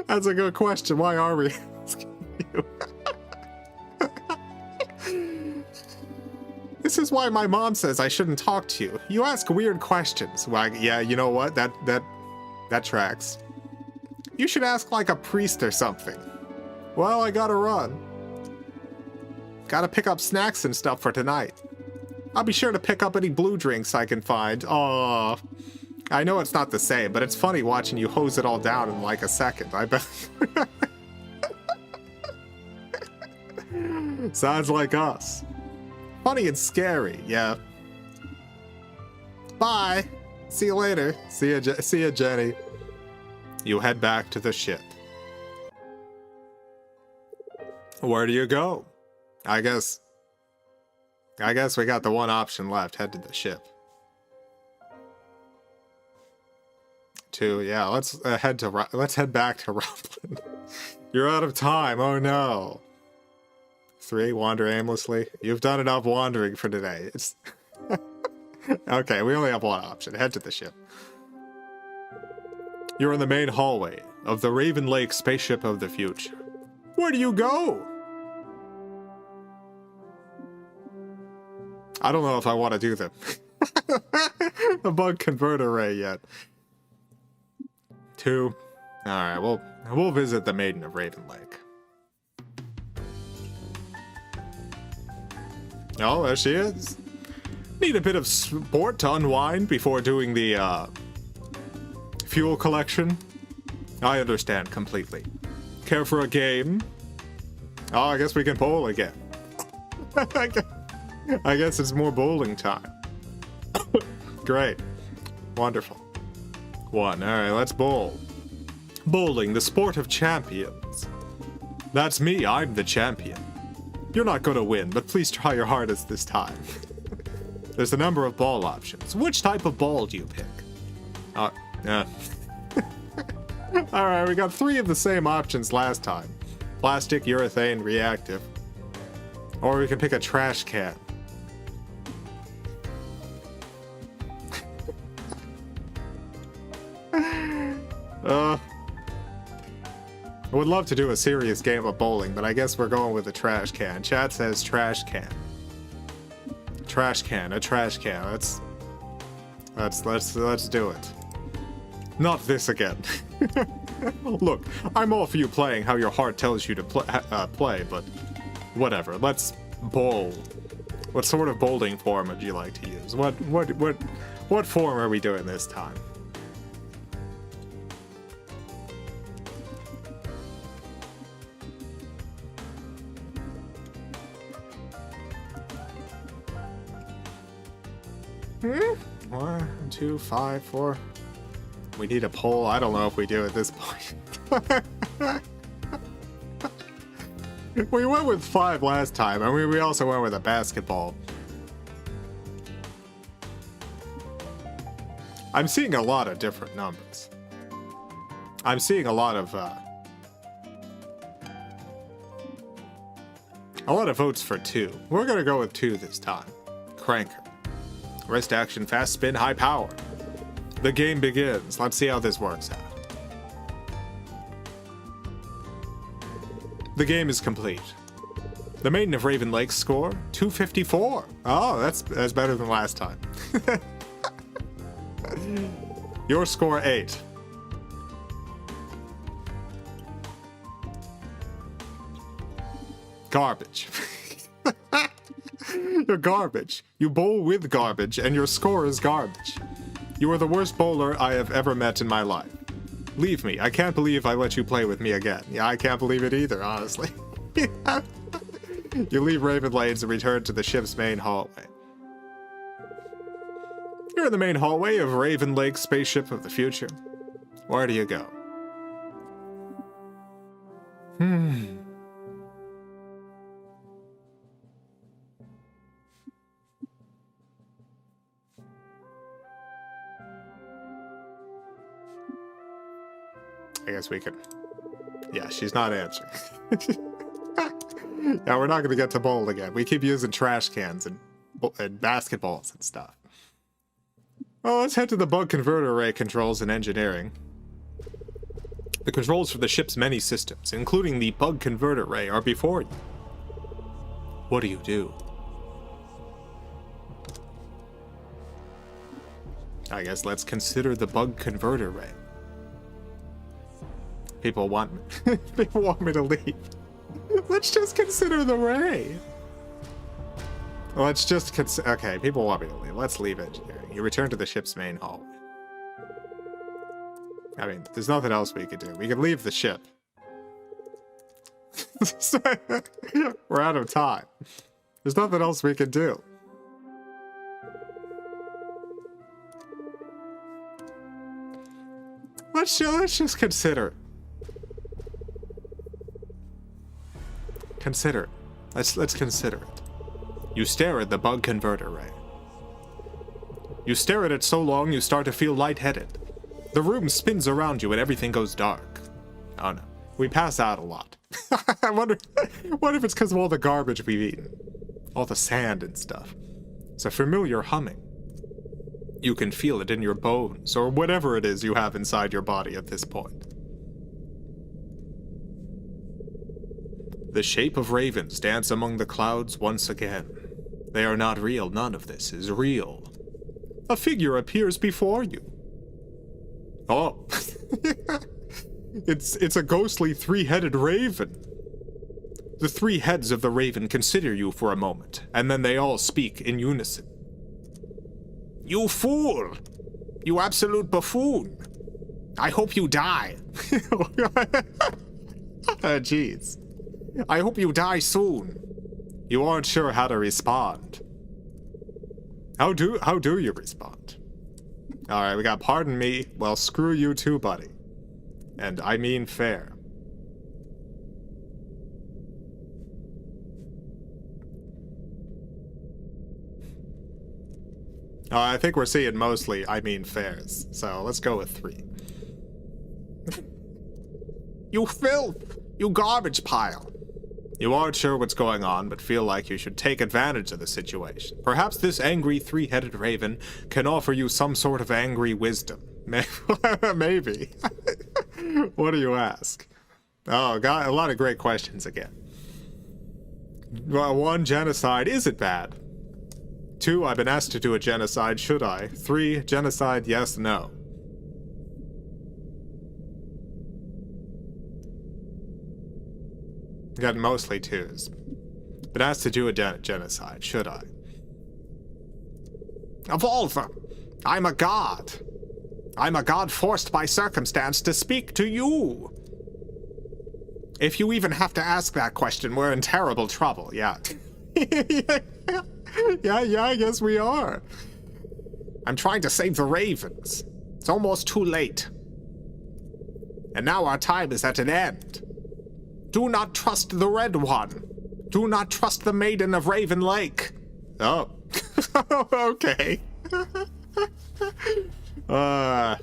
That's a good question. Why are we asking you? This is why my mom says I shouldn't talk to you. You ask weird questions. Well, yeah, you know what? That tracks. You should ask like a priest or something. Well, I gotta run. Gotta pick up snacks and stuff for tonight. I'll be sure to pick up any blue drinks I can find. Aw. I know it's not the same, but it's funny watching you hose it all down in like a second, I bet. Sounds like us. Funny and scary, yeah. Bye. See you later. See ya, Jenny. You head back to the ship. Where do you go? I guess we got the one option left. Head to the ship. 2, yeah. Let's head back to Roblin. You're out of time. Oh no. 3, wander aimlessly. You've done enough wandering for today. It's okay. We only have one option. Head to the ship. You're in the main hallway of the Raven Lake spaceship of the future. Where do you go? I don't know if I want to do the bug converter ray yet. 2. Alright, we'll visit the Maiden of Raven Lake. Oh, there she is. Need a bit of sport to unwind before doing the fuel collection? I understand completely. Care for a game? Oh, I guess we can bowl again. I guess it's more bowling time. Great. Wonderful. 1. Alright, let's bowl. Bowling, the sport of champions. That's me, I'm the champion. You're not gonna win, but please try your hardest this time. There's a number of ball options. Which type of ball do you pick? Alright, we got 3 of the same options last time. Plastic, urethane, reactive. Or we can pick a trash can. I would love to do a serious game of bowling, but I guess we're going with a trash can. Chat says trash can. Trash can, a trash can. Let's do it. Not this again. Look, I'm all for you playing how your heart tells you to play, but whatever. Let's bowl. What sort of bowling form would you like to use? What form are we doing this time? 1, 2, 5, 4. We need a poll. I don't know if we do at this point. We went with 5 last time. I mean, we also went with a basketball. I'm seeing a lot of different numbers. I'm seeing a lot of votes for 2. We're gonna go with 2 this time. Cranker. Wrist action, fast spin, high power. The game begins. Let's see how this works out. The game is complete. The Maiden of Raven Lake score 254. Oh, that's better than last time. Your score 8. Garbage. You're garbage. You bowl with garbage, and your score is garbage. You are the worst bowler I have ever met in my life. Leave me. I can't believe I let you play with me again. Yeah, I can't believe it either, honestly. You leave Raven Lanes and return to the ship's main hallway. You're in the main hallway of Raven Lake spaceship of the future. Where do you go? I guess we could... Yeah, she's not answering. Yeah, we're not going to get to bowl again. We keep using trash cans and basketballs and stuff. Well, let's head to the bug converter array controls and engineering. The controls for the ship's many systems, including the bug converter array, are before you. What do you do? I guess let's consider the bug converter array. People want me to leave. Let's just consider the ray. Let's just consider... Okay, people want me to leave. Let's leave engineering. You return to the ship's main hallway. I mean, there's nothing else we could do. We could leave the ship. We're out of time. There's nothing else we could do. Let's just consider it. Consider it. Let's consider it. You stare at the bug converter ray. You stare at it so long you start to feel lightheaded. The room spins around you and everything goes dark. Oh no, we pass out a lot. I wonder if it's because of all the garbage we've eaten. All the sand and stuff. It's a familiar humming. You can feel it in your bones, or whatever it is you have inside your body at this point. The shape of ravens dance among the clouds once again. They are not real, none of this is real. A figure appears before you. Oh. It's a ghostly 3-headed raven. The 3 heads of the raven consider you for a moment, and then they all speak in unison. You fool! You absolute buffoon! I hope you die. Jeez. I hope you die soon. You aren't sure how to respond. How do you respond? Alright, we got pardon me. Well, screw you too, buddy. And I mean fair. I think we're seeing mostly I mean fairs. So let's go with 3. You filth! You garbage pile! You aren't sure what's going on, but feel like you should take advantage of the situation. Perhaps this angry 3-headed raven can offer you some sort of angry wisdom. Maybe. What do you ask? Oh, got a lot of great questions again. Well, 1, genocide. Is it bad? 2, I've been asked to do a genocide. Should I? 3, genocide. Yes, no. Got mostly 2s. Been asked to do a genocide. Should I? Evolver! I'm a god. I'm a god forced by circumstance to speak to you. If you even have to ask that question, we're in terrible trouble, yeah. Yeah, I guess we are. I'm trying to save the ravens. It's almost too late. And now our time is at an end. Do not trust the Red One. Do not trust the Maiden of Raven Lake. Oh. Okay. I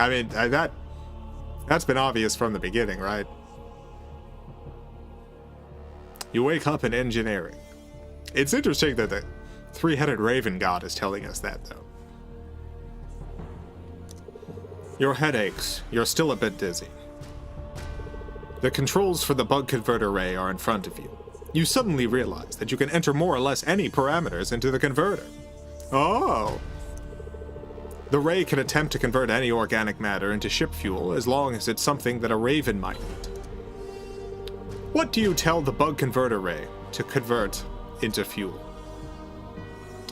mean, that's been obvious from the beginning, right? You wake up in engineering. It's interesting that the three-headed raven god is telling us that, though. Your head aches. You're still a bit dizzy. The controls for the bug converter ray are in front of you. You suddenly realize that you can enter more or less any parameters into the converter. Oh! The ray can attempt to convert any organic matter into ship fuel as long as it's something that a raven might eat. What do you tell the bug converter ray to convert into fuel?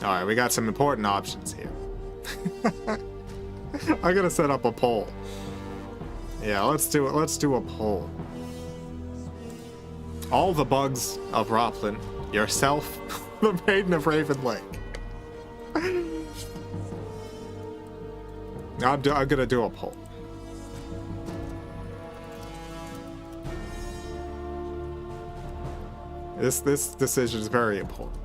Alright, we got some important options here. I'm gonna set up a poll. Yeah, let's do a poll. All the bugs of Roplin, yourself, the Maiden of Raven Lake. I'm gonna do a poll. This decision is very important.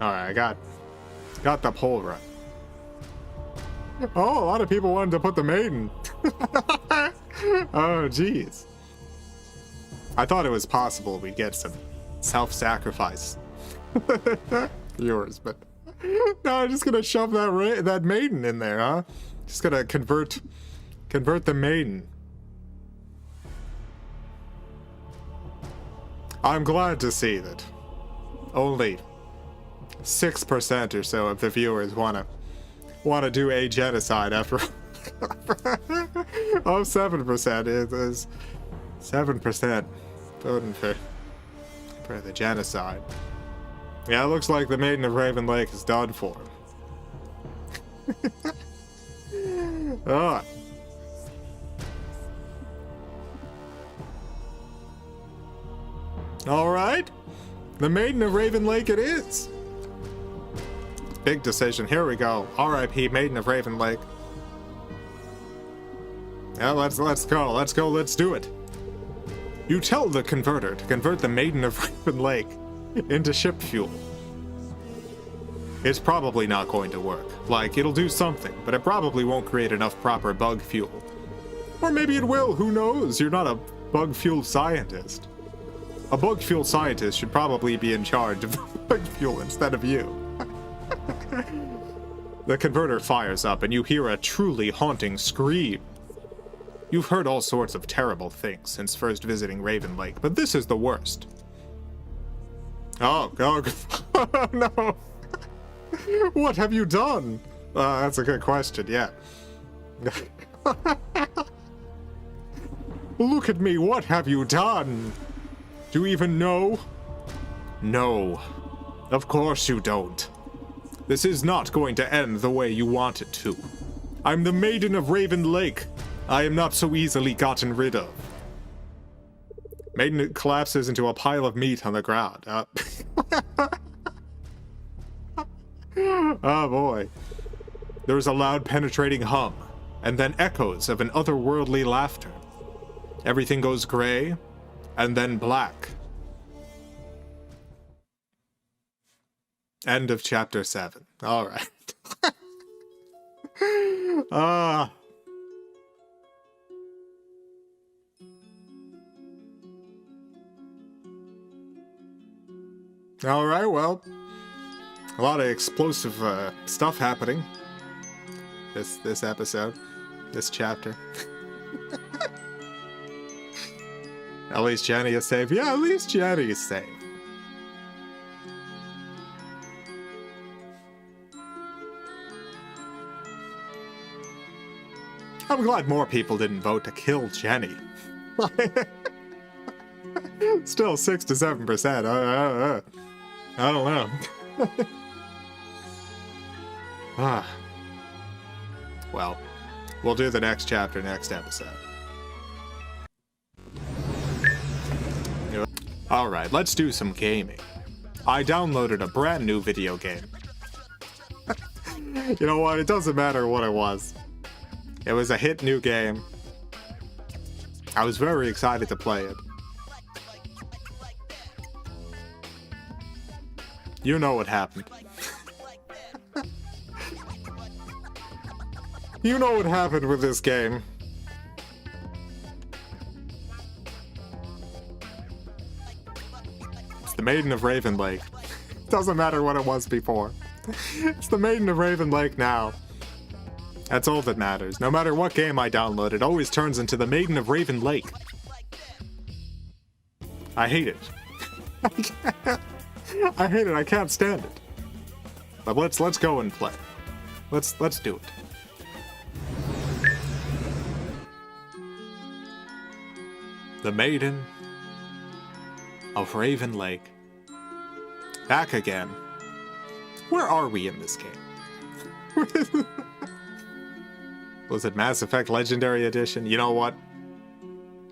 Alright, I got the poll right. Oh, a lot of people wanted to put the maiden. Oh, jeez. I thought it was possible we'd get some self-sacrifice viewers, but no, I'm just gonna shove that maiden in there, huh? Just gonna convert the maiden. I'm glad to see that only 6% or so of the viewers wanna do a genocide after oh, 7%. It is 7% voting for the genocide. Yeah, it looks like the Maiden of Raven Lake is done for. Oh. All right, the Maiden of Raven Lake it is. Big decision. Here we go. R.I.P. Maiden of Raven Lake. Yeah, let's go. Let's do it. You tell the converter to convert the Maiden of Raven Lake into ship fuel. It's probably not going to work. Like, it'll do something, but it probably won't create enough proper bug fuel. Or maybe it will, who knows? You're not a bug fuel scientist. A bug fuel scientist should probably be in charge of bug fuel instead of you. The converter fires up and you hear a truly haunting scream. You've heard all sorts of terrible things since first visiting Raven Lake, but this is the worst. Oh, no. What have you done? That's a good question, yeah. Look at me, what have you done? Do you even know? No. Of course you don't. This is not going to end the way you want it to. I'm the Maiden of Raven Lake. I am not so easily gotten rid of. Maiden collapses into a pile of meat on the ground. Oh boy. There is a loud penetrating hum, and then echoes of an otherworldly laughter. Everything goes gray, and then black. End of chapter 7. Alright. Alright, well. A lot of explosive stuff happening. This episode. This chapter. At least Jenny is safe. Yeah, at least Jenny is safe. I'm glad more people didn't vote to kill Jenny. Still 6 to 7%. I don't know. Well, we'll do the next chapter next episode. Alright, let's do some gaming. I downloaded a brand new video game. You know what? It doesn't matter what it was. It was a hit new game. I was very excited to play it. You know what happened. You know what happened with this game. It's the Maiden of Raven Lake. Doesn't matter what it was before. It's the Maiden of Raven Lake now. That's all that matters. No matter what game I download, it always turns into the Maiden of Raven Lake. I hate it. I hate it. I can't stand it. But let's go and play. Let's do it. The Maiden of Raven Lake. Back again. Where are we in this game? Was it Mass Effect Legendary Edition? You know what?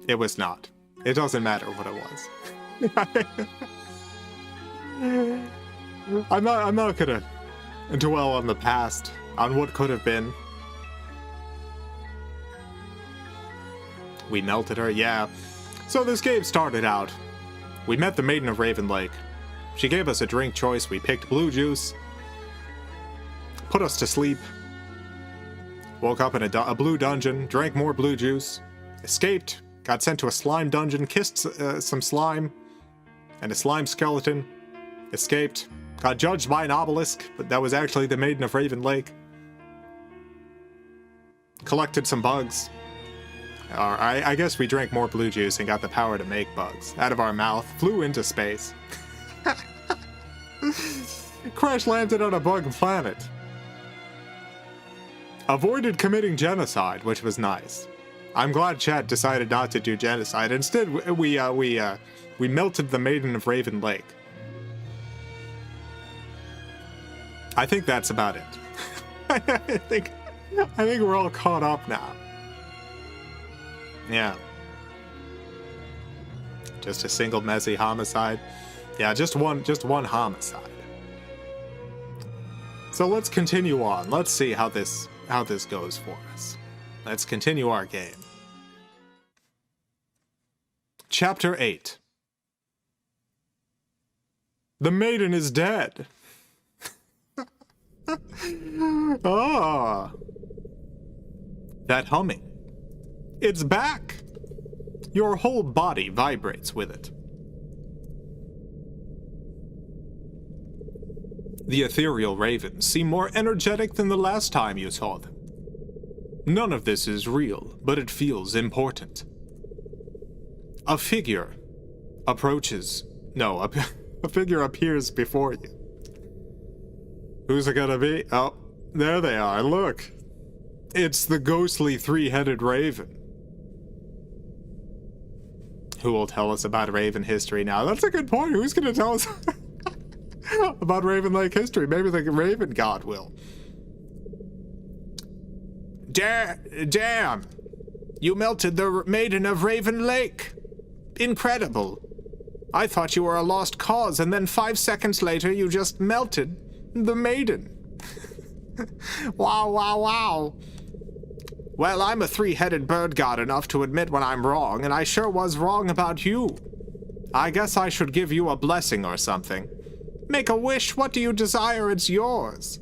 It was not. It doesn't matter what it was. I'm not gonna dwell on the past, on what could have been. We melted her, yeah. So this game started out. We met the Maiden of Raven Lake. She gave us a drink choice. We picked blue juice. Put us to sleep. Woke up in a blue dungeon. Drank more blue juice. Escaped. Got sent to a slime dungeon. Kissed some slime. And a slime skeleton. Escaped. Got judged by an obelisk, but that was actually the Maiden of Raven Lake. Collected some bugs. I guess we drank more blue juice and got the power to make bugs out of our mouth. Flew into space. Crash landed on a bug planet. Avoided committing genocide, which was nice. I'm glad chat decided not to do genocide. Instead, we melted the Maiden of Raven Lake. I think that's about it. I think we're all caught up now. Yeah. Just a single messy homicide. Yeah, just one homicide. So let's continue on. Let's see how this goes for us. Let's continue our game. Chapter 8. The maiden is dead. Ah. That humming. It's back! Your whole body vibrates with it. The ethereal ravens seem more energetic than the last time you saw them. None of this is real, but it feels important. A figure approaches. No, a figure appears before you. Who's it gonna be? Oh, there they are, look! It's the ghostly three-headed raven. Who will tell us about Raven history now? That's a good point. Who's going to tell us about Raven Lake history? Maybe the Raven God will. Damn! You melted the Maiden of Raven Lake. Incredible. I thought you were a lost cause, and then 5 seconds later you just melted the Maiden. Wow, wow, wow. Well, I'm a three-headed bird god enough to admit when I'm wrong, and I sure was wrong about you. I guess I should give you a blessing or something. Make a wish. What do you desire? It's yours.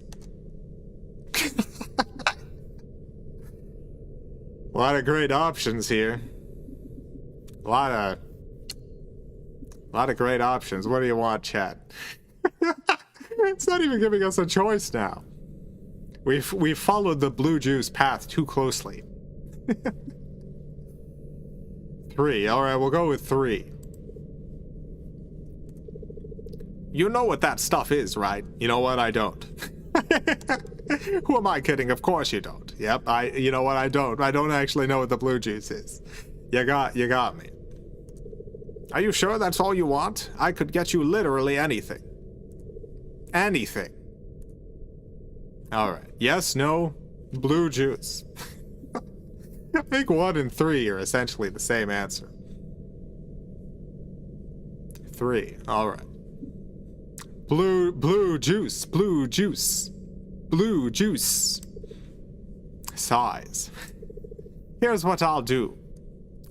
A lot of great options here. A lot of great options. What do you want, chat? It's not even giving us a choice now. We've followed the blue juice path too closely. 3. Alright, we'll go with 3. You know what that stuff is, right? You know what? I don't. Who am I kidding? Of course you don't. Yep, you know what? I don't. I don't actually know what the blue juice is. You got me. Are you sure that's all you want? I could get you literally anything. Anything. Alright. Yes, no, blue juice. I think 1 and 3 are essentially the same answer. 3. Alright. Blue juice. Blue juice. Blue juice. Sighs. Here's what I'll do.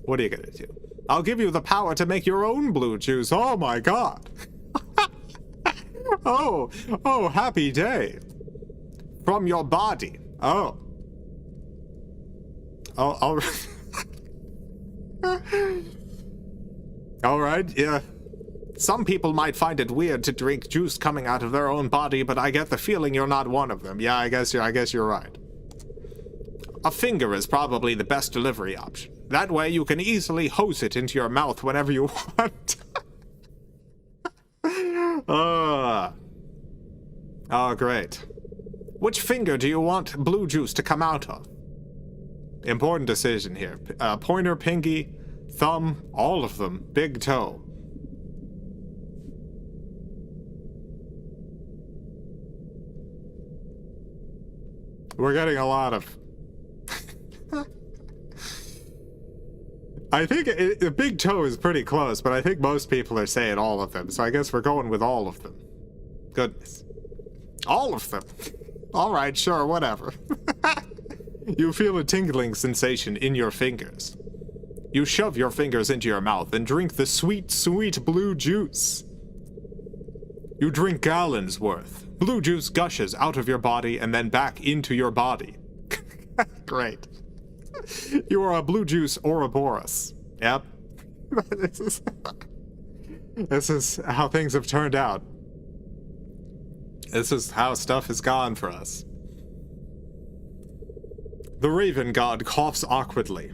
What are you gonna do? I'll give you the power to make your own blue juice. Oh my god. Oh, happy day. From your body. Oh. All right, yeah. Some people might find it weird to drink juice coming out of their own body, but I get the feeling you're not one of them. Yeah, I guess you're right. A finger is probably the best delivery option. That way you can easily hose it into your mouth whenever you want. Oh, great. Which finger do you want blue juice to come out of? Important decision here. Pointer, pinky, thumb, all of them. Big toe. We're getting a lot of... I think the big toe is pretty close, but I think most people are saying all of them, so I guess we're going with all of them. Goodness. All of them. Alright, sure, whatever. You feel a tingling sensation in your fingers. You shove your fingers into your mouth and drink the sweet, sweet blue juice. You drink gallons worth. Blue juice gushes out of your body and then back into your body. Great. You are a blue juice Ouroboros. Yep. This is how things have turned out. This is how stuff has gone for us. The Raven God coughs awkwardly.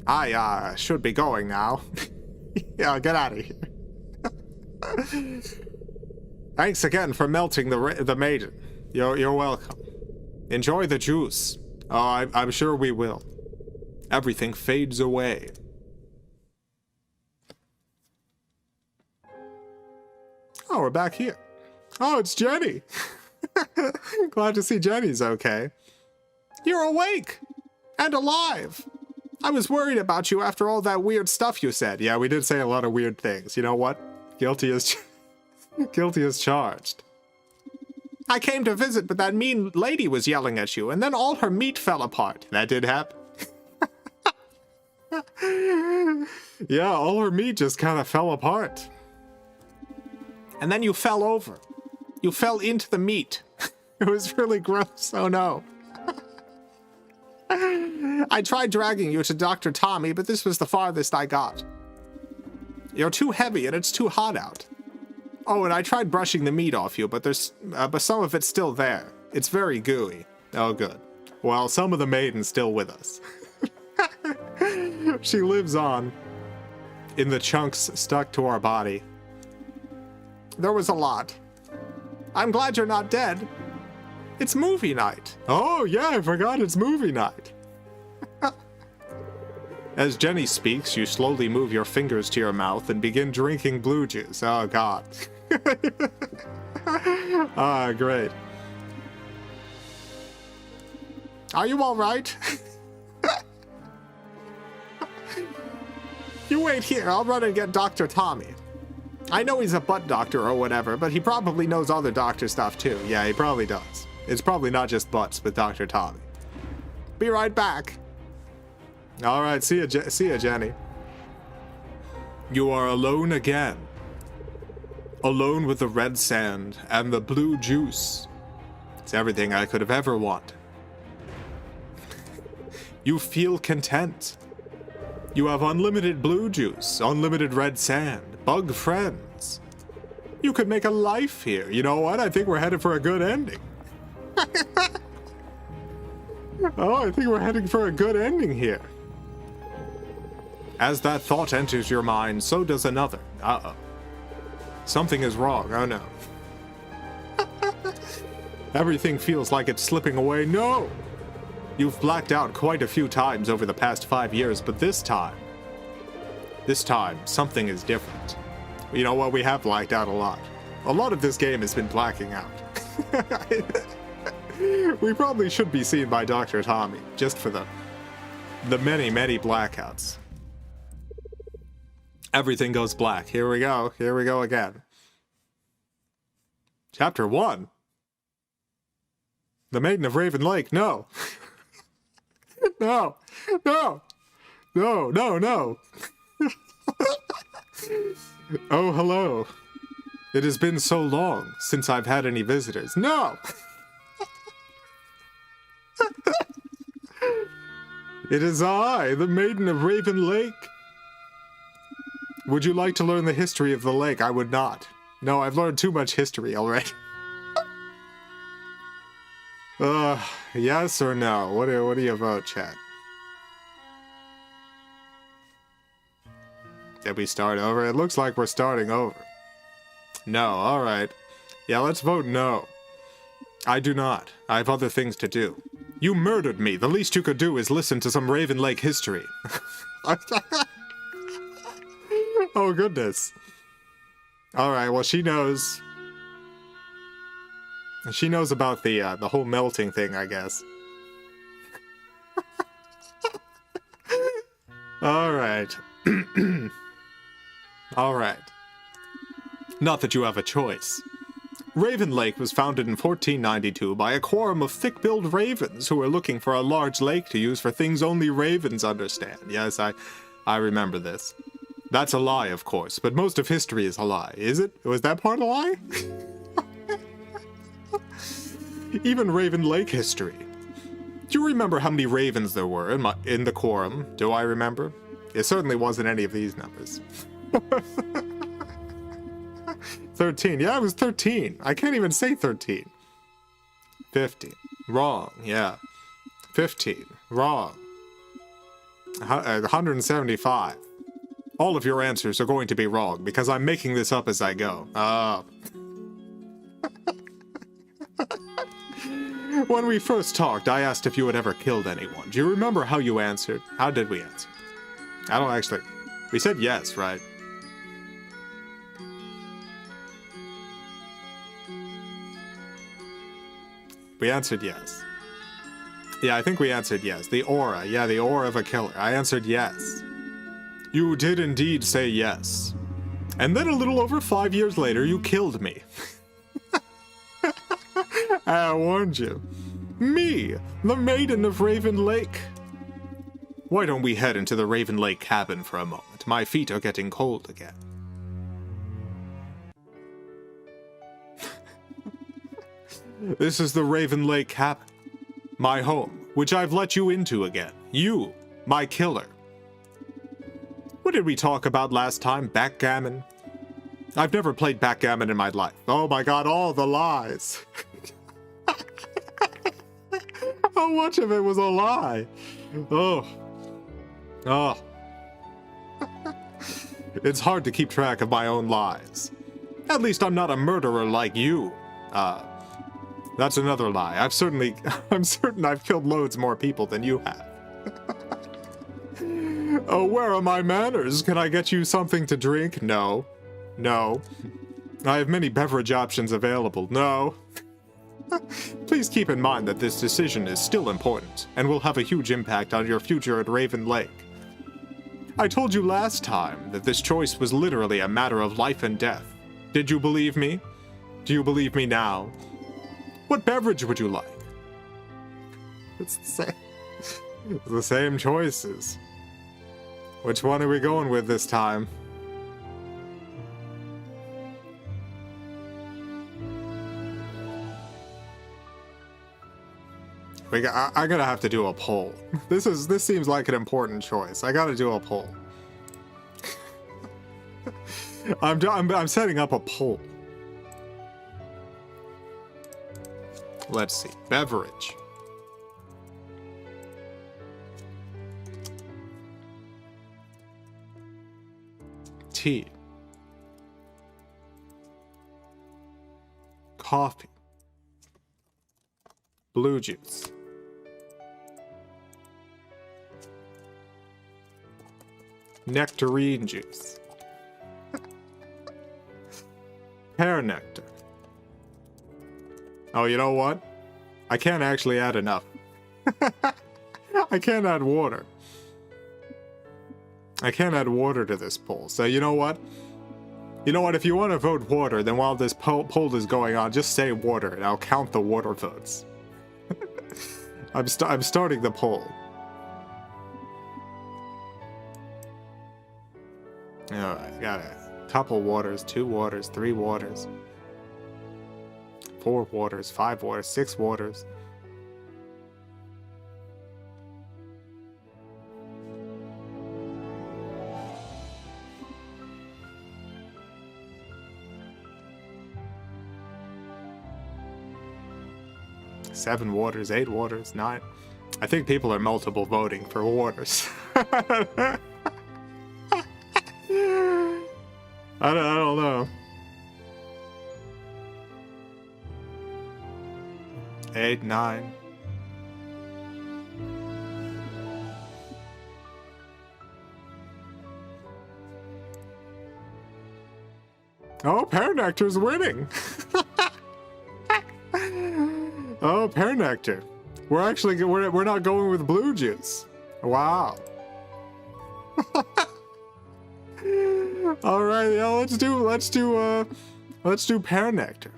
I, should be going now. Yeah, get out of here. Thanks again for melting the maiden. You're welcome. Enjoy the juice. Oh, I'm sure we will. Everything fades away. Oh, we're back here. Oh, it's Jenny. Glad to see Jenny's okay. You're awake and alive. I was worried about you after all that weird stuff you said. Yeah, we did say a lot of weird things. You know what? Guilty as charged. I came to visit, but that mean lady was yelling at you, and then all her meat fell apart. That did happen. Yeah, all her meat just kind of fell apart. And then you fell over. You fell into the meat. It was really gross. Oh no. I tried dragging you to Dr. Tommy, but this was the farthest I got. You're too heavy and it's too hot out. Oh, and I tried brushing the meat off you, but but some of it's still there. It's very gooey. Oh, good. Well, some of the maiden's still with us. She lives on in the chunks stuck to our body. There was a lot. I'm glad you're not dead. It's movie night. Oh, yeah, I forgot it's movie night. As Jenny speaks, you slowly move your fingers to your mouth and begin drinking blue juice. Oh, God. Ah, great. Are you all right? You wait here. I'll run and get Dr. Tommy. I know he's a butt doctor or whatever, but he probably knows other doctor stuff too. Yeah, he probably does. It's probably not just butts with Dr. Tommy. Be right back. All right, see ya, Jenny. You are alone again. Alone with the red sand and the blue juice. It's everything I could have ever wanted. You feel content. You have unlimited blue juice, unlimited red sand, bug friends. You could make a life here. You know what? I think we're headed for a good ending. Oh, I think we're heading for a good ending here. As that thought enters your mind, so does another. Uh-oh. Something is wrong. Oh, no. Everything feels like it's slipping away. No! You've blacked out quite a few times over the past 5 years, but this time, This time, something is different. You know what? We have blacked out a lot. A lot of this game has been blacking out. We probably should be seen by Dr. Tommy, just for the many, many blackouts. Everything goes black. Here we go. Here we go again. Chapter 1. The Maiden of Raven Lake. No. No. No. No, no, no. Oh, hello. It has been so long since I've had any visitors. No! It is I, the Maiden of Raven Lake. Would you like to learn the history of the lake? I would not. No, I've learned too much history already. Yes or no? What do you vote, chat? Did we start over? It looks like we're starting over. No, alright. Yeah, let's vote no. I do not. I have other things to do. You murdered me. The least you could do is listen to some Raven Lake history. Oh, goodness. Alright, well, she knows. She knows about the whole melting thing, I guess. Alright. Alright. Not that you have a choice. Raven Lake was founded in 1492 by a quorum of thick-billed ravens who were looking for a large lake to use for things only ravens understand. Yes, I remember this. That's a lie, of course, but most of history is a lie, is it? Was that part a lie? Even Raven Lake history. Do you remember how many ravens there were in the quorum? Do I remember? It certainly wasn't any of these numbers. 13. Yeah, it was 13. I can't even say 13. 15. Wrong. Yeah. 15. Wrong. 175. All of your answers are going to be wrong because I'm making this up as I go. When we first talked, I asked if you had ever killed anyone. Do you remember how you answered? How did we answer? I don't actually... We said yes, right? We answered yes. Yeah, I think we answered yes. The aura. Yeah, the aura of a killer. I answered yes. You did indeed say yes. And then a little over 5 years later, you killed me. I warned you. Me, the Maiden of Raven Lake. Why don't we head into the Raven Lake cabin for a moment? My feet are getting cold again. This is the Raven Lake cabin. My home, which I've let you into again. You, my killer. What did we talk about last time? Backgammon? I've never played backgammon in my life. Oh my god, all the lies. How much of it was a lie? Oh. Oh. It's hard to keep track of my own lies. At least I'm not a murderer like you. That's another lie. I'm certain I've killed loads more people than you have. Oh, where are my manners? Can I get you something to drink? No. No. I have many beverage options available. No. Please keep in mind that this decision is still important and will have a huge impact on your future at Raven Lake. I told you last time that this choice was literally a matter of life and death. Did you believe me? Do you believe me now? What beverage would you like? It's the same. It's the same choices. Which one are we going with this time? I'm gonna have to do a poll. This seems like an important choice. I gotta do a poll. I'm setting up a poll. Let's see. Beverage. Tea. Coffee. Blue juice. Nectarine juice. Pear nectar. Oh, you know what? I can't actually add enough. I can't add water. I can't add water to this poll. So you know what? You know what? If you want to vote water, then while this poll is going on, just say water, and I'll count the water votes. I'm starting the poll. Alright, got a couple waters, 2 waters, 3 waters, 4 waters, 5 waters, 6 waters. Seven waters, 8 waters, 9. I think people are multiple voting for waters. I don't know. 8, 9. Oh, pear nectar's winning. Oh, pear nectar. We're not going with blue juice. Wow. All right, yeah, let's do pear nectar.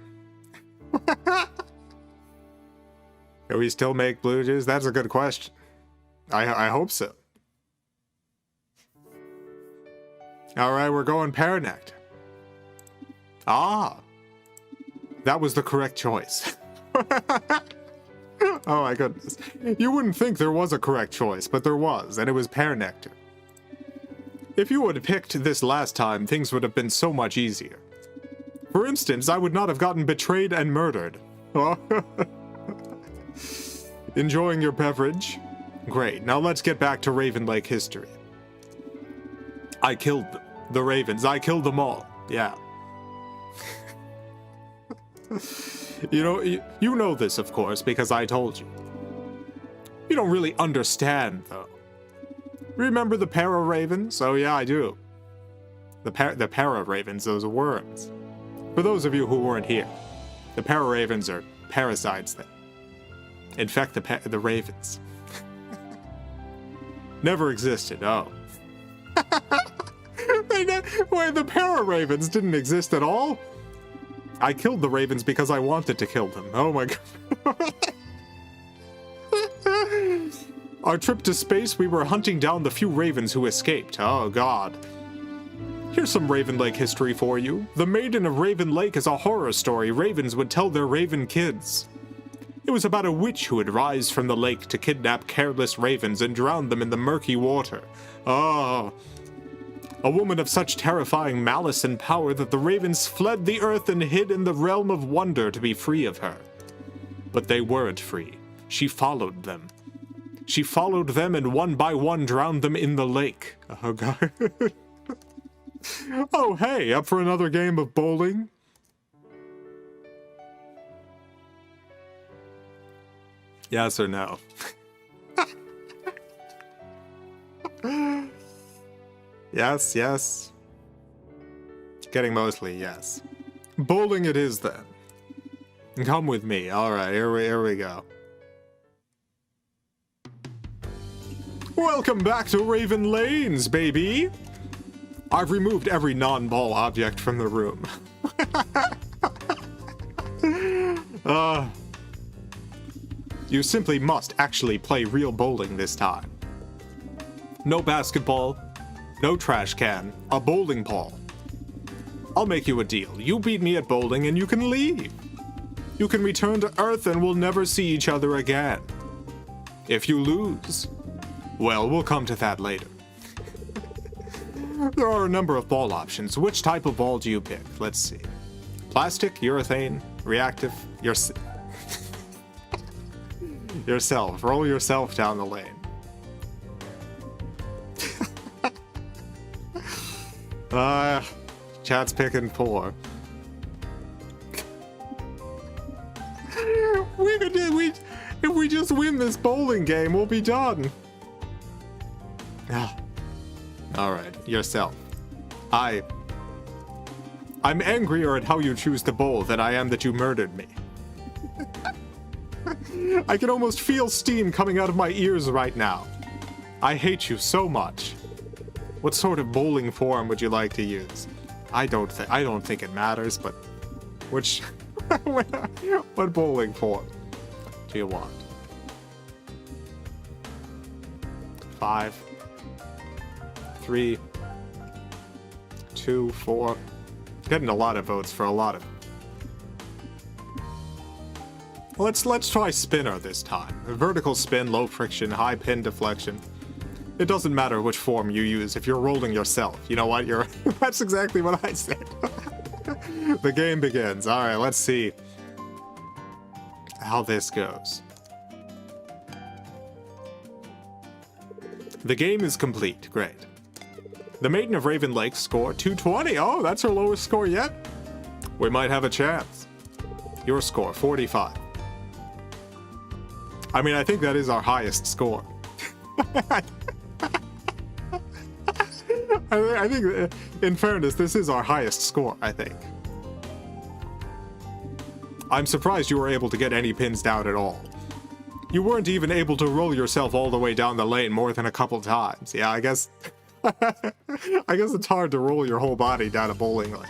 Can we still make blue juice? That's a good question. I hope so. All right, we're going pear nectar. Ah, that was the correct choice. Oh my goodness. You wouldn't think there was a correct choice, but there was, and it was pear nectar. If you had picked this last time, things would have been so much easier. For instance, I would not have gotten betrayed and murdered. Enjoying your beverage? Great, now let's get back to Raven Lake history. I killed them. The ravens, I killed them all. Yeah. You know this, of course, because I told you. You don't really understand, though. Remember the para-ravens? Oh yeah, I do. The para-ravens, those worms. For those of you who weren't here, the para-ravens are parasites that infect the ravens. Never existed, oh. Wait, the para-ravens didn't exist at all? I killed the ravens because I wanted to kill them. Oh my god. Our trip to space, we were hunting down the few ravens who escaped. Oh god. Here's some Raven Lake history for you. The Maiden of Raven Lake is a horror story ravens would tell their raven kids. It was about a witch who would rise from the lake to kidnap careless ravens and drown them in the murky water. Oh. A woman of such terrifying malice and power that the ravens fled the earth and hid in the realm of wonder to be free of her. But they weren't free. She followed them. She followed them and one by one drowned them in the lake. Oh god. Oh hey, up for another game of bowling? Yes or no? Yes, yes. Getting mostly yes. Bowling it is then. Come with me. Alright, here we go. Welcome back to Raven Lanes, baby! I've removed every non-ball object from the room. You simply must actually play real bowling this time. No basketball. No trash can, a bowling ball. I'll make you a deal. You beat me at bowling and you can leave. You can return to Earth and we'll never see each other again. If you lose, well, we'll come to that later. There are a number of ball options. Which type of ball do you pick? Let's see. Plastic, urethane, reactive, yourself. Roll yourself down the lane. Chat's picking 4. If we just win this bowling game, we'll be done. Alright, yourself. I'm angrier at how you choose to bowl than I am that you murdered me. I can almost feel steam coming out of my ears right now. I hate you so much. What sort of bowling form would you like to use? I don't think it matters, but which what bowling form do you want? 5, 3, 2, 4. Getting a lot of votes for a lot of. Let's try spinner this time. A vertical spin, low friction, high pin deflection. It doesn't matter which form you use if you're rolling yourself. You know what? That's exactly what I said. The game begins. All right, let's see how this goes. The game is complete. Great. The Maiden of Raven Lake score 220. Oh, that's her lowest score yet. We might have a chance. Your score 45. I mean, I think that is our highest score. I think, in fairness, this is our highest score, I think. I'm surprised you were able to get any pins down at all. You weren't even able to roll yourself all the way down the lane more than a couple times. Yeah, I guess... I guess it's hard to roll your whole body down a bowling lane.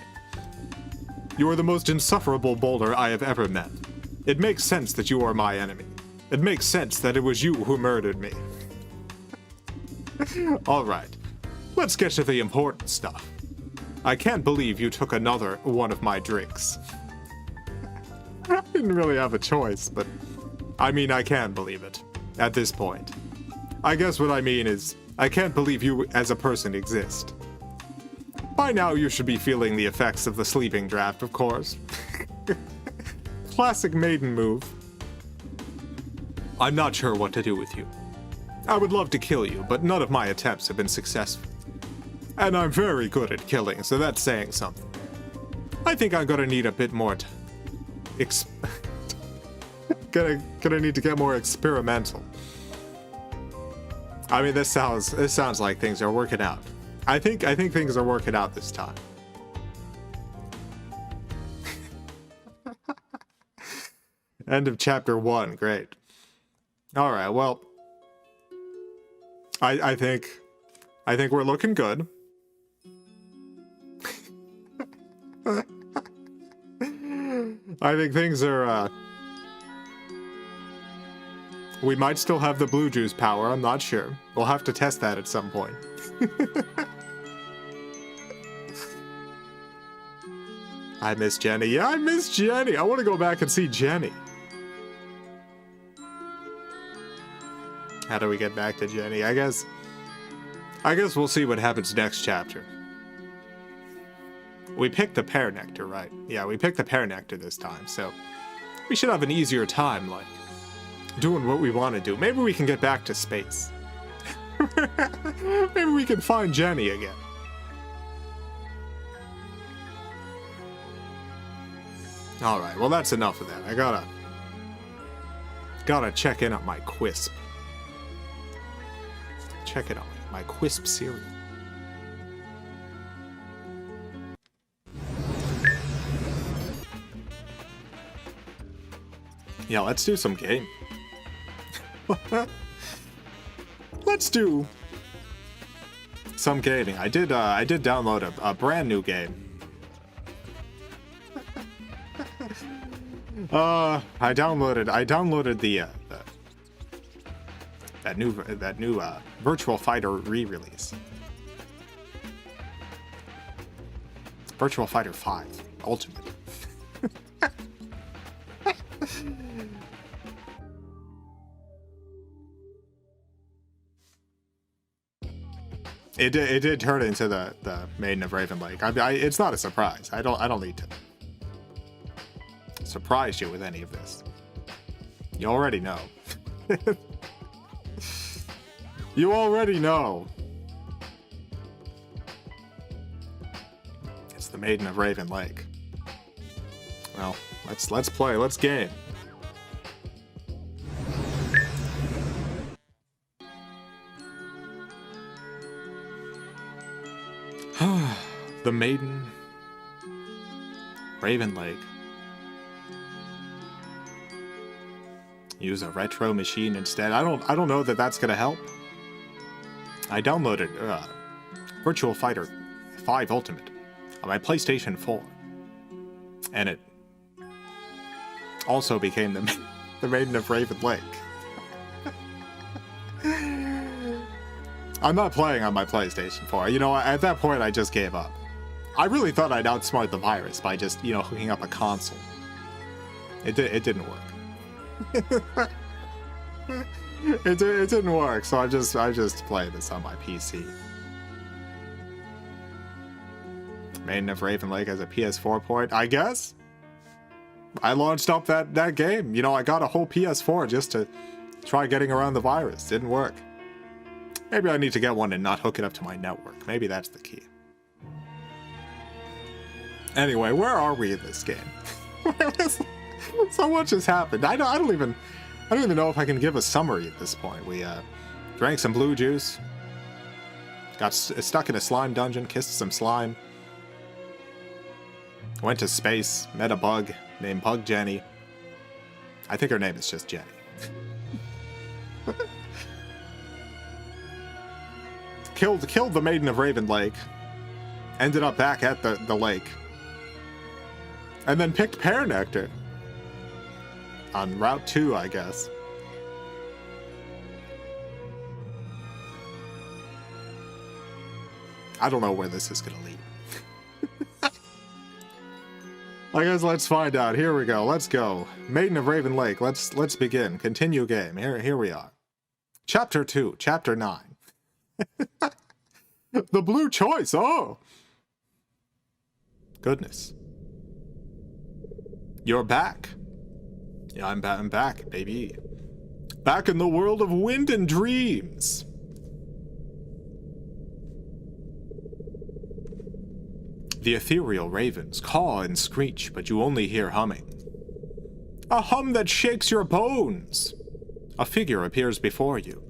You are the most insufferable bowler I have ever met. It makes sense that you are my enemy. It makes sense that it was you who murdered me. Alright, let's get to the important stuff. I can't believe you took another one of my drinks. I didn't really have a choice, but... I mean, I can believe it. At this point. I guess what I mean is, I can't believe you as a person exist. By now you should be feeling the effects of the sleeping draft, of course. Classic maiden move. I'm not sure what to do with you. I would love to kill you, but none of my attempts have been successful. And I'm very good at killing, so that's saying something. I think I'm gonna need a bit more gonna need to get more experimental. I mean, this sounds like things are working out. I think things are working out this time. End of chapter 1. Great. All right. Well, I think we're looking good. I think things are. We might still have the blue juice power, I'm not sure. We'll have to test that at some point. I miss Jenny. Yeah, I miss Jenny. I want to go back and see Jenny. How do we get back to Jenny? I guess we'll see what happens next chapter. We picked the pear nectar, right? Yeah, we picked the pear nectar this time, so we should have an easier time, like, doing what we want to do. Maybe we can get back to space. Maybe we can find Jenny again. Alright, well that's enough of that. I gotta check in on my Quisp. Check it out, my Quisp cereal. Yeah, let's do some game. Let's do some gaming. I did download a brand new game. I downloaded the that new Virtual Fighter re-release. Virtual Fighter 5 Ultimate. It did turn into the Maiden of Raven Lake. It's not a surprise. I don't need to surprise you with any of this. You already know. You already know. It's the Maiden of Raven Lake. Well, let's play. Let's game. The Maiden. Raven Lake. Use a retro machine instead. I don't know that that's gonna help. I downloaded Virtual Fighter 5 Ultimate on my PlayStation 4. And it also became the Maiden of Raven Lake. I'm not playing on my PlayStation 4. You know, at that point, I just gave up. I really thought I'd outsmart the virus by just, you know, hooking up a console. It didn't work. it didn't work, so I just play this on my PC. Maiden of Raven Lake as a PS4 port, I guess. I launched up that game. You know, I got a whole PS4 just to try getting around the virus. Didn't work. Maybe I need to get one and not hook it up to my network. Maybe that's the key. Anyway, where are we in this game? So much has happened. I don't even know if I can give a summary at this point. We drank some blue juice, got stuck in a slime dungeon, kissed some slime, went to space, met a bug named Bug Jenny. I think her name is just Jenny. Killed the Maiden of Raven Lake. Ended up back at the lake. And then picked Pear Nectar. On Route 2, I guess. I don't know where this is gonna lead. I guess let's find out. Here we go. Let's go. Maiden of Raven Lake. Let's begin. Continue game. Here we are. Chapter 2. Chapter 9. The blue choice. Oh. Goodness. You're back. Yeah, I'm back, baby. Back in the world of wind and dreams. The ethereal ravens caw and screech, but you only hear humming. A hum that shakes your bones. A figure appears before you.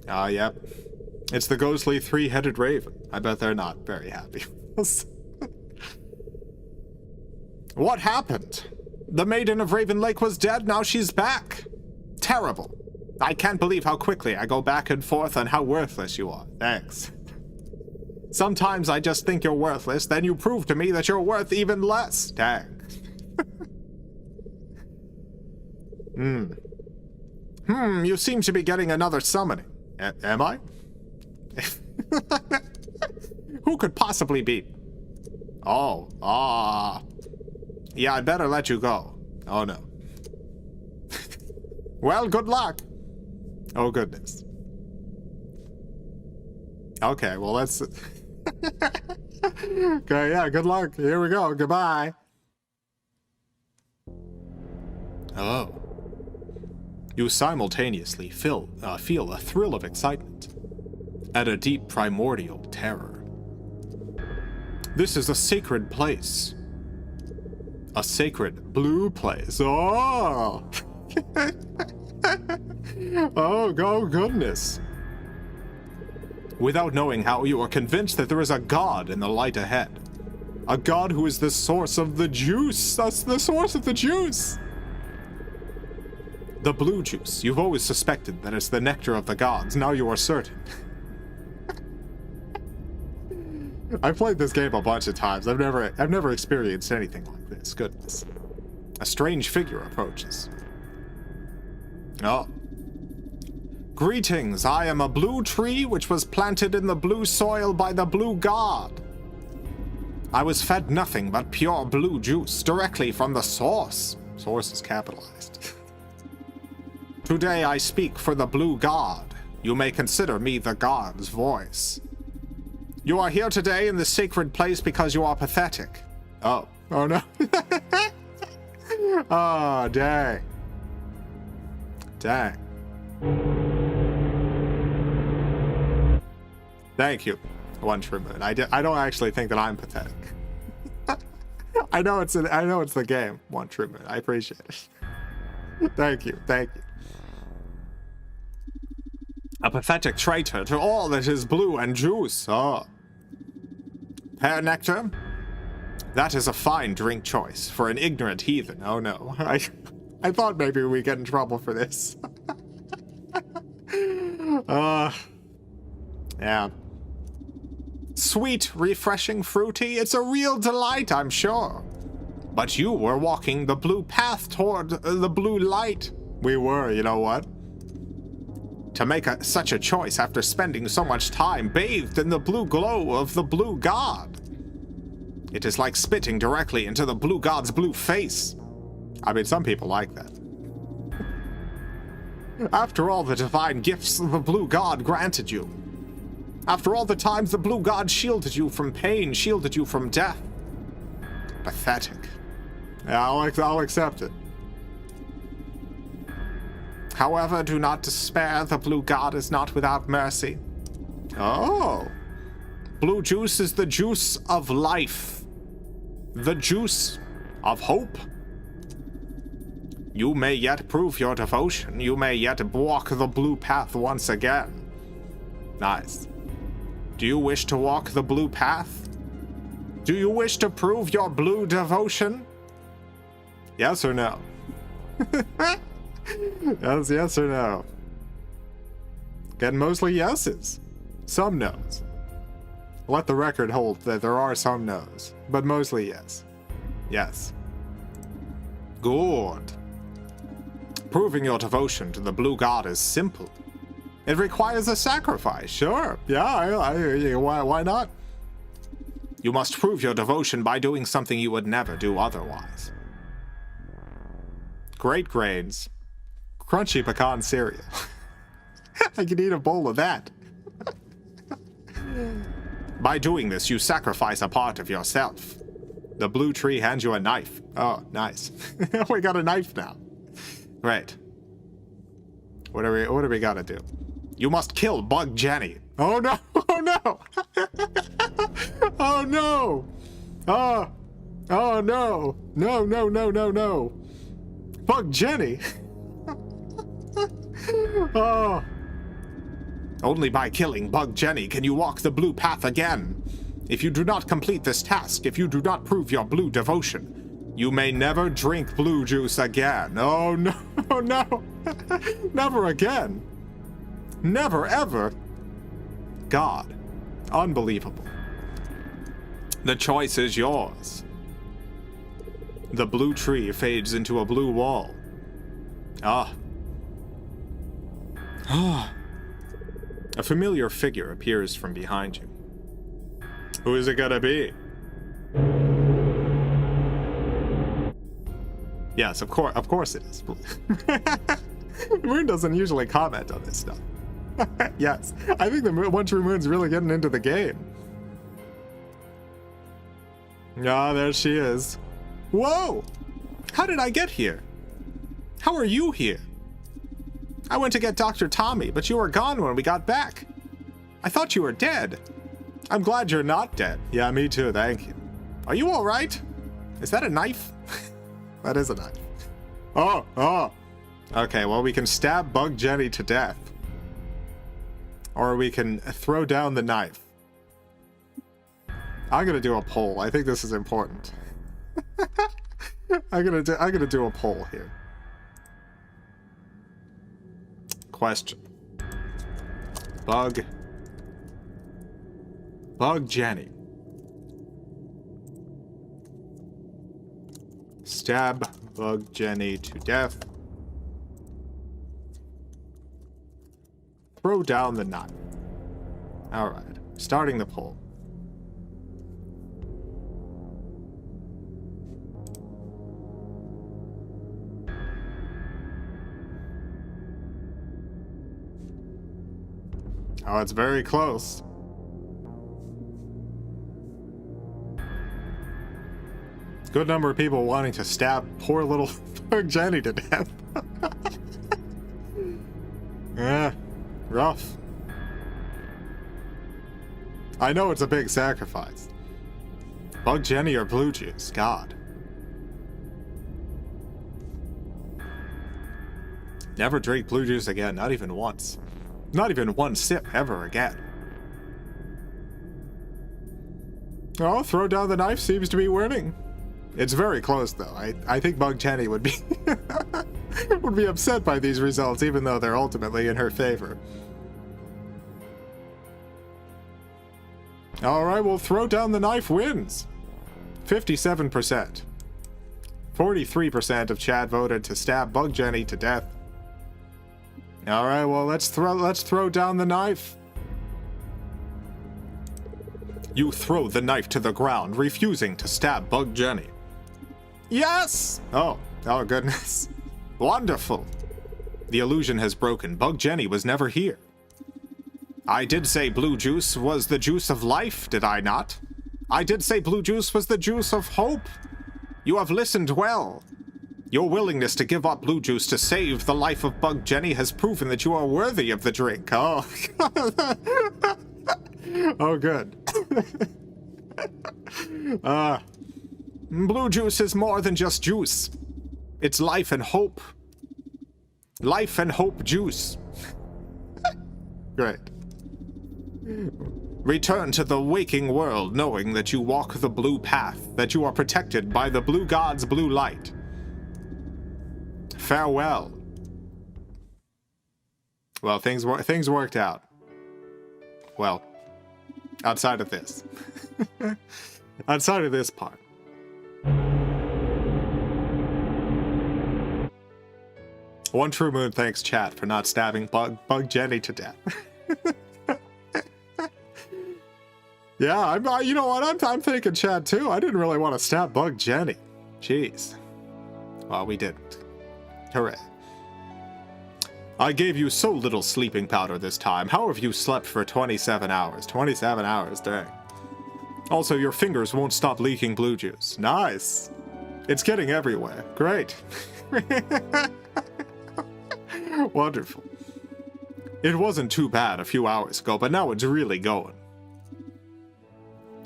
Ah, yep. It's the ghostly three-headed raven. I bet they're not very happy. What happened? The Maiden of Raven Lake was dead, now she's back. Terrible. I can't believe how quickly I go back and forth on how worthless you are. Thanks. Sometimes I just think you're worthless, then you prove to me that you're worth even less. Dang. You seem to be getting another summoning. Am I? Who could possibly be? Oh, yeah, I'd better let you go. Oh, no. Well, good luck. Oh, goodness. Okay, well, let's... Okay, yeah, good luck. Here we go. Goodbye. Hello. You simultaneously feel a thrill of excitement and a deep primordial terror. This is a sacred place. A sacred blue place. Oh! Oh, goodness. Without knowing how, you are convinced that there is a god in the light ahead. A god who is the source of the juice. That's the source of the juice. The blue juice. You've always suspected that it's the nectar of the gods. Now you are certain. I've played this game a bunch of times. I've never experienced anything like this. Goodness. A strange figure approaches. Oh. Greetings, I am a blue tree which was planted in the blue soil by the blue god. I was fed nothing but pure blue juice directly from the source. Source is capitalized. Today I speak for the blue god. You may consider me the god's voice. You are here today in this sacred place because you are pathetic. Oh. Oh no. Oh, dang. Dang. Thank you, One True Moon. I don't actually think that I'm pathetic. I know it's the game, One True Moon. I appreciate it. Thank you. A pathetic traitor to all that is blue and juice. Oh. pear nectar? That is a fine drink choice for an ignorant heathen. Oh no, I thought maybe we'd get in trouble for this. Yeah. Sweet, refreshing, fruity, it's a real delight, I'm sure. But you were walking the blue path toward the blue light. We were, you know what? To make such a choice after spending so much time bathed in the blue glow of the blue god. It is like spitting directly into the blue god's blue face. I mean, some people like that. After all the divine gifts the blue god granted you. After all the times the blue god shielded you from pain, shielded you from death. Pathetic. Yeah, I'll accept it. However, do not despair. The blue god is not without mercy. Oh. Blue juice is the juice of life. The juice of hope. You may yet prove your devotion. You may yet walk the blue path once again. Nice. Do you wish to walk the blue path? Do you wish to prove your blue devotion? Yes or no? Yes or no? Getting mostly yeses. Some no's. Let the record hold that there are some no's, but mostly yes. Yes. Good. Proving your devotion to the blue god is simple. It requires a sacrifice, sure. Yeah, I hear you. Why not? You must prove your devotion by doing something you would never do otherwise. Great grains. Crunchy pecan cereal. I could eat a bowl of that. By doing this, you sacrifice a part of yourself. The blue tree hands you a knife. Oh, nice. We got a knife now. Great. What do we gotta do? You must kill Bug Jenny. Oh no! Oh no! Oh no! Oh! Oh no! No, no, no, no, no! Bug Jenny! Oh! Only by killing Bug Jenny can you walk the blue path again. If you do not complete this task, if you do not prove your blue devotion, you may never drink blue juice again. Oh no! Oh no! Never again! Never ever! God. Unbelievable. The choice is yours. The blue tree fades into a blue wall. Ah. Ah. A familiar figure appears from behind you. Who is it gonna be? Yes, of course it is. Moon doesn't usually comment on this stuff. Yes, I think the One True Moon's really getting into the game. Ah, there she is. Whoa! How did I get here? How are you here? I went to get Dr. Tommy, but you were gone when we got back. I thought you were dead. I'm glad you're not dead. Yeah, me too, thank you. Are you all right? Is that a knife? That is a knife. Oh. Okay, well, we can stab Bug Jenny to death. Or we can throw down the knife. I'm gonna do a poll. I think this is important. I'm gonna do a poll here. Question. Bug Jenny. Stab Bug Jenny to death. Throw down the knife. Alright, starting the poll. Oh, it's very close. Good number of people wanting to stab poor little Jenny to death. Yeah, rough. I know it's a big sacrifice. Bug Jenny or blue juice, God. Never drink blue juice again, not even once. Not even one sip ever again. Oh, throw down the knife seems to be winning. It's very close, though. I think Bug Jenny would be would be upset by these results, even though they're ultimately in her favor. All right, well, throw down the knife wins. 57%. 43% of chat voted to stab Bug Jenny to death. All right, well, let's throw down the knife. You throw the knife to the ground, refusing to stab Bug Jenny. Yes! Oh goodness. Wonderful. The illusion has broken. Bug Jenny was never here. I did say blue juice was the juice of life, did I not? I did say blue juice was the juice of hope. You have listened well. Your willingness to give up blue juice to save the life of Bug Jenny has proven that you are worthy of the drink. Oh, oh good. Blue juice is more than just juice. It's life and hope. Life and hope juice. Great. Return to the waking world knowing that you walk the blue path, that you are protected by the blue god's blue light. Farewell. Well, things worked out. Well, outside of this. Outside of this part. One True Moon thanks chat for not stabbing Bug Jenny to death. Yeah, you know what? I'm thinking chat too. I didn't really want to stab Bug Jenny. Jeez. Well, we didn't. Hooray. I gave you so little sleeping powder this time. How have you slept for 27 hours? 27 hours, dang. Also, your fingers won't stop leaking blue juice. Nice. It's getting everywhere. Great. Wonderful. It wasn't too bad a few hours ago, but now it's really going.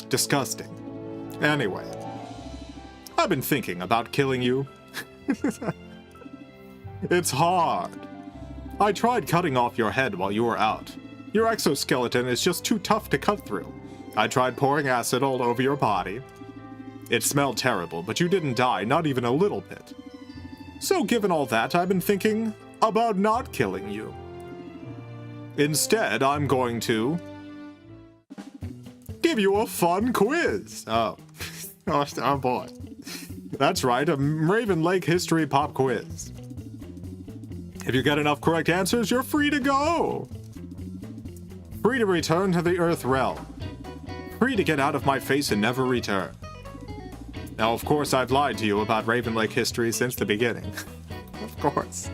Disgusting. Anyway, I've been thinking about killing you. It's hard. I tried cutting off your head while you were out. Your exoskeleton is just too tough to cut through. I tried pouring acid all over your body. It smelled terrible, but you didn't die, not even a little bit. So given all that, I've been thinking about not killing you. Instead, I'm going to give you a fun quiz. Oh. Oh boy. That's right, a Raven Lake history pop quiz. If you get enough correct answers, you're free to go. Free to return to the Earth realm. Free to get out of my face and never return. Now, of course, I've lied to you about Raven Lake history since the beginning. Of course.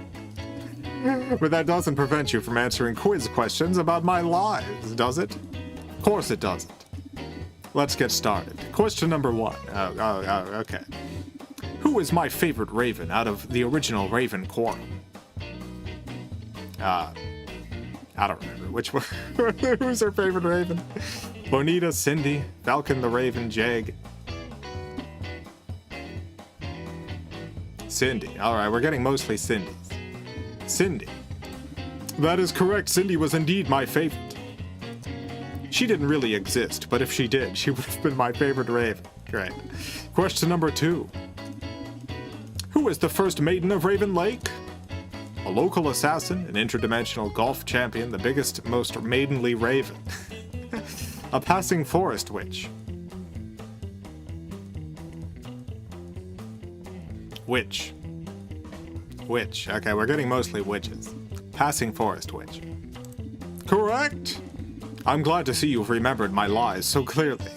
But that doesn't prevent you from answering quiz questions about my lives, does it? Of course it doesn't. Let's get started. Question number 1. Okay. Who is my favorite Raven out of the original Raven Quarrel? I don't remember which one. Who's her favorite Raven? Bonita, Cindy, Falcon the Raven, Jag. Cindy. Alright, we're getting mostly Cindy's. Cindy. That is correct. Cindy was indeed my favorite. She didn't really exist, but if she did, she would have been my favorite Raven. Great. Question number 2. Who is the first Maiden of Raven Lake? A local assassin, an interdimensional golf champion, the biggest, most maidenly raven. A passing forest witch. Witch. Witch. Okay, we're getting mostly witches. Passing forest witch. Correct! I'm glad to see you've remembered my lies so clearly.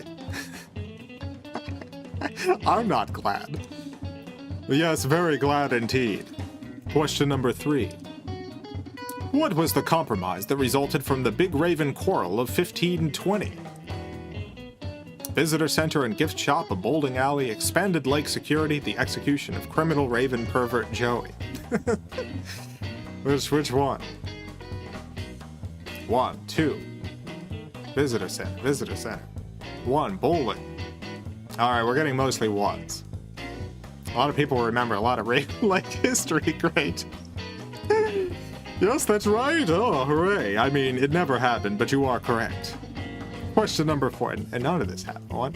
I'm not glad. Yes, very glad indeed. Question number 3. What was the compromise that resulted from the Big Raven Quarrel of 1520? Visitor center and gift shop, a bowling alley, expanded lake security, the execution of criminal Raven pervert Joey. Which one? 1, 2. Visitor center. 1, bowling. Alright, we're getting mostly 1s. A lot of people remember a lot of Raven Lake history. Great. Yes, that's right. Oh, hooray. I mean, it never happened, but you are correct. Question number 4, and none of this happened. What?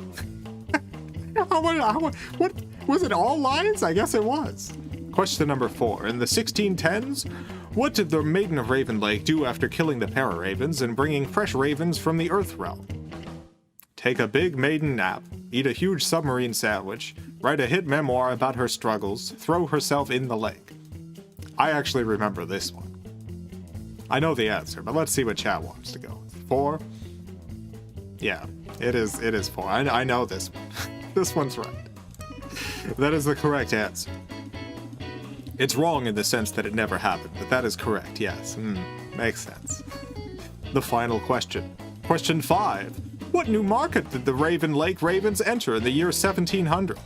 What? Was it all lions? I guess it was. Question number 4. In the 1610s, what did the Maiden of Raven Lake do after killing the para-ravens and bringing fresh ravens from the Earth realm? Take a big maiden nap, eat a huge submarine sandwich, write a hit memoir about her struggles, throw herself in the lake. I actually remember this one. I know the answer, but let's see what chat wants to go. 4? Yeah, it is 4. I know this one. This one's right. That is the correct answer. It's wrong in the sense that it never happened, but that is correct, yes. Makes sense. The final question. Question 5. What new market did the Raven Lake Ravens enter in the year 1700?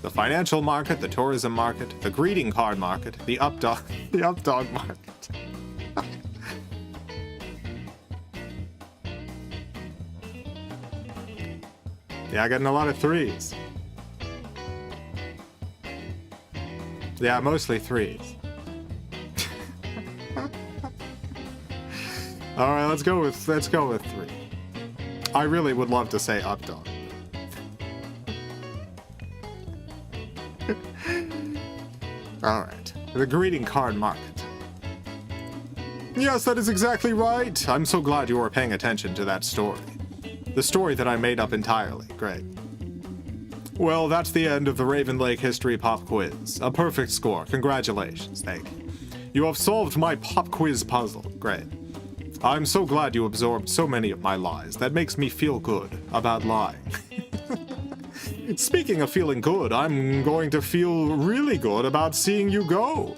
The financial market, the tourism market, the greeting card market, the updog market. Yeah, getting a lot of 3s. Yeah, mostly 3s. All right, let's go with 3. I really would love to say updog. All right, the greeting card market. Yes, that is exactly right. I'm so glad you were paying attention to that story. The story that I made up entirely. Great. Well, that's the end of the Raven Lake History Pop Quiz. A perfect score. Congratulations. Thank you. You have solved my pop quiz puzzle. Great. I'm so glad you absorbed so many of my lies. That makes me feel good about lying. Speaking of feeling good, I'm going to feel really good about seeing you go.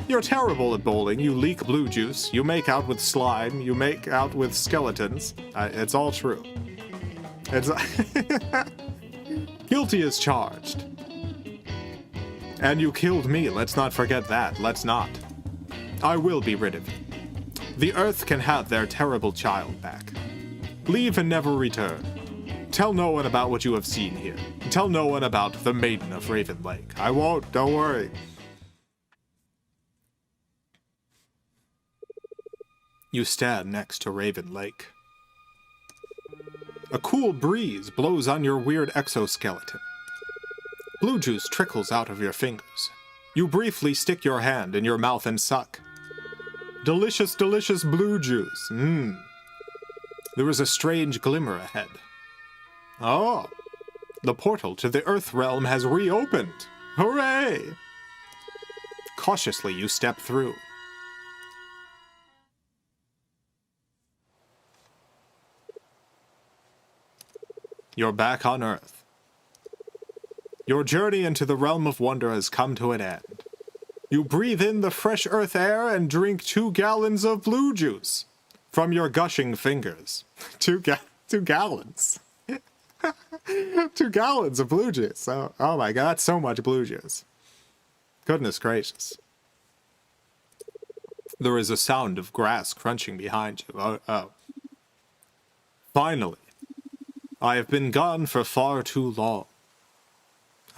You're terrible at bowling. You leak blue juice. You make out with slime. You make out with skeletons. It's all true. It's guilty as charged. And you killed me. Let's not forget that. Let's not. I will be rid of you. The Earth can have their terrible child back. Leave and never return. Tell no one about what you have seen here. Tell no one about the Maiden of Raven Lake. I won't. Don't worry. You stand next to Raven Lake. A cool breeze blows on your weird exoskeleton. Blue juice trickles out of your fingers. You briefly stick your hand in your mouth and suck. Delicious, delicious blue juice. There is a strange glimmer ahead. Oh, the portal to the Earth realm has reopened. Hooray! Cautiously, you step through. You're back on Earth. Your journey into the realm of wonder has come to an end. You breathe in the fresh Earth air and drink 2 gallons of blue juice from your gushing fingers. 2 gallons. 2 gallons of blue juice. Oh my god, that's so much blue juice. Goodness gracious. There is a sound of grass crunching behind you. Oh. Finally. I have been gone for far too long.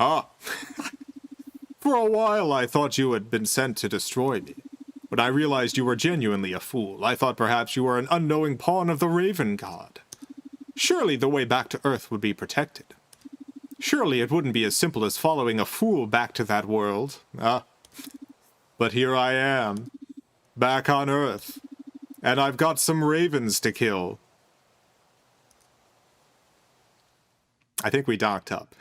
Ah. For a while I thought you had been sent to destroy me. When I realized you were genuinely a fool, I thought perhaps you were an unknowing pawn of the Raven God. Surely the way back to Earth would be protected. Surely it wouldn't be as simple as following a fool back to that world. But here I am, back on Earth, and I've got some ravens to kill. I think we docked up.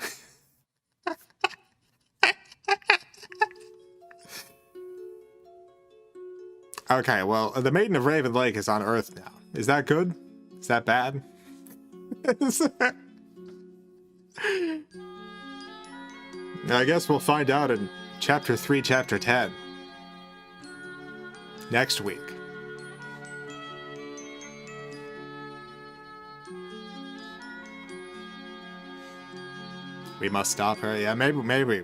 Okay, well, the Maiden of Raven Lake is on Earth now. Is that good? Is that bad? I guess we'll find out in Chapter 3, Chapter 10. Next week. We must stop her. Yeah, maybe. Maybe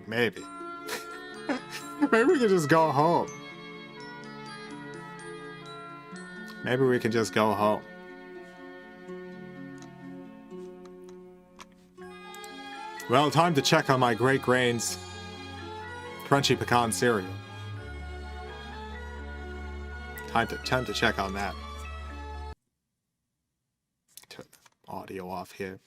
we can just go home. Maybe we can just go home. Well, time to check on my Great Grains Crunchy Pecan cereal. Time to check on that. audio off here.